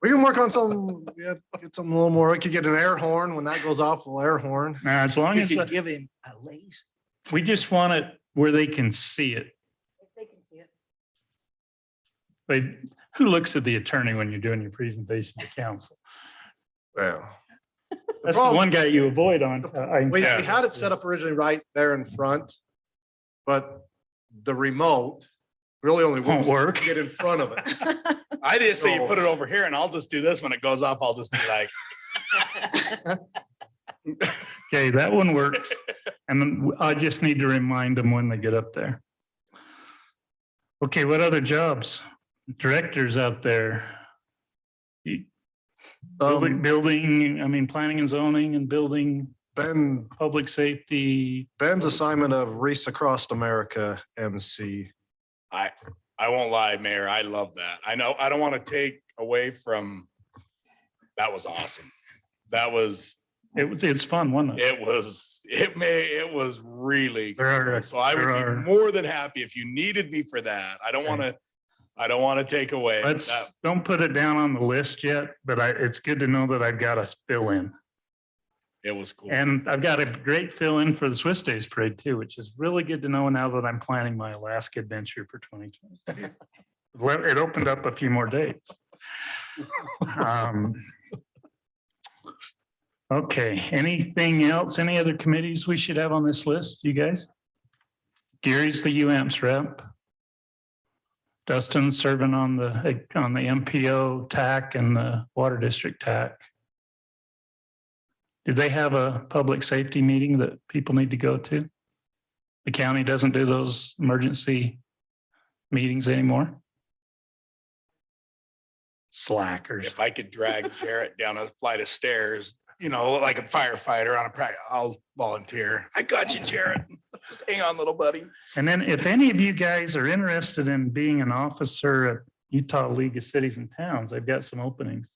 We can work on some, yeah, get something a little more. We could get an air horn. When that goes off, we'll air horn. Now, as long You as could give him a laser. we just want it where they can see it. They, who looks at the attorney when you're doing your presentation to council? Well. That's the one guy you avoid on. We had it set up originally right there in front, but the remote really only Won't work. to get in front of it. I just say you put it over here and I'll just do this when it goes off. I'll just be like. Okay, that one works. And then I just need to remind them when they get up there. Okay, what other jobs? Directors out there? Building, I mean, planning and zoning and building, Ben, public safety. Ben's assignment of Race Across America MC. I won't lie, Mayor. I love that. I know, I don't want to take away from, that was awesome. That was, It's fun, wasn't it? it was really, cool. So I would be more than happy if you needed me for that. I don't want to take away. Don't put it down on the list yet, but it's good to know that I've got a fill in. It was cool. And I've got a great fill in for the Swiss Days Parade too, which is really good to know now that I'm planning my Alaska adventure for 2020. It opened up a few more dates. Okay, anything else? Any other committees we should have on this list, you guys? Gary's the UAMPS rep. Dustin's serving on the MPO TAC and the Water District TAC. Do they have a public safety meeting that people need to go to? The county doesn't do those emergency meetings anymore? Slackers. If I could drag Jarrett down a flight of stairs, like a firefighter on I'll volunteer. I got you, Jarrett. Just hang on, little buddy. And then if any of you guys are interested in being an officer at Utah League of Cities and Towns, I've got some openings.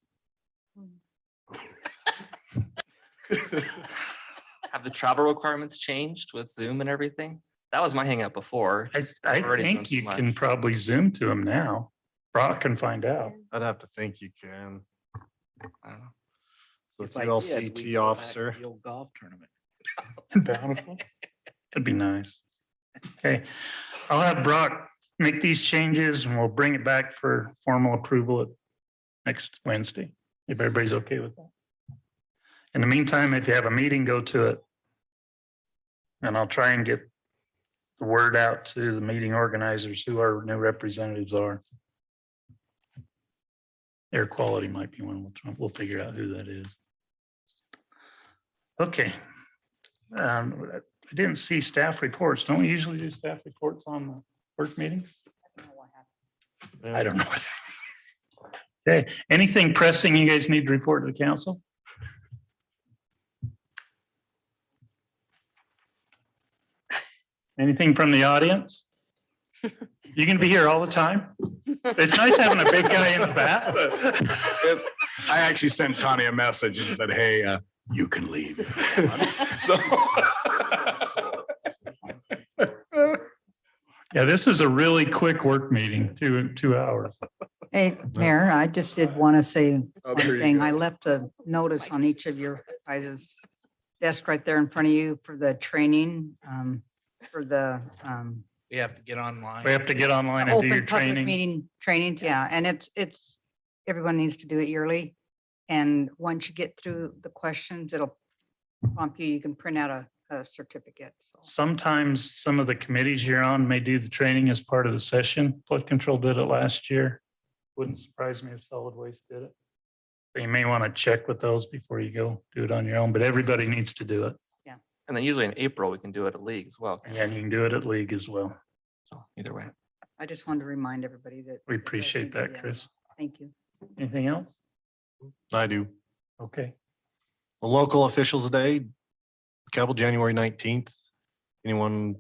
Have the travel requirements changed with Zoom and everything? That was my hang up before. I Already doing think so you much. can probably Zoom to them now. Brock can find out. I'd have to think you can. I don't know. So If if I you did, we LCT go back officer. to the old golf tournament. Bountiful. That'd be nice. Okay, I'll have Brock make these changes and we'll bring it back for formal approval at next Wednesday, if everybody's okay with that. In the meantime, if you have a meeting, go to it. And I'll try and get the word out to the meeting organizers who our new representatives are. Air quality might be one. We'll figure out who that is. Okay. I didn't see staff reports. Don't we usually do staff reports on the first meeting? I don't know. Okay, anything pressing you guys need to report to the council? Anything from the audience? You can be here all the time. It's nice having a big guy in the back. I actually sent Tony a message and said, hey, you can leave. So. Yeah, this is a really quick work meeting, 2 hours. Hey, Mayor, I just did want to say Oh, one there you thing. go. I left a notice on each of your guys' desk right there in front of you for the training, for the We have to get online. We have to get online and do your open public training. meeting trainings, yeah, and it's, everyone needs to do it yearly. And once you get through the questions, it'll prompt you, you can print out a certificate. So Sometimes some of the committees you're on may do the training as part of the session. Flood control did it last year. Wouldn't surprise me if solid waste did it. So you may want to check with those before you go do it on your own, but everybody needs to do it. And then usually in April, we can do it at league as well. And you can do it at league as well. So either way. I just wanted to remind everybody that. We appreciate that, Chris. Thank you. Anything else? I do. Okay. The local officials day, Cabell, January 19th. Anyone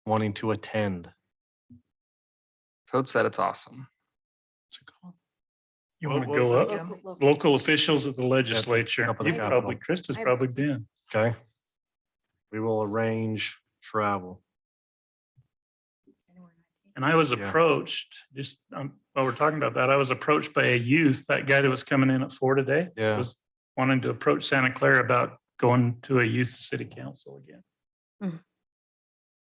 wanting to attend? Toad said it's awesome. You What want to was go it up? Local officials of the legislature. Up at the You've Capitol. probably, Krista's probably been. Okay. We will arrange travel. And I was Yeah. approached, just, while we're talking about that, I was approached by a youth, that guy that was coming in at 4 today. Yeah. Was wanting to approach Santa Clara about going to a youth city council again. Mm.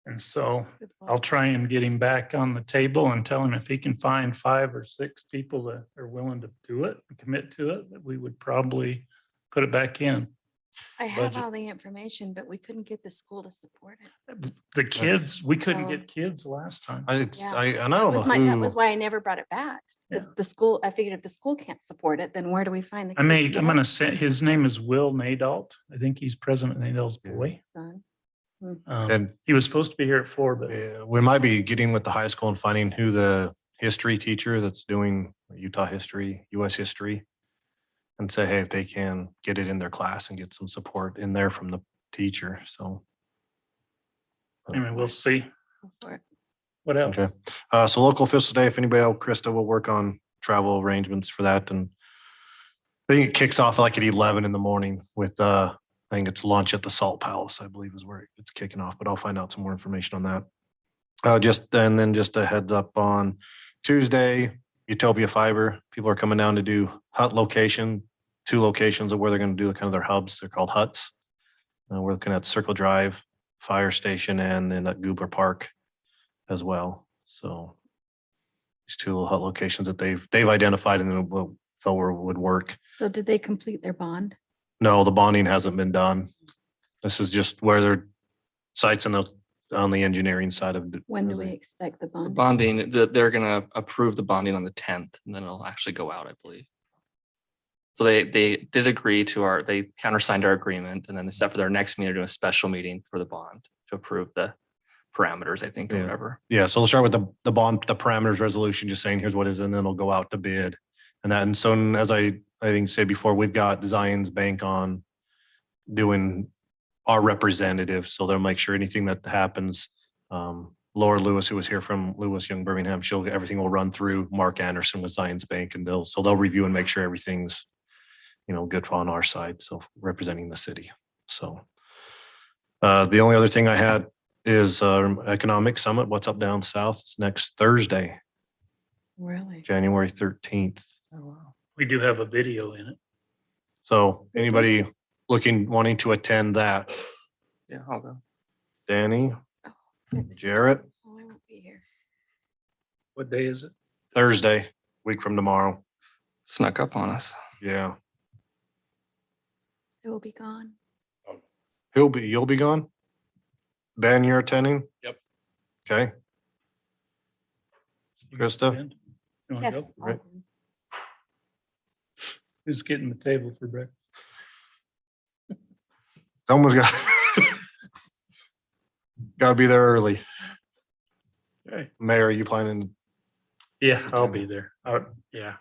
And so I'll try and get him back on the table and tell him if he can find 5 or 6 people that are willing to do it and commit to it, that we would probably put it back in. I have Budget. all the information, but we couldn't get the school to support it. The kids, we couldn't So- get kids last time. I Yeah. don't know That was who, why I never brought it back. The school, I figured if the school can't support it, then where do we find the? I'm kids to gonna help say, his name is Will Nadalt. I think he's President Nadalt's boy. son? and He was supposed to be here at 4, but we might be getting with the high school and finding who the history teacher that's doing Utah history, US history. And say, hey, if they can get it in their class and get some support in there from the teacher, so. anyway, we'll see. Go for it. What else? Okay, so local officials day, if anybody else, Krista will work on travel arrangements for that, and I think it kicks off like at 11 in the morning with, I think it's lunch at the Salt Palace, I believe is where it's kicking off, but I'll find out some more information on that. And then just a heads up on Tuesday, Utopia Fiber, people are coming down to do hut location, 2 locations of where they're going to do kind of their hubs. They're called huts. We're looking at Circle Drive, Fire Station, and then at Goobler Park as well. So these 2 little hut locations that they've identified and then what felt would work. So did they complete their bond? No, the bonding hasn't been done. This is just where their sites on the engineering side of it. When do we expect the The bond? bonding, they're gonna approve the bonding on the 10th and then it'll actually go out, I believe. So they did agree to they countersigned our agreement and then they set for their next meeting, do a special meeting for the bond to approve the parameters, I think, or Yeah. whatever. Yeah, so we'll start with the bond, the parameters resolution, just saying here's what is, and then it'll go out to bid. And so as I think said before, we've got Designs Bank on doing our representative, so they'll make sure anything that happens. Laura Lewis, who was here from Lewis Young Birmingham, everything will run through Mark Anderson with Zions Bank, and they'll review and make sure everything's, good on our side. So representing the city. So the only other thing I had is Economic Summit. What's up down south? It's next Thursday, Really? January 13th. Oh, wow. We do have a video in it. So anybody wanting to attend that? Yeah, I'll go. Danny, Jarrett, Oh, I won't be here. What day is it? Thursday, week from tomorrow. Snuck up on us. Yeah. I will be gone. You'll be gone? Ben, you're attending? Yep. Okay. Krista? You wanna Yes. go? Right. Who's getting the table for breakfast? Someone's got to be there early. Okay. Mayor, are you planning? Yeah, I'll be there. Yeah.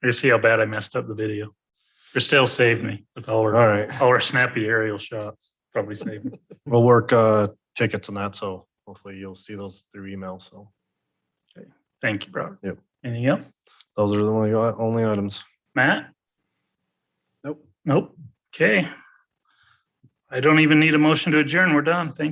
You see how bad I messed up the video. Christelle saved me with all All right. her snappy aerial shots. Probably saved me. We'll work tickets and that, so hopefully you'll see those through email. So Thank you, Robert. Yep. Anything else? those are the only items. Matt? Nope. Okay. I don't even need a motion to adjourn. We're done. Thank you.